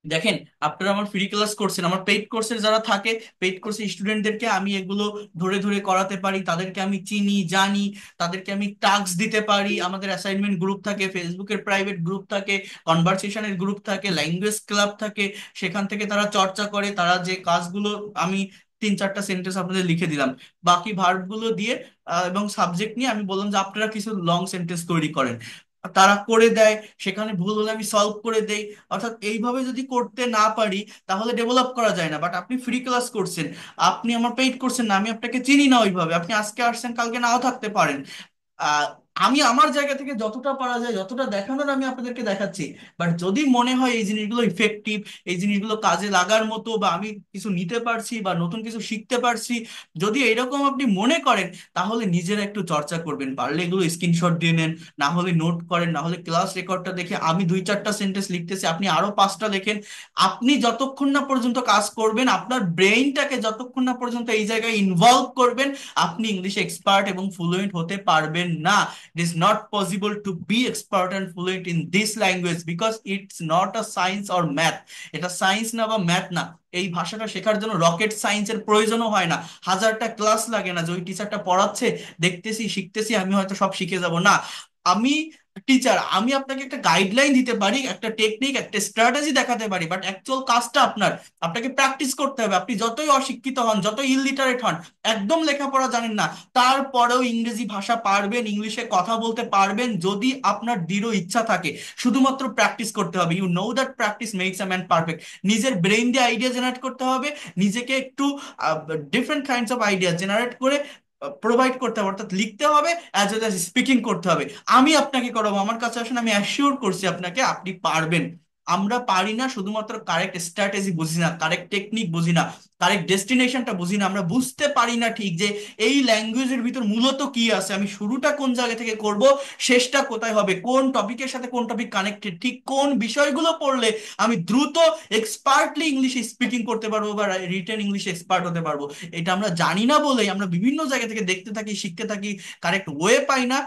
দেখেন, আপনারা আমার ফ্রি ক্লাস করছেন, আমার পেইড কোর্সের যারা থাকে, পেইড কোর্সের স্টুডেন্টদেরকে আমি এগুলো ধরে ধরে করাতে পারি, তাদেরকে আমি চিনি জানি, তাদেরকে আমি টাস্ক দিতে পারি। আমাদের অ্যাসাইনমেন্ট গ্রুপ থাকে, ফেসবুকের প্রাইভেট গ্রুপ থাকে, কনভারসেশনের গ্রুপ থাকে, ল্যাঙ্গুয়েজ ক্লাব থাকে, সেখান থেকে তারা চর্চা করে, তারা যে কাজগুলো আমি 3-4টা সেন্টেন্স আপনাদের লিখে দিলাম, বাকি ভার্বগুলো দিয়ে এবং সাবজেক্ট নিয়ে আমি বললাম যে আপনারা কিছু লং সেন্টেন্স তৈরি করেন, তারা করে দেয়, সেখানে ভুল হলে আমি সলভ করে দেই। অর্থাৎ এইভাবে যদি করতে না পারি তাহলে ডেভেলপ করা যায় না। বাট আপনি ফ্রি ক্লাস করছেন, আপনি আমার পেইড করছেন না, আমি আপনাকে চিনি না ওইভাবে, আপনি আজকে আসছেন কালকে নাও থাকতে পারেন। আহ, আমি আমার জায়গা থেকে যতটা পারা যায়, যতটা দেখানোর আমি আপনাদেরকে দেখাচ্ছি। বাট যদি মনে হয় এই জিনিসগুলো ইফেক্টিভ, এই জিনিসগুলো কাজে লাগার মতো, বা আমি কিছু নিতে পারছি বা নতুন কিছু শিখতে পারছি, যদি এরকম আপনি মনে করেন, তাহলে নিজেরা একটু চর্চা করবেন, পারলে এগুলো স্ক্রিনশট দিয়ে নেন, না হলে নোট করেন, না হলে ক্লাস রেকর্ডটা দেখে আমি 2-4টা সেন্টেন্স লিখতেছি, আপনি আরো 5টা লেখেন। আপনি যতক্ষণ না পর্যন্ত কাজ করবেন, আপনার ব্রেইনটাকে যতক্ষণ না পর্যন্ত এই জায়গায় ইনভলভ করবেন, আপনি ইংলিশে এক্সপার্ট এবং ফ্লুয়েন্ট হতে পারবেন না। It is not possible to B expert and fluent in this language, because it's not a science or math. এটা সায়েন্স না বা ম্যাথ না। এই ভাষাটা শেখার জন্য রকেট সায়েন্সের প্রয়োজনও হয় না, হাজারটা ক্লাস লাগে না, যে ওই টিচারটা পড়াচ্ছে, দেখতেছি শিখতেছি, আমি হয়তো সব শিখে যাব না। আমি টিচার, আমি আপনাকে একটা গাইডলাইন দিতে পারি, একটা টেকনিক, একটা স্ট্র্যাটেজি দেখাতে পারি, বাট অ্যাকচুয়াল কাজটা আপনার, আপনাকে প্র্যাকটিস করতে হবে। আপনি যতই অশিক্ষিত হন, যতই ইললিটারেট হন, একদম লেখাপড়া জানেন না, তারপরেও ইংরেজি ভাষা পারবেন, ইংলিশে কথা বলতে পারবেন, যদি আপনার দৃঢ় ইচ্ছা থাকে। শুধুমাত্র প্র্যাকটিস করতে হবে। You know that practice makes a man perfect. নিজের ব্রেইন দিয়ে আইডিয়া জেনারেট করতে হবে, নিজেকে একটু different kinds of idea generate করে প্রোভাইড করতে হবে, অর্থাৎ লিখতে হবে অ্যাজ ওয়েল অ্যাজ স্পিকিং করতে হবে। আমি আপনাকে করাবো, আমার কাছে আসেন, আমি অ্যাসিওর করছি আপনাকে আপনি পারবেন। আমরা পারি না শুধুমাত্র কারেক্ট স্ট্র্যাটেজি বুঝি না, কারেক্ট টেকনিক বুঝি না, কারেক্ট ডেস্টিনেশনটা বুঝি না, আমরা বুঝতে পারি না ঠিক যে এই ল্যাঙ্গুয়েজের ভিতর মূলত কি আছে, আমি শুরুটা কোন জায়গা থেকে করব, শেষটা কোথায় হবে, কোন টপিকের সাথে কোন টপিক কানেক্টেড, ঠিক কোন বিষয়গুলো পড়লে আমি দ্রুত এক্সপার্টলি ইংলিশ স্পিকিং করতে পারবো বা রিটেন ইংলিশ এক্সপার্ট হতে পারবো। এটা আমরা জানি না বলেই আমরা বিভিন্ন জায়গা থেকে দেখতে থাকি, শিখতে থাকি, কারেক্ট ওয়ে পাই না,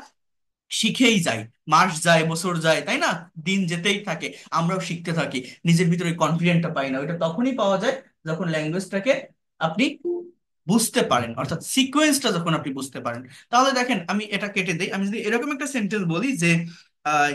শিখেই যাই, মাস যায়, বছর যায়, তাই না, দিন যেতেই থাকে, আমরাও শিখতে থাকি, নিজের ভিতরে কনফিডেন্টটা পাই না। ওইটা তখনই পাওয়া যায় যখন ল্যাঙ্গুয়েজটাকে আপনি বুঝতে পারেন, অর্থাৎ সিকোয়েন্সটা যখন আপনি বুঝতে পারেন। তাহলে দেখেন, আমি এটা কেটে দেই, আমি যদি এরকম একটা সেন্টেন্স বলি যে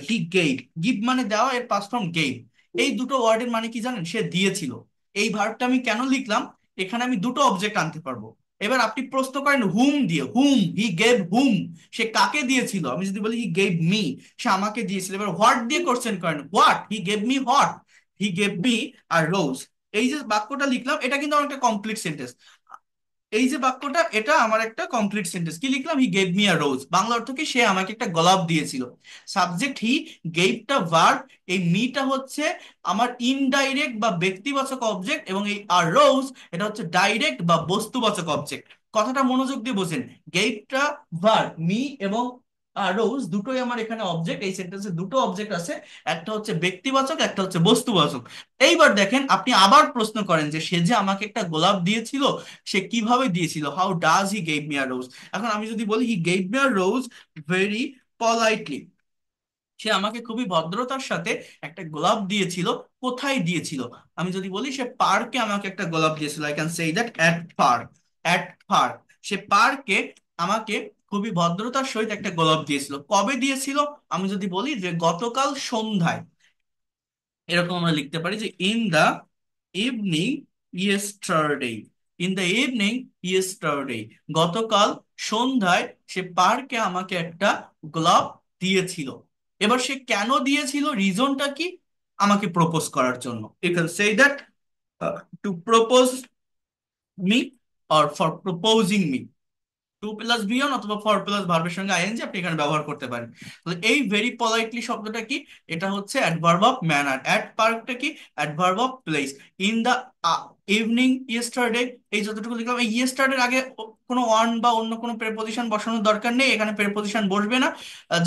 হি গেভ, গিভ মানে দেওয়া, এর পাস্ট ফর্ম গেভ, এই দুটো ওয়ার্ডের মানে কি জানেন, সে দিয়েছিল। এই ভার্বটা আমি কেন লিখলাম, এখানে আমি দুটো অবজেক্ট আনতে পারবো। এবার আপনি প্রশ্ন করেন হুম দিয়ে, হুম, হি গেভ হুম, সে কাকে দিয়েছিল, আমি যদি বলি হি গেভ মি, সে আমাকে দিয়েছিল। এবার হোয়াট দিয়ে কোশ্চেন করেন, what, he gave me what, he gave me a rose. এই যে বাক্যটা লিখলাম, এটা কিন্তু আমার একটা কমপ্লিট সেন্টেন্স। এই যে বাক্যটা, এটা আমার একটা কমপ্লিট সেন্টেন্স। কি লিখলাম, হি গেভ মি আ রোজ, বাংলা অর্থ কি, সে আমাকে একটা গোলাপ দিয়েছিল। সাবজেক্ট হি, গেভটা ভার্ব, এই মিটা হচ্ছে আমার ইনডাইরেক্ট বা ব্যক্তিবাচক অবজেক্ট, এবং এই আর রোজ এটা হচ্ছে ডাইরেক্ট বা বস্তুবাচক অবজেক্ট। কথাটা মনোযোগ দিয়ে বোঝেন, গেভটা ভার্ব, মি এবং রোজ দুটোই আমার এখানে অবজেক্ট, এই সেন্টেন্সে দুটো অবজেক্ট আছে, একটা হচ্ছে ব্যক্তিবাচক, একটা হচ্ছে বস্তুবাচক। এইবার দেখেন, আপনি আবার প্রশ্ন করেন যে সে যে আমাকে একটা গোলাপ দিয়েছিল, সে কিভাবে দিয়েছিল, how does he gave me a rose. এখন আমি যদি বলি he gave me a rose very politely, সে আমাকে খুবই ভদ্রতার সাথে একটা গোলাপ দিয়েছিল। কোথায় দিয়েছিল, আমি যদি বলি সে পার্কে আমাকে একটা গোলাপ দিয়েছিল, I can say that at park, at park, সে পার্কে আমাকে খুবই ভদ্রতার সহিত একটা গোলাপ দিয়েছিল। কবে দিয়েছিল, আমি যদি বলি যে গতকাল সন্ধ্যায়, এরকম আমরা লিখতে পারি যে in the evening yesterday, in the evening yesterday, গতকাল সন্ধ্যায় সে পার্কে আমাকে একটা গোলাপ দিয়েছিল। এবার সে কেন দিয়েছিল, রিজনটা কি, আমাকে প্রপোজ করার জন্য, you can say that to propose me or for proposing me. To plus being অথবা ফর প্লাস ভার্বের সঙ্গে আইএনজি আপনি এখানে ব্যবহার করতে পারেন। তো এই ভেরি পলাইটলি শব্দটা কি? এটা হচ্ছে অ্যাডভার্ব অফ ম্যানার। অ্যাট পার্কটা কি? Adverb of place. In the evening yesterday, এই যতটুকু লিখলাম, এই ইয়েস্টারডের আগে কোনো ওয়ান বা অন্য কোনো প্রেপোজিশন বসানোর দরকার নেই, এখানে প্রেপোজিশন বসবে না।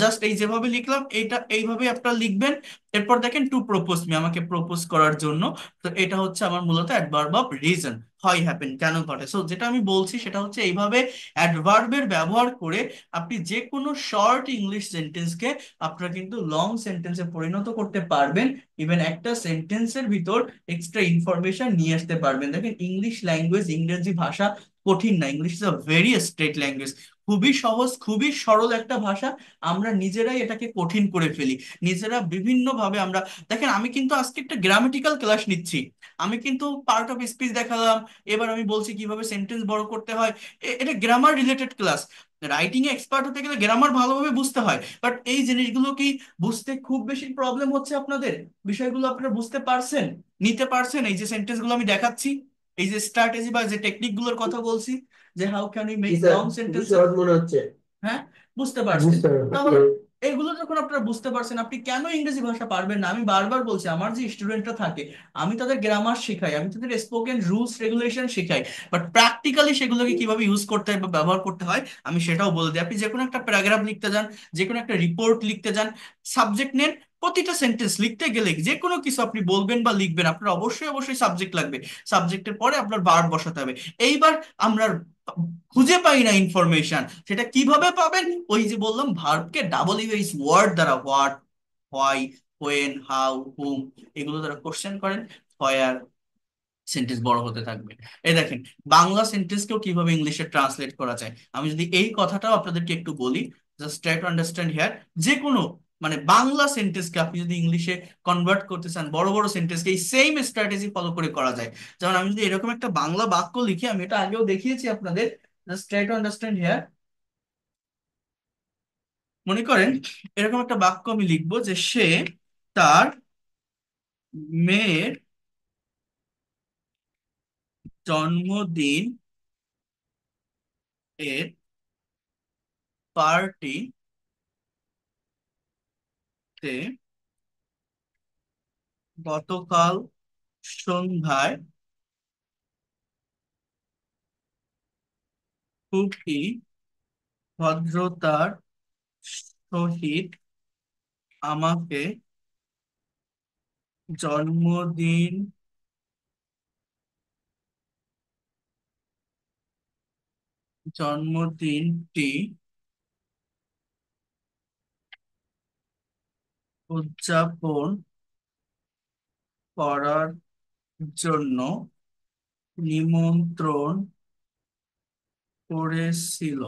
জাস্ট এই যেভাবে লিখলাম এইটা এইভাবে আপনারা লিখবেন। এরপর দেখেন টু প্রপোজ মি, আমাকে প্রপোজ করার জন্য। তো এটা হচ্ছে আমার মূলত অ্যাডভার্ব অফ রিজন, হয় হ্যাপেন, কেন ঘটে। সো যেটা আমি বলছি সেটা হচ্ছে এইভাবে অ্যাডভার্বের ব্যবহার করে আপনি যে কোনো শর্ট ইংলিশ সেন্টেন্সকে আপনারা কিন্তু লং সেন্টেন্সে পরিণত করতে পারবেন। ইভেন একটা সেন্টেন্সের ভিতর এক্সট্রা ইনফরমেশন নিয়ে আসতে পারবেন। দেখেন ইংলিশ ল্যাঙ্গুয়েজ, ইংরেজি ভাষা কঠিন না। English is a very straight language, খুবই সহজ, খুবই সরল একটা ভাষা। আমরা নিজেরাই এটাকে কঠিন করে ফেলি, নিজেরা বিভিন্ন ভাবে আমরা। দেখেন আমি কিন্তু আজকে একটা গ্রামেটিক্যাল ক্লাস নিচ্ছি, আমি কিন্তু পার্ট অফ স্পিচ দেখালাম, এবার আমি বলছি কিভাবে সেন্টেন্স বড় করতে হয়। এটা গ্রামার রিলেটেড ক্লাস। রাইটিং এ এক্সপার্ট হতে গেলে গ্রামার ভালোভাবে বুঝতে হয়, বাট এই জিনিসগুলো কি বুঝতে খুব বেশি প্রবলেম হচ্ছে আপনাদের? বিষয়গুলো আপনারা বুঝতে পারছেন, নিতে পারছেন? এই যে সেন্টেন্স গুলো আমি দেখাচ্ছি, এই যে স্ট্র্যাটেজি বা যে টেকনিক গুলোর কথা বলছি, যে how can we make long sentence. মনে হচ্ছে হ্যাঁ, বুঝতে পারছেন? বুঝতে পারছি। তাহলে এগুলো যখন আপনারা বুঝতে পারছেন, আপনি কেন ইংরেজি ভাষা পারবেন না? আমি বারবার বলছি, আমার যে স্টুডেন্টরা থাকে আমি তাদের গ্রামার শেখাই, আমি তাদের স্পোকেন রুলস রেগুলেশন শেখাই, বাট প্র্যাকটিক্যালি সেগুলোকে কিভাবে ইউজ করতে হয় বা ব্যবহার করতে হয় আমি সেটাও বলে দিই। আপনি যে কোনো একটা প্যারাগ্রাফ লিখতে যান, যে কোনো একটা রিপোর্ট লিখতে যান, সাবজেক্ট নেন। প্রতিটা সেন্টেন্স লিখতে গেলে যে কোনো কিছু আপনি বলবেন বা লিখবেন, আপনার অবশ্যই অবশ্যই সাবজেক্ট লাগবে। সাবজেক্টের পরে আপনার ভার্ব বসাতে হবে। এইবার আমরা খুঁজে পাই না ইনফরমেশন, সেটা কিভাবে পাবেন? ওই যে বললাম, ভার্বকে ডাবল ইউএস ওয়ার্ড দ্বারা, হোয়াট, হোয়াই, হোয়েন, হাউ, হুম, এগুলো দ্বারা কোশ্চেন করেন, হোয়ার, সেন্টেন্স বড় হতে থাকবে। এই দেখেন বাংলা সেন্টেন্সকেও কিভাবে ইংলিশে ট্রান্সলেট করা যায়। আমি যদি এই কথাটাও আপনাদেরকে একটু বলি, just try to understand here. যে কোনো মানে বাংলা সেন্টেন্সকে আপনি যদি ইংলিশে কনভার্ট করতে চান, বড় বড় সেন্টেন্সকে এই সেম স্ট্র্যাটেজি ফলো করে করা যায়। যেমন আমি যদি এরকম একটা বাংলা বাক্য লিখি, আমি এটা আগেও দেখিয়েছি আপনাদের, just try to understand here. মনে করেন এরকম একটা বাক্য আমি লিখবো যে সে তার মেয়ের জন্মদিন এর পার্টিতে গতকাল সন্ধ্যায় খুবই ভদ্রতার সহিত আমাকে জন্মদিন জন্মদিনটি উদযাপন করার জন্য নিমন্ত্রণ করেছিল।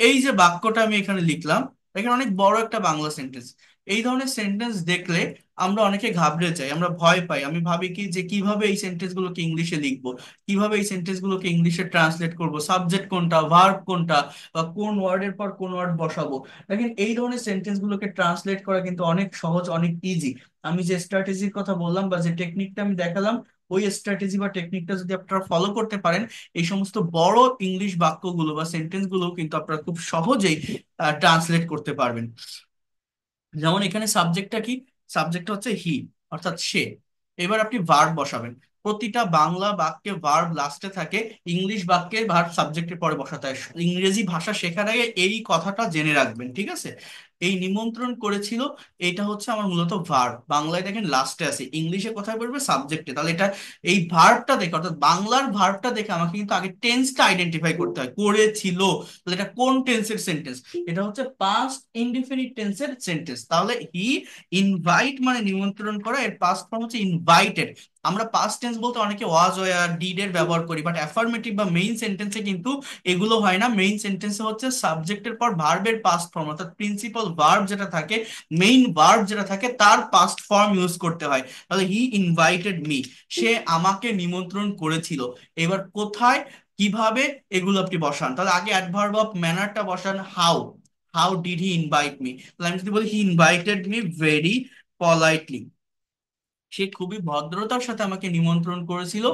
এই যে বাক্যটা আমি এখানে লিখলাম, এখানে অনেক বড় একটা বাংলা সেন্টেন্স। এই ধরনের সেন্টেন্স দেখলে আমরা অনেকে ঘাবড়ে যাই, আমরা ভয় পাই। আমি ভাবি কি যে কিভাবে এই সেন্টেন্স গুলোকে ইংলিশে লিখবো, কিভাবে এই সেন্টেন্স গুলোকে ইংলিশে ট্রান্সলেট করব, সাবজেক্ট কোনটা, ভার্ব কোনটা, বা কোন ওয়ার্ডের পর কোন ওয়ার্ড বসাবো। দেখেন এই ধরনের সেন্টেন্স গুলোকে ট্রান্সলেট করা কিন্তু অনেক সহজ, অনেক ইজি। আমি যে স্ট্র্যাটেজির কথা বললাম বা যে টেকনিকটা আমি দেখালাম, ওই স্ট্র্যাটেজি বা টেকনিকটা যদি আপনারা ফলো করতে পারেন, এই সমস্ত বড় ইংলিশ বাক্যগুলো বা সেন্টেন্স গুলো কিন্তু আপনারা খুব সহজেই ট্রান্সলেট করতে পারবেন। যেমন এখানে সাবজেক্টটা কি? সাবজেক্টটা হচ্ছে হি, অর্থাৎ সে। এবার আপনি ভার্ব বসাবেন। প্রতিটা বাংলা বাক্যে ভার্ব লাস্টে থাকে, ইংলিশ বাক্যে ভার্ব সাবজেক্টের পরে বসাতে হয়। ইংরেজি ভাষা শেখার আগে এই কথাটা জেনে রাখবেন, ঠিক আছে? এই নিমন্ত্রণ করেছিল, এটা হচ্ছে আমার মূলত ভার্ব, বাংলায় দেখেন লাস্টে আছে, ইংলিশে কোথায় বলবে? সাবজেক্টে। তাহলে এটা এই ভার্বটা দেখে, অর্থাৎ বাংলার ভার্বটা দেখে আমাকে কিন্তু আগে টেন্সটা আইডেন্টিফাই করতে হয়, করেছিল। তাহলে এটা কোন টেন্সের সেন্টেন্স? এটা হচ্ছে পাস্ট ইনডিফিনিট টেন্সের সেন্টেন্স। তাহলে হি ইনভাইট মানে নিমন্ত্রণ করা, এর পাস্ট ফর্ম হচ্ছে ইনভাইটেড। আমরা পাস্ট টেন্স বলতে অনেকে ওয়াজ ওয়ার ডিড এর ব্যবহার করি, বাট অ্যাফার্মেটিভ বা মেইন সেন্টেন্সে কিন্তু এগুলো হয় না। মেইন সেন্টেন্সে হচ্ছে সাবজেক্টের পর ভার্বের পাস্ট ফর্ম, অর্থাৎ প্রিন্সিপাল ভার্ব যেটা থাকে, মেইন ভার্ব যেটা থাকে, তার পাস্ট ফর্ম ইউজ করতে হয়। তাহলে হি ইনভাইটেড মি, সে আমাকে নিমন্ত্রণ করেছিল। এবার কোথায়, কিভাবে, এগুলো আপনি বসান। তাহলে আগে অ্যাডভার্ব অফ ম্যানারটা বসান, how. How did he invite me? তাহলে আমি যদি বলি he invited me very politely, সে খুবই ভদ্রতার সাথে আমাকে নিমন্ত্রণ করেছিল।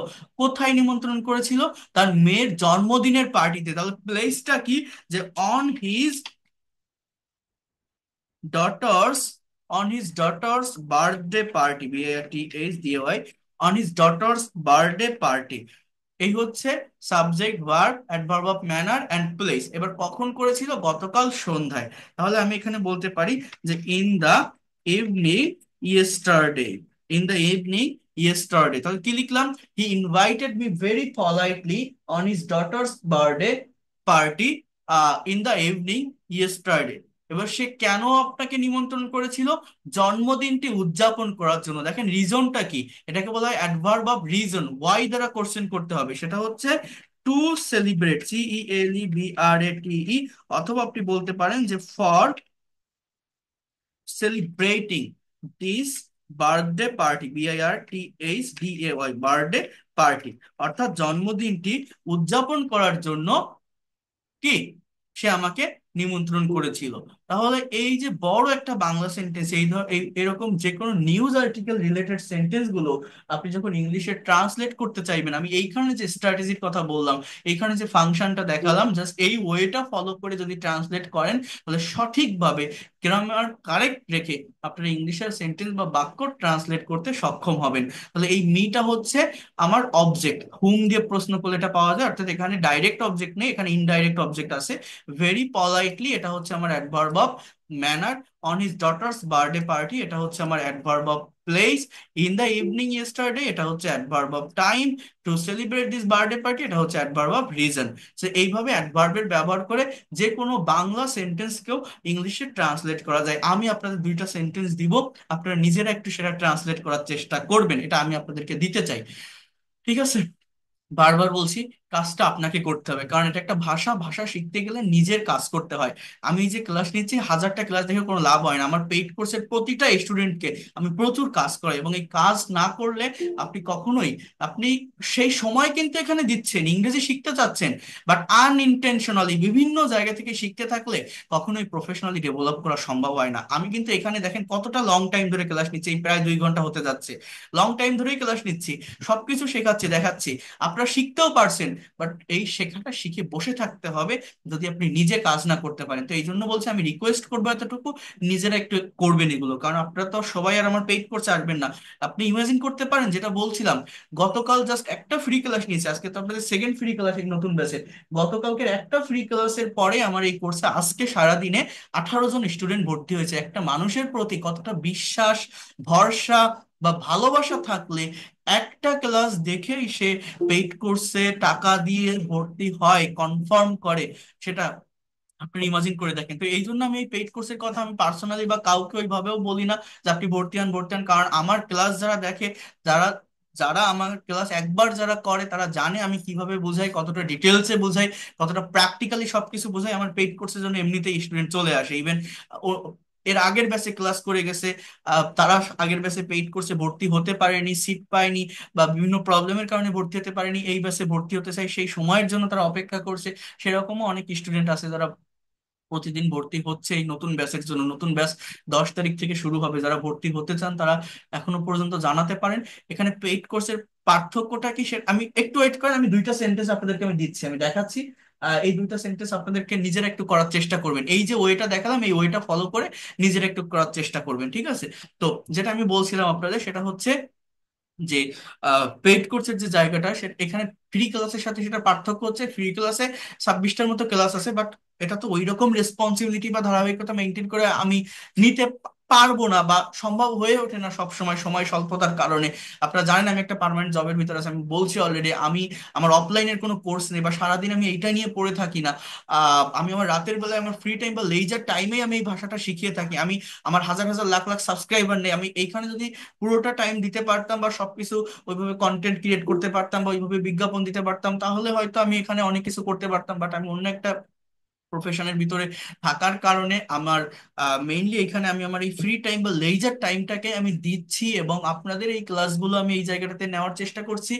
কোথায় নিমন্ত্রণ করেছিল? তার মেয়ের জন্মদিনের পার্টিতে। তাহলে প্লেসটা কি? যে on his daughters on his daughter's birthday party, BARTHDAY, on his daughter's birthday party। এই হচ্ছে subject, verb, adverb of manner and place. এবার কখন করেছিল? গতকাল সন্ধ্যায়। তাহলে আমি এখানে বলতে পারি যে in the evening yesterday. In the evening yesterday, তাহলে কি লিখলাম? He invited me very politely on his daughter's birthday party in the evening yesterday. এবার সে কেন আপনাকে নিমন্ত্রণ করেছিল? জন্মদিনটি উদযাপন করার জন্য। দেখেন রিজনটা কি, এটাকে বলা হয় অ্যাডভার্ব অফ রিজন। ওয়াই দ্বারা কোশ্চেন করতে হবে, সেটা হচ্ছে টু সেলিব্রেট, CELEBRATE, অথবা আপনি বলতে পারেন যে for celebrating this birthday party, BIRTHDAY, birthday party, অর্থাৎ জন্মদিনটি উদযাপন করার জন্য কি সে আমাকে নিমন্ত্রণ করেছিল। তাহলে এই যে বড় একটা বাংলা সেন্টেন্স, এরকম যে কোনো নিউজ আর্টিকেল রিলেটেড সেন্টেন্স গুলো আপনি যখন ইংলিশে ট্রান্সলেট করতে চাইবেন, আমি এইখানে যে স্ট্র্যাটেজির কথা বললাম, এইখানে যে ফাংশনটা দেখালাম, জাস্ট এই ওয়েটা ফলো করে যদি ট্রান্সলেট করেন, তাহলে সঠিকভাবে গ্রামার কারেক্ট রেখে আপনারা ইংলিশের সেন্টেন্স বা বাক্য ট্রান্সলেট করতে সক্ষম হবেন। তাহলে এই মিটা হচ্ছে আমার অবজেক্ট, হুম দিয়ে প্রশ্ন করলে এটা পাওয়া যায়, অর্থাৎ এখানে ডাইরেক্ট অবজেক্ট নেই, এখানে ইনডাইরেক্ট অবজেক্ট আছে। ভেরি পলাইটলি, এটা হচ্ছে আমার adverb of manner. On his daughter's birthday party, এটা হচ্ছে আমার adverb of place. In the evening yesterday, এটা হচ্ছে adverb of time. To celebrate this birthday party, এটা হচ্ছে অ্যাডভার্ব অফ রিজন। তো এইভাবে অ্যাডভার্বের ব্যবহার করে যে কোনো বাংলা সেন্টেন্সকেও ইংলিশে ট্রান্সলেট করা যায়। আমি আপনাদের দুইটা সেন্টেন্স দিব, আপনারা নিজেরা একটু সেটা ট্রান্সলেট করার চেষ্টা করবেন, এটা আমি আপনাদেরকে দিতে চাই। ঠিক আছে? বারবার বলছি, কাজটা আপনাকে করতে হবে, কারণ এটা একটা ভাষা। ভাষা শিখতে গেলে নিজের কাজ করতে হয়। আমি এই যে ক্লাস নিচ্ছি, হাজারটা ক্লাস দেখে কোনো লাভ হয় না। আমার পেইড কোর্সের প্রতিটা স্টুডেন্টকে আমি প্রচুর কাজ করাই, এবং এই কাজ না করলে আপনি কখনোই, আপনি সেই সময় কিন্তু এখানে দিচ্ছেন, ইংরেজি শিখতে চাচ্ছেন, বাট আনইনটেনশনালি বিভিন্ন জায়গা থেকে শিখতে থাকলে কখনোই প্রফেশনালি ডেভেলপ করা সম্ভব হয় না। আমি কিন্তু এখানে দেখেন কতটা লং টাইম ধরে ক্লাস নিচ্ছি, এই প্রায় 2 ঘন্টা হতে যাচ্ছে। লং টাইম ধরেই ক্লাস নিচ্ছি, সবকিছু শেখাচ্ছি, দেখাচ্ছি, আপনারা শিখতেও পারছেন। বাট এই শেখাটা শিখে বসে থাকতে হবে যদি আপনি নিজে কাজ না করতে পারেন। তো এই জন্য বলছি, আমি রিকোয়েস্ট করবো এতটুকু, নিজেরা একটু করবেন এগুলো, কারণ আপনারা তো সবাই আর আমার পেইড কোর্সে আসবেন না। আপনি ইমাজিন করতে পারেন, যেটা বলছিলাম, গতকাল জাস্ট একটা ফ্রি ক্লাস নিয়েছে, আজকে তো আপনাদের সেকেন্ড ফ্রি ক্লাস এই নতুন ব্যাচে। গতকালকের একটা ফ্রি ক্লাসের পরে আমার এই কোর্সে আজকে সারাদিনে 18 জন স্টুডেন্ট ভর্তি হয়েছে। একটা মানুষের প্রতি কতটা বিশ্বাস, ভরসা বা ভালোবাসা থাকলে একটা ক্লাস দেখেই সে পেইড কোর্সে টাকা দিয়ে ভর্তি হয়, কনফার্ম করে, সেটা আপনি ইমাজিন করে দেখেন। তো এই জন্য আমি এই পেইড কোর্সের কথা আমি পার্সোনালি বা কাউকে ওইভাবেও বলি না যে আপনি ভর্তি হন ভর্তি হন, কারণ আমার ক্লাস যারা দেখে, যারা যারা আমার ক্লাস একবার যারা করে, তারা জানে আমি কিভাবে বোঝাই, কতটা ডিটেলসে বোঝাই, কতটা প্র্যাকটিক্যালি সবকিছু বোঝাই। আমার পেইড কোর্সের জন্য এমনিতেই স্টুডেন্ট চলে আসে। ইভেন এর আগের ব্যাচে ক্লাস করে গেছে, তারা আগের ব্যাচে পেইড কোর্সে ভর্তি হতে পারেনি, সিট পায়নি, বা বিভিন্ন প্রবলেমের কারণে ভর্তি হতে পারেনি, এই ব্যাচে ভর্তি হতে চাই, সেই সময়ের জন্য তারা অপেক্ষা করছে। সেরকমও অনেক স্টুডেন্ট আছে যারা প্রতিদিন ভর্তি হচ্ছে এই নতুন ব্যাচের জন্য। নতুন ব্যাচ 10 তারিখ থেকে শুরু হবে। যারা ভর্তি হতে চান তারা এখনো পর্যন্ত জানাতে পারেন। এখানে পেইড কোর্সের পার্থক্যটা কি, সে আমি একটু ওয়েট করেন, আমি দুইটা সেন্টেন্স আপনাদেরকে আমি দিচ্ছি, আমি দেখাচ্ছি। এই দুইটা সেন্টেন্স আপনাদেরকে নিজেরা একটু করার চেষ্টা করবেন। এই যে ওয়েটা দেখালাম, এই ওয়েটা ফলো করে নিজেরা একটু করার চেষ্টা করবেন, ঠিক আছে? তো যেটা আমি বলছিলাম আপনাদের, সেটা হচ্ছে যে পেইড কোর্সের যে জায়গাটা, সেটা এখানে ফ্রি ক্লাসের সাথে সেটা পার্থক্য হচ্ছে, ফ্রি ক্লাসে 26টার মতো ক্লাস আছে, বাট এটা তো ওই রকম রেসপন্সিবিলিটি বা ধারাবাহিকতা মেনটেন করে আমি নিতে পারবো না, বা সম্ভব হয়ে ওঠে না সব সময়, সময় স্বল্পতার কারণে। আপনারা জানেন আমি একটা পার্মানেন্ট জবের ভিতরে আছি, আমি বলছি অলরেডি, আমি আমার অফলাইনের কোনো কোর্স নেই, বা সারাদিন আমি এইটা নিয়ে পড়ে থাকি না। আমি আমার রাতের বেলায় আমার ফ্রি টাইম বা লেজার টাইমে আমি এই ভাষাটা শিখিয়ে থাকি। আমি, আমার হাজার হাজার লাখ লাখ সাবস্ক্রাইবার নেই, আমি এইখানে যদি পুরোটা টাইম দিতে পারতাম বা সবকিছু ওইভাবে কন্টেন্ট ক্রিয়েট করতে পারতাম বা ওইভাবে বিজ্ঞাপন দিতে পারতাম, তাহলে হয়তো আমি এখানে অনেক কিছু করতে পারতাম। বাট আমি অন্য একটা প্রফেশনের ভিতরে থাকার কারণে আমার মেইনলি এখানে আমি আমার এই ফ্রি টাইম বা লেজার টাইমটাকে আমি দিচ্ছি, এবং আপনাদের এই ক্লাসগুলো আমি এই জায়গাটাতে নেওয়ার চেষ্টা করছি।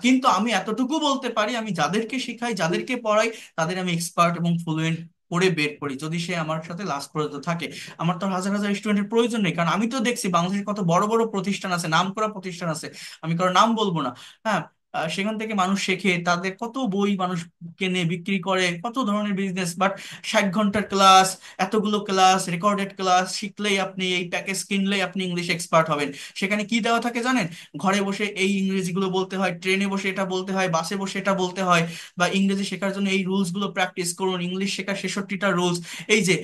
কিন্তু আমি এতটুকু বলতে পারি, আমি যাদেরকে শেখাই, যাদেরকে পড়াই, তাদের আমি এক্সপার্ট এবং ফ্লুয়েন্ট করে বের করি, যদি সে আমার সাথে লাস্ট পর্যন্ত থাকে। আমার তো আর হাজার হাজার স্টুডেন্টের প্রয়োজন নেই, কারণ আমি তো দেখছি বাংলাদেশের কত বড় বড় প্রতিষ্ঠান আছে, নাম করা প্রতিষ্ঠান আছে, আমি কারো নাম বলবো না। হ্যাঁ, সেখান থেকে মানুষ শেখে, তাদের কত বই মানুষ কেনে বিক্রি করে, কত ধরনের বিজনেস। বাট 60 ঘন্টার ক্লাস, এতগুলো ক্লাস, রেকর্ডেড ক্লাস শিখলেই আপনি, এই প্যাকেজ কিনলেই আপনি ইংলিশ এক্সপার্ট হবেন। সেখানে কি দেওয়া থাকে জানেন? ঘরে বসে এই ইংরেজিগুলো বলতে হয়, ট্রেনে বসে এটা বলতে হয়, বাসে বসে এটা বলতে হয়, বা ইংরেজি শেখার জন্য এই রুলস গুলো প্র্যাকটিস করুন, ইংলিশ শেখার 66টা রুলস। এই যে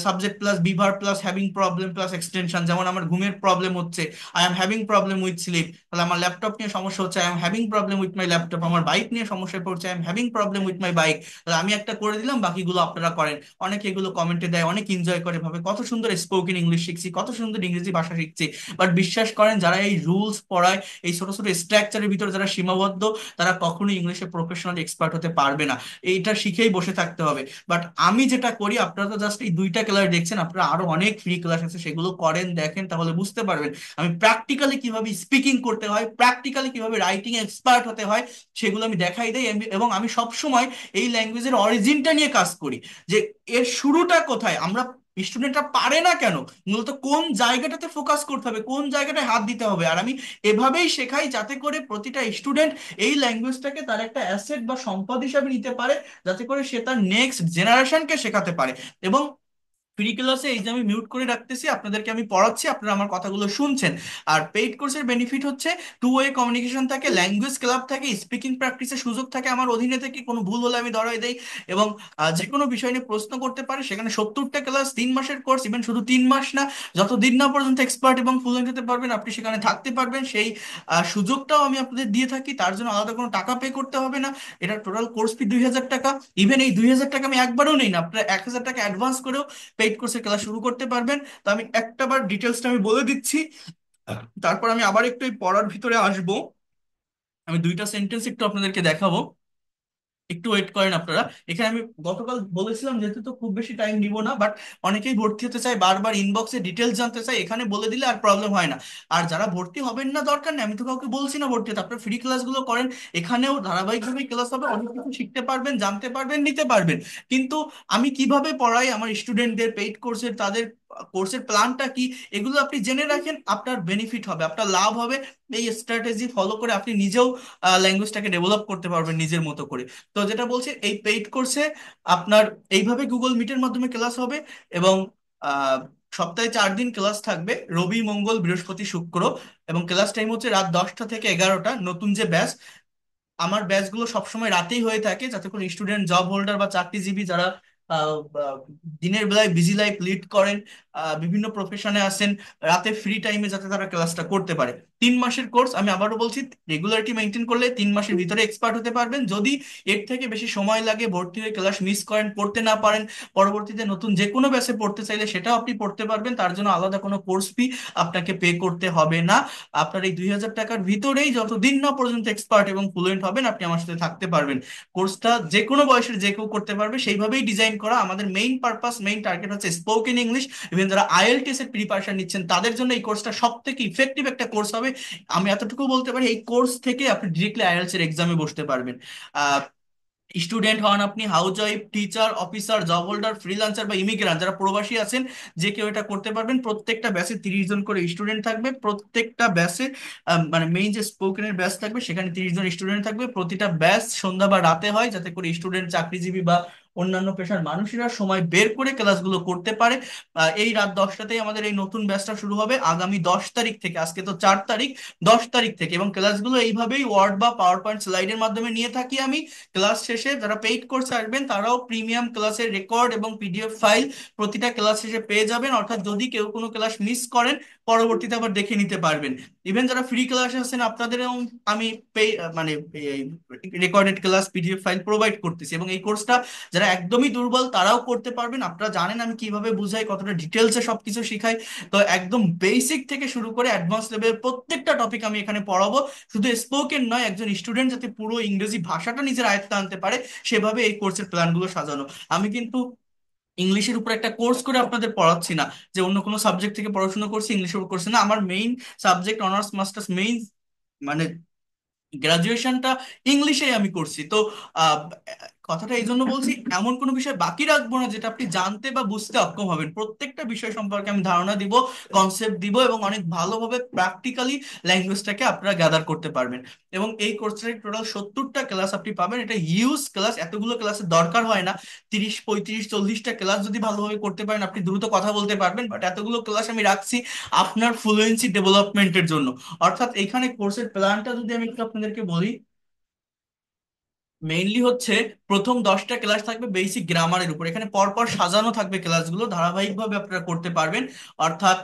সাবজেক্ট প্লাস বিভার plus having problem plus extension, যেমন আমার ঘুমের প্রবলেম হচ্ছে, I am having problem with sleep, তাহলে আমার ল্যাপটপ নিয়ে সমস্যা হচ্ছে, I am having problem with my laptop, আমার বাইক নিয়ে সমস্যায় পড়ছে, I am having problem with my bike, তাহলে আমি একটা করে দিলাম, বাকিগুলো আপনারা করেন। অনেকে এগুলো কমেন্টে দেয়, অনেক এনজয় করে, ভাবে কত সুন্দর স্পোকেন ইংলিশ শিখছি, কত সুন্দর ইংরেজি ভাষা শিখছি। বাট বিশ্বাস করেন, যারা এই রুলস পড়ায়, এই ছোট ছোট স্ট্রাকচারের ভিতরে যারা সীমাবদ্ধ, তারা কখনোই ইংলিশে প্রফেশনাল এক্সপার্ট হতে পারবে না। এইটা শিখেই বসে থাকতে হবে। বাট আমি যেটা করি, আপনারা তো জাস্ট এই দুইটা ক্লাস দেখছেন, আপনারা আরো অনেক ফ্রি ক্লাস আছে, সেগুলো করেন, দেখেন, তাহলে বুঝতে পারবেন আমি প্র্যাকটিক্যালি কিভাবে স্পিকিং করতে হয়, প্র্যাকটিক্যালি কিভাবে রাইটিং এক্সপার্ট হতে হয়, সেগুলো আমি দেখাই দেই। এবং আমি সব সময় এই ল্যাঙ্গুয়েজের অরিজিনটা নিয়ে কাজ করি, যে এর শুরুটা কোথায়, আমরা স্টুডেন্টরা পারে না কেন, মূলত কোন জায়গাটাতে ফোকাস করতে হবে, কোন জায়গাটায় হাত দিতে হবে। আর আমি এভাবেই শেখাই, যাতে করে প্রতিটা স্টুডেন্ট এই ল্যাঙ্গুয়েজটাকে তার একটা অ্যাসেট বা সম্পদ হিসাবে নিতে পারে, যাতে করে সে তার নেক্সট জেনারেশনকে শেখাতে পারে। এবং ফ্রি ক্লাসে এই যে আমি মিউট করে রাখতেছি, আপনাদেরকে আমি পড়াচ্ছি, আপনারা আমার কথাগুলো শুনছেন। আর পেইড কোর্সের বেনিফিট হচ্ছে টু ওয়ে কমিউনিকেশন থাকে, ল্যাঙ্গুয়েজ ক্লাব থাকে, স্পিকিং প্র্যাকটিসের সুযোগ থাকে আমার অধীনে থেকে, কোনো ভুল হলে আমি ধরাই দেই। এবং যে কোনো বিষয় নিয়ে প্রশ্ন করতে পারে। সেখানে 70টা ক্লাস, 3 মাসের কোর্স, ইভেন শুধু 3 মাস না, যতদিন না পর্যন্ত এক্সপার্ট এবং ফ্লুয়েন্ট হতে পারবেন আপনি সেখানে থাকতে পারবেন, সেই সুযোগটাও আমি আপনাদের দিয়ে থাকি। তার জন্য আলাদা কোনো টাকা পে করতে হবে না। এটা টোটাল কোর্স ফি 2000 টাকা। ইভেন এই 2000 টাকা আমি একবারও নেই না, আপনারা 1000 টাকা অ্যাডভান্স করেও পেইড কোর্সের ক্লাস শুরু করতে পারবেন। তো আমি একটা বার ডিটেলসটা আমি বলে দিচ্ছি, তারপর আমি আবার একটু এই পড়ার ভিতরে আসবো। আমি দুইটা সেন্টেন্স একটু আপনাদেরকে দেখাবো, একটু ওয়েট করেন আপনারা। এখানে আমি গতকাল বলেছিলাম, যেহেতু তো খুব বেশি টাইম নিব না, বাট অনেকেই ভর্তি হতে চায়, বারবার ইনবক্সে ডিটেলস জানতে চায়, এখানে বলে দিলে আর প্রবলেম হয় না। আর যারা ভর্তি হবেন না, দরকার নেই, আমি তো কাউকে বলছি না ভর্তি হতে, আপনারা ফ্রি ক্লাসগুলো করেন, এখানেও ধারাবাহিকভাবে ক্লাস হবে, অনেক কিছু শিখতে পারবেন, জানতে পারবেন, নিতে পারবেন। কিন্তু আমি কিভাবে পড়াই আমার স্টুডেন্টদের, পেইড কোর্সের তাদের কোর্সের প্ল্যানটা কি, এগুলো আপনি জেনে রাখেন, আপনার বেনিফিট হবে, আপনার লাভ হবে। এই স্ট্র্যাটেজি ফলো করে আপনি নিজেও ল্যাঙ্গুয়েজটাকে ডেভেলপ করতে পারবেন নিজের মতো করে। তো যেটা বলছি, এই পেইড কোর্সে আপনার এইভাবে গুগল মিটের মাধ্যমে ক্লাস হবে। এবং আহ, সপ্তাহে 4 দিন ক্লাস থাকবে, রবি মঙ্গল বৃহস্পতি শুক্র। এবং ক্লাস টাইম হচ্ছে রাত 10টা থেকে 11টা। নতুন যে ব্যাচ, আমার ব্যাচগুলো সবসময় রাতেই হয়ে থাকে, যাতে করে স্টুডেন্ট, জব হোল্ডার বা চাকরিজীবী যারা আহ, দিনের বেলায় বিজি লাইফ লিড করেন, বিভিন্ন প্রফেশনে আছেন, রাতে ফ্রি টাইমে যাতে তারা ক্লাসটা করতে পারে। 3 মাসের কোর্স, আমি আবারও বলছি, রেগুলারিটি মেনটেন করলে 3 মাসের ভিতরে এক্সপার্ট হতে পারবেন। যদি এর থেকে বেশি সময় লাগে, ভর্তি হয়ে ক্লাস মিস করেন, পড়তে না পারেন, পরবর্তীতে নতুন যে কোনো ব্যাচে পড়তে চাইলে সেটাও আপনি পড়তে পারবেন, তার জন্য আলাদা কোনো কোর্স ফি আপনাকে পে করতে হবে না। আপনার এই 2000 টাকার ভিতরেই যতদিন না পর্যন্ত এক্সপার্ট এবং ফ্লুয়েন্ট হবেন, আপনি আমার সাথে থাকতে পারবেন। কোর্সটা যে কোনো বয়সের যে কেউ করতে পারবে, সেইভাবেই ডিজাইন করা। আমাদের মেইন পারপাস, মেইন টার্গেট হচ্ছে স্পোকেন ইংলিশ। ইভেন যারা আইএলটিএস এর প্রিপারেশন নিচ্ছেন, তাদের জন্য এই কোর্সটা সব থেকে ইফেক্টিভ একটা কোর্স হবে। আমি এতটুকু বলতে পারি, এই কোর্স থেকে আপনি ডিরেক্টলি আইএলটিএস এর এক্সামে বসতে পারবেন। স্টুডেন্ট হন আপনি, house wife, teacher, officer, job holder, freelancer বা ইমিগ্রান্ট, যারা প্রবাসী আছেন, যে কেউ এটা করতে পারবেন। প্রত্যেকটা ব্যাচে 30 জন করে স্টুডেন্ট থাকবে, প্রত্যেকটা ব্যাচে মানে মেইন যে স্পোকেনের ব্যাচ থাকবে সেখানে 30 জন স্টুডেন্ট থাকবে। প্রতিটা ব্যাচ সন্ধ্যা বা রাতে হয়, যাতে করে স্টুডেন্ট, চাকরিজীবী বা অন্যান্য পেশার মানুষেরা সময় বের করে ক্লাসগুলো করতে পারে। এই রাত 10টাতেই আমাদের এই নতুন ব্যাচটা শুরু হবে, আগামী 10 তারিখ থেকে। আজকে তো 4 তারিখ, 10 তারিখ থেকে। এবং ক্লাসগুলো এইভাবেই ওয়ার্ড বা পাওয়ার পয়েন্ট স্লাইডের মাধ্যমে নিয়ে থাকি আমি। ক্লাস শেষে যারা পেইড কোর্সে আসবেন, তারাও প্রিমিয়াম ক্লাসের রেকর্ড এবং পিডিএফ ফাইল প্রতিটা ক্লাস শেষে পেয়ে যাবেন। অর্থাৎ যদি কেউ কোনো ক্লাস মিস করেন, পরবর্তীতে আবার দেখে নিতে পারবেন। ইভেন যারা ফ্রি ক্লাসে আছেন, আপনাদেরও আমি মানে recorded class, PDF file provide করতেছি। এবং এই কোর্সটা যারা একদমই দুর্বল তারাও করতে পারবেন। আপনারা জানেন আমি কিভাবে বুঝাই, কতটা ডিটেলসে সবকিছু শিখাই। তো একদম বেসিক থেকে শুরু করে অ্যাডভান্স লেভেলের প্রত্যেকটা টপিক আমি এখানে পড়াবো। শুধু স্পোকেন নয়, একজন স্টুডেন্ট যাতে পুরো ইংরেজি ভাষাটা নিজের আয়ত্তে আনতে পারে, সেভাবে এই কোর্সের প্ল্যানগুলো সাজানো। আমি কিন্তু ইংলিশের উপর একটা কোর্স করে আপনাদের পড়াচ্ছি না, যে অন্য কোনো সাবজেক্ট থেকে পড়াশোনা করছি ইংলিশের উপর করছি না। আমার main subject, honours, masters, main মানে গ্রাজুয়েশনটা ইংলিশেই আমি করছি। তো কথাটা এই জন্য বলছি, এমন কোনো বিষয় বাকি রাখবো না যেটা আপনি জানতে বা বুঝতে অক্ষম হবেন। প্রত্যেকটা বিষয় সম্পর্কে আমি ধারণা দিব, কনসেপ্ট দিব, এবং অনেক ভালোভাবে প্র্যাকটিক্যালি ল্যাঙ্গুয়েজটাকে আপনারা গ্যাদার করতে পারবেন। এবং এই কোর্সের টোটাল 70টা ক্লাস আপনি পাবেন। এটা হিউজ ক্লাস, এতগুলো ক্লাসের দরকার হয় না। 30 35 40টা ক্লাস যদি ভালোভাবে করতে পারেন আপনি দ্রুত কথা বলতে পারবেন, বাট এতগুলো ক্লাস আমি রাখছি আপনার ফ্লুয়েন্সি ডেভেলপমেন্টের জন্য। অর্থাৎ এখানে কোর্সের প্ল্যানটা যদি আমি একটু আপনাদেরকে বলি, মেইনলি হচ্ছে প্রথম 10টা ক্লাস থাকবে বেসিক গ্রামারের উপর। এখানে পরপর সাজানো থাকবে ক্লাসগুলো, ধারাবাহিকভাবে আপনারা করতে পারবেন। অর্থাৎ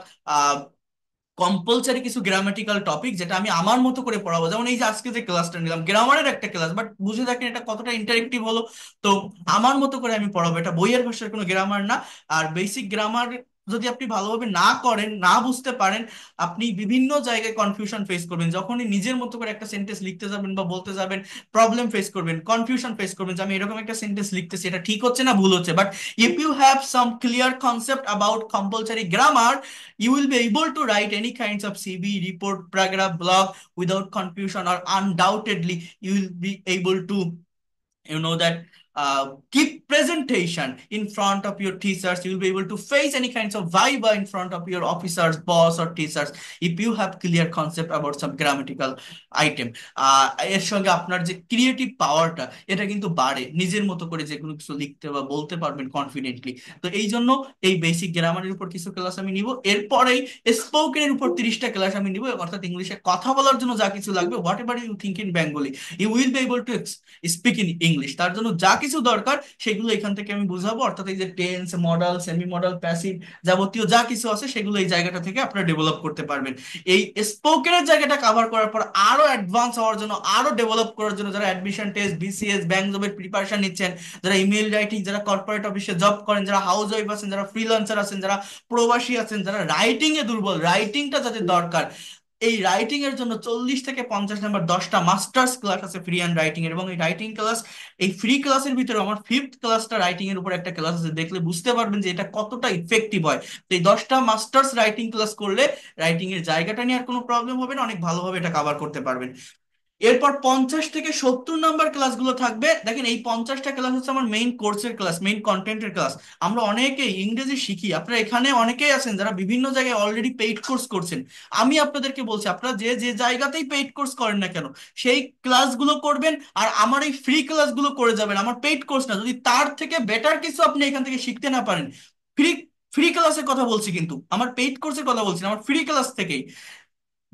কম্পালসারি কিছু গ্রামাটিক্যাল টপিক যেটা আমি আমার মতো করে পড়াবো, যেমন এই যে আজকে যে ক্লাসটা নিলাম গ্রামারের একটা ক্লাস, বাট বুঝে থাকেন এটা কতটা ইন্টারেক্টিভ হলো। তো আমার মতো করে আমি পড়াবো, এটা বইয়ের ভাষার কোনো গ্রামার না। আর বেসিক গ্রামার যদি আপনি ভালোভাবে না করেন, না বুঝতে পারেন, আপনি বিভিন্ন জায়গায় কনফিউশন ফেস করবেন। যখনই নিজের মতো করে একটা সেন্টেন্স লিখতে যাবেন বা বলতে যাবেন, প্রবলেম ফেস করবেন, কনফিউশন ফেস করবেন যে আমি এরকম একটা সেন্টেন্স লিখতেছি, এটা ঠিক হচ্ছে না ভুল হচ্ছে। But if you have some clear concept about compulsory grammar, you will be able to write any kinds of CV, report, paragraph, blog without confusion, or undoubtedly you will be able to, that keep presentation in front of your teachers. You will be able to face any kinds of viva in front of your officers, boss, or teachers if you have clear concept about some grammatical item. এর সঙ্গে আপনার যে creative পাওয়ারটা এটা কিন্তু বাড়ে, নিজের মতো করে যে কোনো কিছু লিখতে বা বলতে পারবেন কনফিডেন্টলি। তো এই জন্য এই বেসিক গ্রামারের উপর কিছু ক্লাস আমি নিব, এরপরেই স্পোকেনের উপর 30টা ক্লাস আমি নিব। অর্থাৎ ইংলিশে কথা বলার জন্য যা কিছু লাগবে, whatever you think in Bengali, you will be able to speak in English. তার জন্য যা কিছু দরকার সেগুলো এখান থেকে আমি বুঝাবো। অর্থাৎ এই যে tense, modal, semi modal, passive, যাবতীয় যা কিছু আছে সেগুলো এই জায়গাটা থেকে আপনারা ডেভেলপ করতে পারবেন। এই স্পোকেনের জায়গাটা কভার করার পর আরো অ্যাডভান্স হওয়ার জন্য, আরো ডেভেলপ করার জন্য, যারা অ্যাডমিশন টেস্ট, বিসিএস, ব্যাংক জবের প্রিপারেশন নিচ্ছেন, যারা ইমেল রাইটিং, যারা কর্পোরেট অফিসে জব করেন, যারা হাউস ওয়াইফ আছেন, যারা ফ্রিল্যান্সার আছেন, যারা প্রবাসী আছেন, যারা রাইটিং এ দুর্বল, রাইটিংটা যাদের দরকার, এই রাইটিং এর জন্য 40 থেকে 50 নাম্বার 10টা মাস্টার্স ক্লাস আছে ফ্রি অ্যান্ড রাইটিং এর। এবং এই রাইটিং ক্লাস, এই ফ্রি ক্লাসের ভিতরে আমার ফিফথ ক্লাসটা রাইটিং এর উপর একটা ক্লাস আছে, দেখলে বুঝতে পারবেন যে এটা কতটা ইফেক্টিভ হয়। তো এই 10টা মাস্টার্স রাইটিং ক্লাস করলে রাইটিং এর জায়গাটা নিয়ে আর কোনো প্রবলেম হবে না, অনেক ভালোভাবে এটা কভার করতে পারবেন। এরপর 50 থেকে 70 নাম্বার ক্লাসগুলো থাকবে। দেখেন এই 50টা ক্লাস হচ্ছে আমার মেইন কোর্সের ক্লাস, মেইন কন্টেন্টের ক্লাস। আমরা অনেকেই ইংরেজি শিখি, আপনারা এখানে অনেকেই আছেন যারা বিভিন্ন জায়গায় অলরেডি পেইড কোর্স করছেন। আমি আপনাদেরকে বলছি, আপনারা যে যে জায়গাতেই পেইড কোর্স করেন না কেন, সেই ক্লাসগুলো করবেন আর আমার এই ফ্রি ক্লাসগুলো করে যাবেন। আমার পেইড কোর্স না, যদি তার থেকে বেটার কিছু আপনি এখান থেকে শিখতে না পারেন, ফ্রি ফ্রি ক্লাসের কথা বলছি, কিন্তু আমার পেইড কোর্সের কথা বলছি না, আমার ফ্রি ক্লাস থেকেই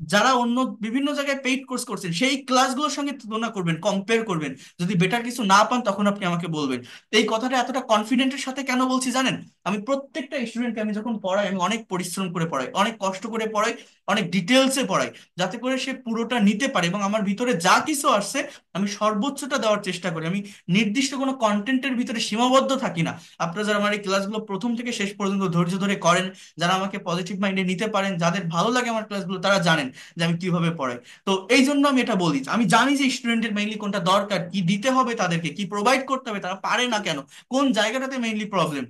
যারা অন্য বিভিন্ন জায়গায় পেইড কোর্স করছেন সেই ক্লাসগুলোর সঙ্গে তুলনা করবেন, কম্পেয়ার করবেন। যদি বেটার কিছু না পান তখন আপনি আমাকে বলবেন। তো এই কথাটা এতটা কনফিডেন্টের সাথে কেন বলছি জানেন? আমি প্রত্যেকটা স্টুডেন্টকে আমি যখন পড়াই, আমি অনেক পরিশ্রম করে পড়াই, অনেক কষ্ট করে পড়াই, অনেক ডিটেলসে পড়াই, যাতে করে সে পুরোটা নিতে পারে। এবং আমার ভিতরে যা কিছু আসছে আমি সর্বোচ্চটা দেওয়ার চেষ্টা করি। আমি নির্দিষ্ট কোনো কন্টেন্টের ভিতরে সীমাবদ্ধ থাকি না। আপনারা যারা আমার এই ক্লাসগুলো প্রথম থেকে শেষ পর্যন্ত ধৈর্য ধরে করেন, যারা আমাকে পজিটিভ মাইন্ডে নিতে পারেন, যাদের ভালো লাগে আমার ক্লাসগুলো, তারা জানেন যে আমি কিভাবে পড়াই। তো এই জন্য আমি এটা বলি, আমি জানি যে স্টুডেন্টের মেইনলি কোনটা দরকার, কি দিতে হবে, তাদেরকে কি প্রোভাইড করতে হবে, তারা পারে না কেন, কোন জায়গাটাতে মেইনলি প্রবলেম।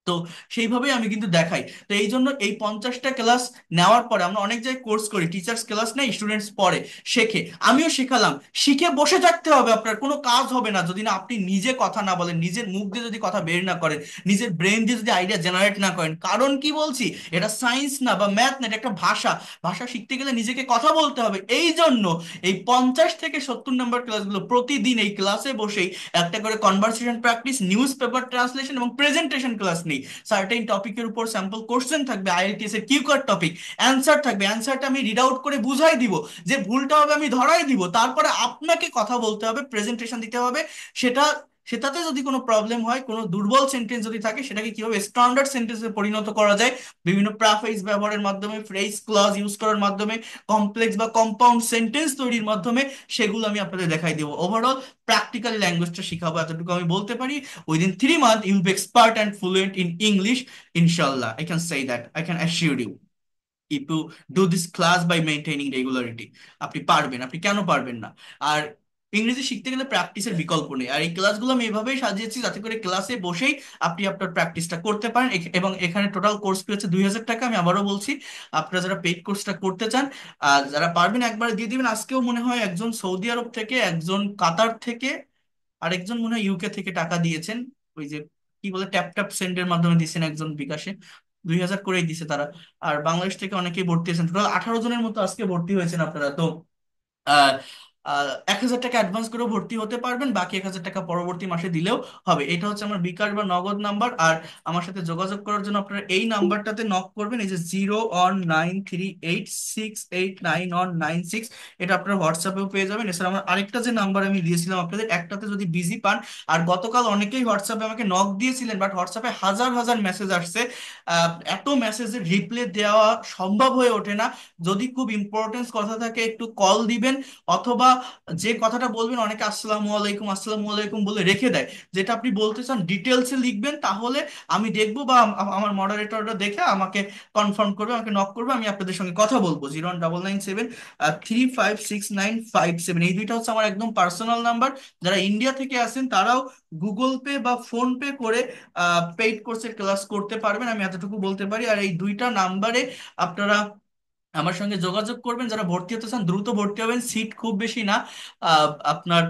তো সেইভাবেই আমি কিন্তু দেখাই। তো এই জন্য এই 50টা ক্লাস নেওয়ার পরে আমরা অনেক জায়গায় কোর্স করি, টিচার্স ক্লাস নেই, স্টুডেন্টস পড়ে, শেখে, আমিও শেখালাম। শিখে বসে থাকতে হবে, আপনার কোনো কাজ হবে না যদি না আপনি নিজে কথা না বলেন, নিজের মুখ দিয়ে যদি কথা বের না করেন, নিজের ব্রেন দিয়ে যদি আইডিয়া জেনারেট না করেন। কারণ কি বলছি, এটা সায়েন্স না বা ম্যাথ না, এটা একটা ভাষা। ভাষা শিখতে গেলে নিজেকে কথা বলতে হবে। এই জন্য এই 50 থেকে 70 নাম্বার ক্লাসগুলো প্রতিদিন এই ক্লাসে বসেই একটা করে conversation practice, news paper translation এবং প্রেজেন্টেশন ক্লাস নেই। সার্টেন টপিকের উপর স্যাম্পল কোশ্চেন থাকবে, আইএলটিএস এর কিউ কার্ড টপিক, অ্যান্সার থাকবে, অ্যান্সারটা আমি রিড আউট করে বুঝাই দিব, যে ভুলটা হবে আমি ধরাই দিব, তারপরে আপনাকে কথা বলতে হবে, প্রেজেন্টেশন দিতে হবে। সেটা সেটাতে যদি কোনো প্রবলেম হয়, কোনো দুর্বল সেন্টেন্স যদি থাকে, সেটাকে কিভাবে স্ট্যান্ডার্ড সেন্টেন্সে পরিণত করা যায় বিভিন্ন প্রাফেস ব্যবহারের মাধ্যমে, ফ্রেজ ক্লজ ইউজ করার মাধ্যমে, কমপ্লেক্স বা কম্পাউন্ড সেন্টেন্স তৈরির মাধ্যমে, সেগুলো আমি আপনাদের দেখাই দিব। ওভারঅল প্র্যাকটিক্যালি ল্যাঙ্গুয়েজটা শিখাবো, এতটুকু আমি বলতে পারি। Within 3 months, you'll be expert and fluent in English. Inshallah, I can say that. I can assure you. If you do this class by maintaining regularity, আপনি পারবেন। আপনি কেন পারবেন না? আর ইংরেজি শিখতে গেলে প্র্যাকটিসের বিকল্প নেই। আর এই ক্লাসগুলো আমি এভাবেই সাজিয়েছি যাতে করে ক্লাসে বসেই আপনি আপনার প্র্যাকটিসটা করতে পারেন। এবং এখানে টোটাল কোর্স ফি হচ্ছে 2000 টাকা। আমি আবারও বলছি, আপনারা যারা পেইড কোর্সটা করতে চান, যারা পারবেন একবার দিয়ে দিবেন। আজকেও মনে হয় একজন সৌদি আরব থেকে, একজন কাতার থেকে, আরেকজন মনে হয় ইউকে থেকে টাকা দিয়েছেন, ওই যে কি বলে ট্যাপ ট্যাপ সেন্ডের মাধ্যমে দিয়েছেন একজন বিকাশে, 2,000 করেই দিছে তারা। আর বাংলাদেশ থেকে অনেকেই ভর্তি হয়েছেন, টোটাল 18 জনের মতো আজকে ভর্তি হয়েছেন আপনারা। তো আহ 1,000 টাকা অ্যাডভান্স করে ভর্তি হতে পারবেন, বাকি 1,000 টাকা পরবর্তী মাসে দিলেও হবে। এটা হচ্ছে আমার বিকাশ বা নগদ নাম্বার। আর আমার সাথে যোগাযোগ করার জন্য আপনারা এই নাম্বারটাতে নক করবেন, এই যে 0 938 689 996। এটা আপনারা হোয়াটসঅ্যাপেও পেয়ে যাবেন। এছাড়া আমার আরেকটা যে নাম্বার আমি দিয়েছিলাম আপনাদের, একটাতে যদি বিজি পান, আর গতকাল অনেকেই হোয়াটসঅ্যাপে আমাকে নক দিয়েছিলেন, বাট হোয়াটসঅ্যাপে হাজার হাজার মেসেজ আসছে, এত মেসেজের রিপ্লাই দেওয়া সম্ভব হয়ে ওঠে না। যদি খুব ইম্পর্টেন্স কথা থাকে একটু কল দিবেন, অথবা যে কথাটা বলবেন, অনেকে আসসালামু আলাইকুম আসসালামু আলাইকুম বলে রেখে দেয়, যেটা আপনি বলতে চান ডিটেলসে লিখবেন, তাহলে আমি দেখবো বা আমার মডারেটররা দেখে আমাকে কনফার্ম করবে, আমাকে নক করবে, আমি আপনাদের সঙ্গে কথা বলবো। 01997 3569557, এই দুইটা হচ্ছে আমার একদম পার্সোনাল নাম্বার। যারা ইন্ডিয়া থেকে আসেন তারাও গুগল পে বা ফোন পে করে পেইড কোর্সের ক্লাস করতে পারবেন, আমি এতটুকু বলতে পারি। আর এই দুইটা নাম্বারে আপনারা আমার সঙ্গে যোগাযোগ করবেন। যারা ভর্তি হতে চান দ্রুত ভর্তি হবেন, সিট খুব বেশি না। আপনার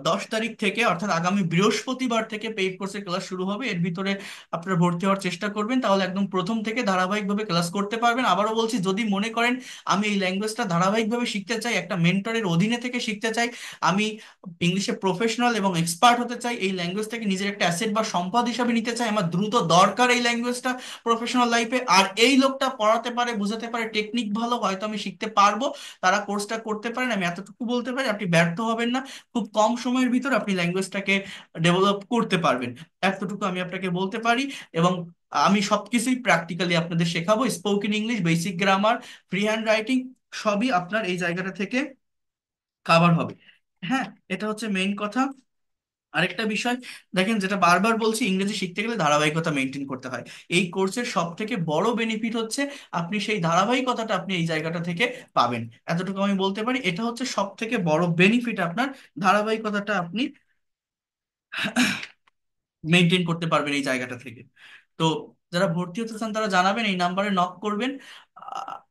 10 তারিখ থেকে, অর্থাৎ আগামী বৃহস্পতিবার থেকে পেইড কোর্সের ক্লাস শুরু হবে। এর ভিতরে আপনারা ভর্তি হওয়ার চেষ্টা করবেন, তাহলে একদম প্রথম থেকে ধারাবাহিকভাবে ক্লাস করতে পারবেন। আবারও বলছি, যদি মনে করেন আমি এই ল্যাঙ্গুয়েজটা ধারাবাহিকভাবে শিখতে চাই, একটা মেন্টরের অধীনে থেকে শিখতে চাই, আমি ইংলিশে প্রফেশনাল এবং এক্সপার্ট হতে চাই, এই ল্যাঙ্গুয়েজটাকে নিজের একটা অ্যাসেট বা সম্পদ হিসাবে নিতে চাই, আমার দ্রুত দরকার এই ল্যাঙ্গুয়েজটা প্রফেশনাল লাইফে, আর এই লোকটা পড়াতে পারে, বোঝাতে পারে, টেকনিক ভালো, হয়তো আমি শিখতে পারবো, তারা কোর্সটা করতে পারেন। আমি এতটুকু বলতে পারি, আপনি ব্যর্থ হবেন না, খুব কম সময়ের ভিতর আপনি ল্যাঙ্গুয়েজটাকে ডেভেলপ করতে পারবেন, এতটুকু আমি আপনাকে বলতে পারি। এবং আমি সবকিছুই প্র্যাকটিক্যালি আপনাদের শেখাবো, spoken English, basic grammar, free hand writing, সবই আপনার এই জায়গাটা থেকে কাভার হবে। হ্যাঁ, এটা হচ্ছে মেইন কথা। আরেকটা বিষয় দেখেন, যেটা বারবার বলছি, ইংরেজি শিখতে গেলে ধারাবাহিকতা মেনটেন করতে হয়। এই কোর্সের সব থেকে বড় বেনিফিট হচ্ছে আপনি সেই ধারাবাহিকতাটা আপনি এই জায়গাটা থেকে পাবেন, এতটুকু আমি বলতে পারি। এটা হচ্ছে সব থেকে বড় বেনিফিট আপনার, ধারাবাহিকতাটা আপনি মেনটেন করতে পারবেন এই জায়গাটা থেকে। তো যারা ভর্তি হতে চান তারা জানাবেন, এই নাম্বারে নক করবেন।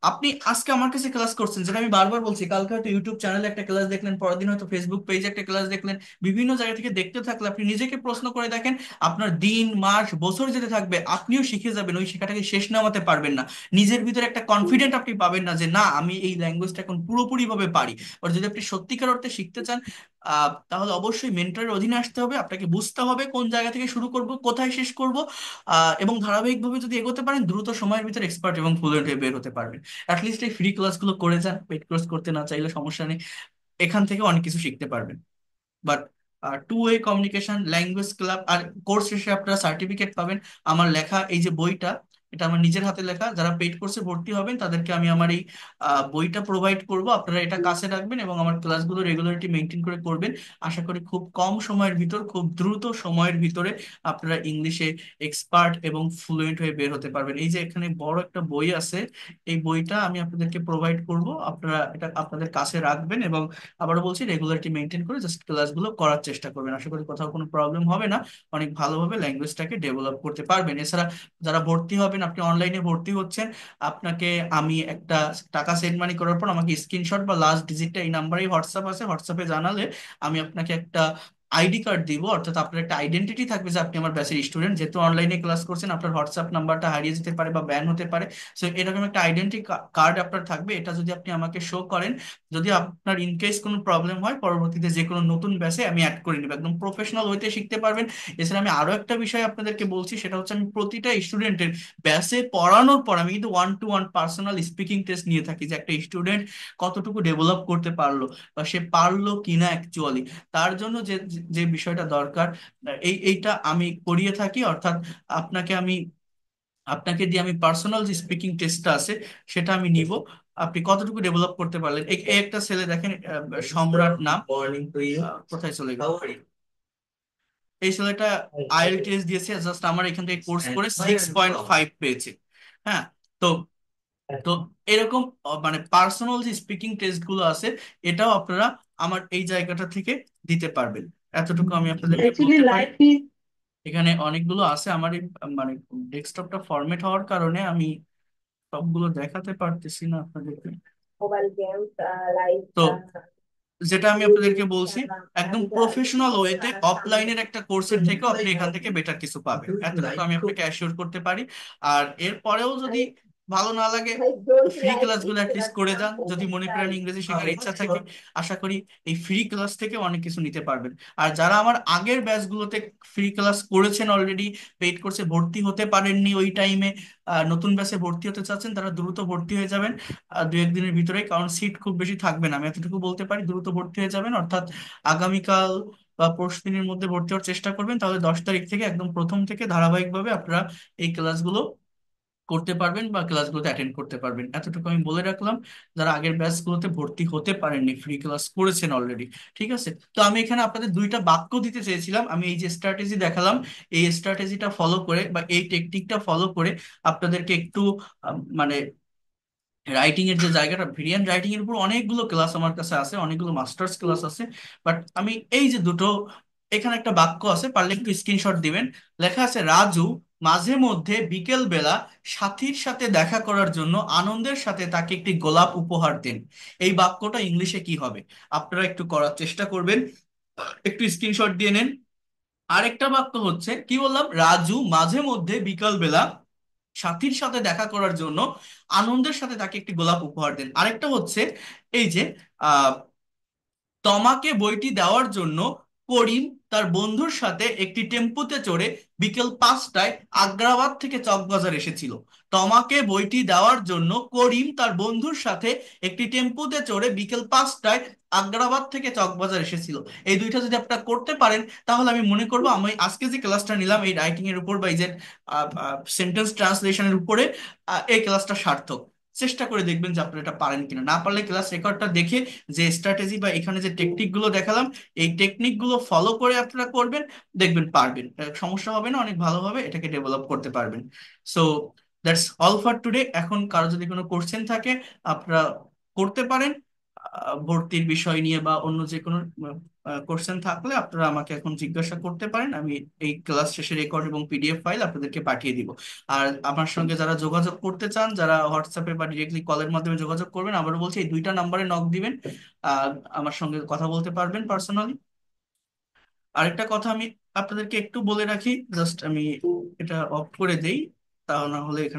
আপনি আজকে আমার কাছে ক্লাস করছেন, যেটা আমি বারবার বলছি, কালকে হয়তো ইউটিউব চ্যানেলে একটা ক্লাস দেখলেন, পরের দিন হয়তো ফেসবুক পেজে একটা ক্লাস দেখলেন, বিভিন্ন জায়গা থেকে দেখতে থাকলে আপনি নিজেকে প্রশ্ন করে দেখেন, আপনার দিন মাস বছর যেতে থাকবে, আপনিও শিখে যাবেন, ওই শেখাটাকে শেষ নামাতে পারবেন না। নিজের ভিতরে একটা কনফিডেন্ট আপনি পাবেন না যে না, আমি এই ল্যাঙ্গুয়েজটা এখন পুরোপুরি ভাবে পারি। আর যদি আপনি সত্যিকার অর্থে শিখতে চান, তাহলে অবশ্যই মেন্টরের অধীনে আসতে হবে, আপনাকে বুঝতে হবে কোন জায়গা থেকে শুরু করব, কোথায় শেষ করব, এবং ধারাবাহিকভাবে যদি এগোতে পারেন, দ্রুত সময়ের ভিতরে এক্সপার্ট এবং ফ্লুয়েন্ট হয়ে বের হতে পারবেন। অ্যাটলিস্ট এই ফ্রি ক্লাসগুলো করে যান, পেইড কোর্স করতে না চাইলে সমস্যা নেই, এখান থেকে অনেক কিছু শিখতে পারবেন। But two way communication, language club, আর কোর্স শেষে আপনারা সার্টিফিকেট পাবেন। আমার লেখা এই যে বইটা, এটা আমার নিজের হাতে লেখা। যারা পেইড কোর্সে ভর্তি হবেন তাদেরকে আমি আমার এই বইটা প্রোভাইড করব, আপনারা এটা কাছে রাখবেন এবং আমার ক্লাসগুলো রেগুলারিটি মেনটেন করে করবেন। আশা করি খুব কম সময়ের ভিতর, খুব দ্রুত সময়ের ভিতরে আপনারা ইংলিশে এক্সপার্ট এবং ফ্লুয়েন্ট হয়ে বের হতে পারবেন। এই যে এখানে বড় একটা বই আছে, এই বইটা আমি আপনাদেরকে প্রোভাইড করব, আপনারা এটা আপনাদের কাছে রাখবেন, এবং আবারও বলছি, রেগুলারিটি মেনটেন করে জাস্ট ক্লাসগুলো করার চেষ্টা করবেন। আশা করি কোথাও কোনো প্রবলেম হবে না, অনেক ভালোভাবে ল্যাঙ্গুয়েজটাকে ডেভেলপ করতে পারবেন। এছাড়া যারা ভর্তি হবেন, আপনি অনলাইনে ভর্তি হচ্ছেন, আপনাকে আমি একটা টাকা সেন্ড মানি করার পর আমাকে স্ক্রিনশট বা লাস্ট ডিজিটটা, এই নাম্বারেই হোয়াটসঅ্যাপ আছে, হোয়াটসঅ্যাপে জানালে আমি আপনাকে একটা আইডি কার্ড দিব, অর্থাৎ আপনার একটা আইডেন্টিটি থাকবে যে আপনি আমার ব্যাচের স্টুডেন্ট। যেহেতু অনলাইনে ক্লাস করছেন, আপনার হোয়াটসঅ্যাপ নাম্বারটা হারিয়ে যেতে পারে বা ব্যান হতে পারে, সো এরকম একটা আইডেন্টি কার্ড আপনার থাকবে। এটা যদি আপনি আমাকে শো করেন, যদি আপনার ইনকেস কোনো প্রবলেম হয়, পরবর্তীতে যে কোনো নতুন ব্যাচে আমি অ্যাড করে নিব, একদম প্রফেশনাল হইতে শিখতে পারবেন। এছাড়া আমি আরো একটা বিষয় আপনাদেরকে বলছি, সেটা হচ্ছে আমি প্রতিটা স্টুডেন্টের ব্যাচে পড়ানোর পর আমি কিন্তু 1-to-1 পার্সোনাল স্পিকিং টেস্ট নিয়ে থাকি, যে একটা স্টুডেন্ট কতটুকু ডেভেলপ করতে পারলো বা সে পারলো কিনা অ্যাকচুয়ালি। তার জন্য যে যে বিষয়টা দরকার, এইটা আমি করিয়ে থাকি, অর্থাৎ আপনাকে আমি আপনাকে দিয়ে আমি পার্সোনাল যে স্পিকিং টেস্টটা আছে সেটা আমি নিব, আপনি কতটুকু ডেভেলপ করতে পারলেন। এই একটা ছেলে দেখেন, সম্রাট নাম, কোথায় চলে গেল এই ছেলেটা, আইএলটিএস দিয়েছে, জাস্ট আমার এখান থেকে কোর্স করে 6.5 পেয়েছে। হ্যাঁ, তো তো এরকম মানে পার্সোনাল যে স্পিকিং টেস্ট গুলো আছে, এটাও আপনারা আমার এই জায়গাটা থেকে দিতে পারবেন, এতটুকু আমি আপনাদেরকে বলতে পারি। এখানে অনেকগুলো আছে, আমার এই মানে ডেস্কটপটা ফরম্যাট হওয়ার কারণে আমি সবগুলো দেখাতে পারতেছি না আপনাদেরকে। তো যেটা আমি আপনাদেরকে বলছি, একদম প্রফেশনাল ওয়েতে অফলাইনের একটা কোর্সের থেকে আপনি এখান থেকে বেটার কিছু পাবেন, এতটুকু আমি আপনাকে অ্যাসিওর করতে পারি। আর এরপরেও যদি ভালো না লাগে, ফ্রি ক্লাসগুলো অ্যাটলিস্ট করে যান, যদি মনে করেন ইংরেজি শেখার ইচ্ছা থাকে। আশা করি এই ফ্রি ক্লাস থেকে অনেক কিছু নিতে পারবেন। আর যারা আমার আগের ব্যাচগুলোতে ফ্রি ক্লাস করেছেন অলরেডি, পেইড কোর্সে ভর্তি হতে পারেননি ওই টাইমে, নতুন ব্যাচে ভর্তি হতে চাচ্ছেন, তারা দ্রুত ভর্তি হয়ে যাবেন দু একদিনের ভিতরে, কারণ সিট খুব বেশি থাকবে না, আমি এতটুকু বলতে পারি। দ্রুত ভর্তি হয়ে যাবেন, অর্থাৎ আগামীকাল বা পরশু দিনের মধ্যে ভর্তি হওয়ার চেষ্টা করবেন, তাহলে 10 তারিখ থেকে একদম প্রথম থেকে ধারাবাহিকভাবে আপনারা এই ক্লাসগুলো করতে পারবেন বা ক্লাসগুলোতে অ্যাটেন্ড করতে পারবেন, এতটুকু আমি বলে রাখলাম। যারা আগের ব্যাচগুলোতে ভর্তি হতে পারেননি, ফ্রি ক্লাস করেছেন অলরেডি। ঠিক আছে, তো আমি এখানে আপনাদের দুইটা বাক্য দিতে চেয়েছিলাম। আমি এই যে স্ট্র্যাটেজি দেখালাম, এই স্ট্র্যাটেজিটা ফলো করে বা এই টেকনিকটা ফলো করে আপনাদেরকে একটু মানে রাইটিং এর যে জায়গাটা, ভেরিয়ান্ট রাইটিং এর উপর অনেকগুলো ক্লাস আমার কাছে আছে, অনেকগুলো মাস্টার্স ক্লাস আছে। বাট আমি এই যে দুটো, এখানে একটা বাক্য আছে, পারলে একটু স্ক্রিনশট দিবেন। লেখা আছে, রাজু মাঝে মধ্যে বিকেল বেলা সাথীর সাথে দেখা করার জন্য আনন্দের সাথে তাকে একটি গোলাপ উপহার দেন। এই বাক্যটা ইংলিশে কি হবে? আপনারা একটু করার চেষ্টা করবেন, একটু স্ক্রিনশট দিয়ে নেন। আরেকটা বাক্য হচ্ছে, কি বললাম, রাজু মাঝে মধ্যে বিকাল বেলা সাথীর সাথে দেখা করার জন্য আনন্দের সাথে তাকে একটি গোলাপ উপহার দেন। আরেকটা হচ্ছে এই যে আহ তমাকে বইটি দেওয়ার জন্য করিম তার বন্ধুর সাথে একটি টেম্পুতে চড়ে বিকেল 5টায় আগ্রাবাদ থেকে চকবাজার এসেছিল। তমাকে বইটি দেওয়ার জন্য করিম তার বন্ধুর সাথে একটি টেম্পুতে চড়ে বিকেল 5টায় আগ্রাবাদ থেকে চকবাজার এসেছিল। এই দুইটা যদি আপনারা করতে পারেন, তাহলে আমি মনে করবো আমি আজকে যে ক্লাসটা নিলাম এই রাইটিং এর উপর বা এই যে সেন্টেন্স ট্রান্সলেশনের উপরে, এই ক্লাসটা সার্থক। চেষ্টা করে দেখবেন যে আপনারা এটা পারেন কিনা। না পারলে ক্লাস রেকর্ডটা দেখে যে স্ট্র্যাটেজি বা এখানে যে টেকনিক গুলো দেখালাম, এই টেকনিক গুলো ফলো করে আপনারা করবেন, দেখবেন পারবেন, সমস্যা হবে না, অনেক ভালোভাবে এটাকে ডেভেলপ করতে পারবেন। So that's all for today. এখন কারো যদি কোনো কোশ্চেন থাকে আপনারা করতে পারেন, ভর্তির বিষয় নিয়ে বা অন্য যে কোনো কোশ্চেন থাকলে আপনারা আমাকে এখন জিজ্ঞাসা করতে পারেন। আমি এই ক্লাস শেষে রেকর্ড এবং পিডিএফ ফাইল আপনাদেরকে পাঠিয়ে দিব। আর আমার সঙ্গে যারা যোগাযোগ করতে চান, যারা হোয়াটসঅ্যাপে বা ডিরেক্টলি কলের মাধ্যমে যোগাযোগ করবেন, আবারও বলছি এই দুইটা নাম্বারে নক দিবেন, আর আমার সঙ্গে কথা বলতে পারবেন পার্সোনালি। আরেকটা কথা আমি আপনাদেরকে একটু বলে রাখি, জাস্ট আমি এটা অফ করে দেই, তা না হলে এখানে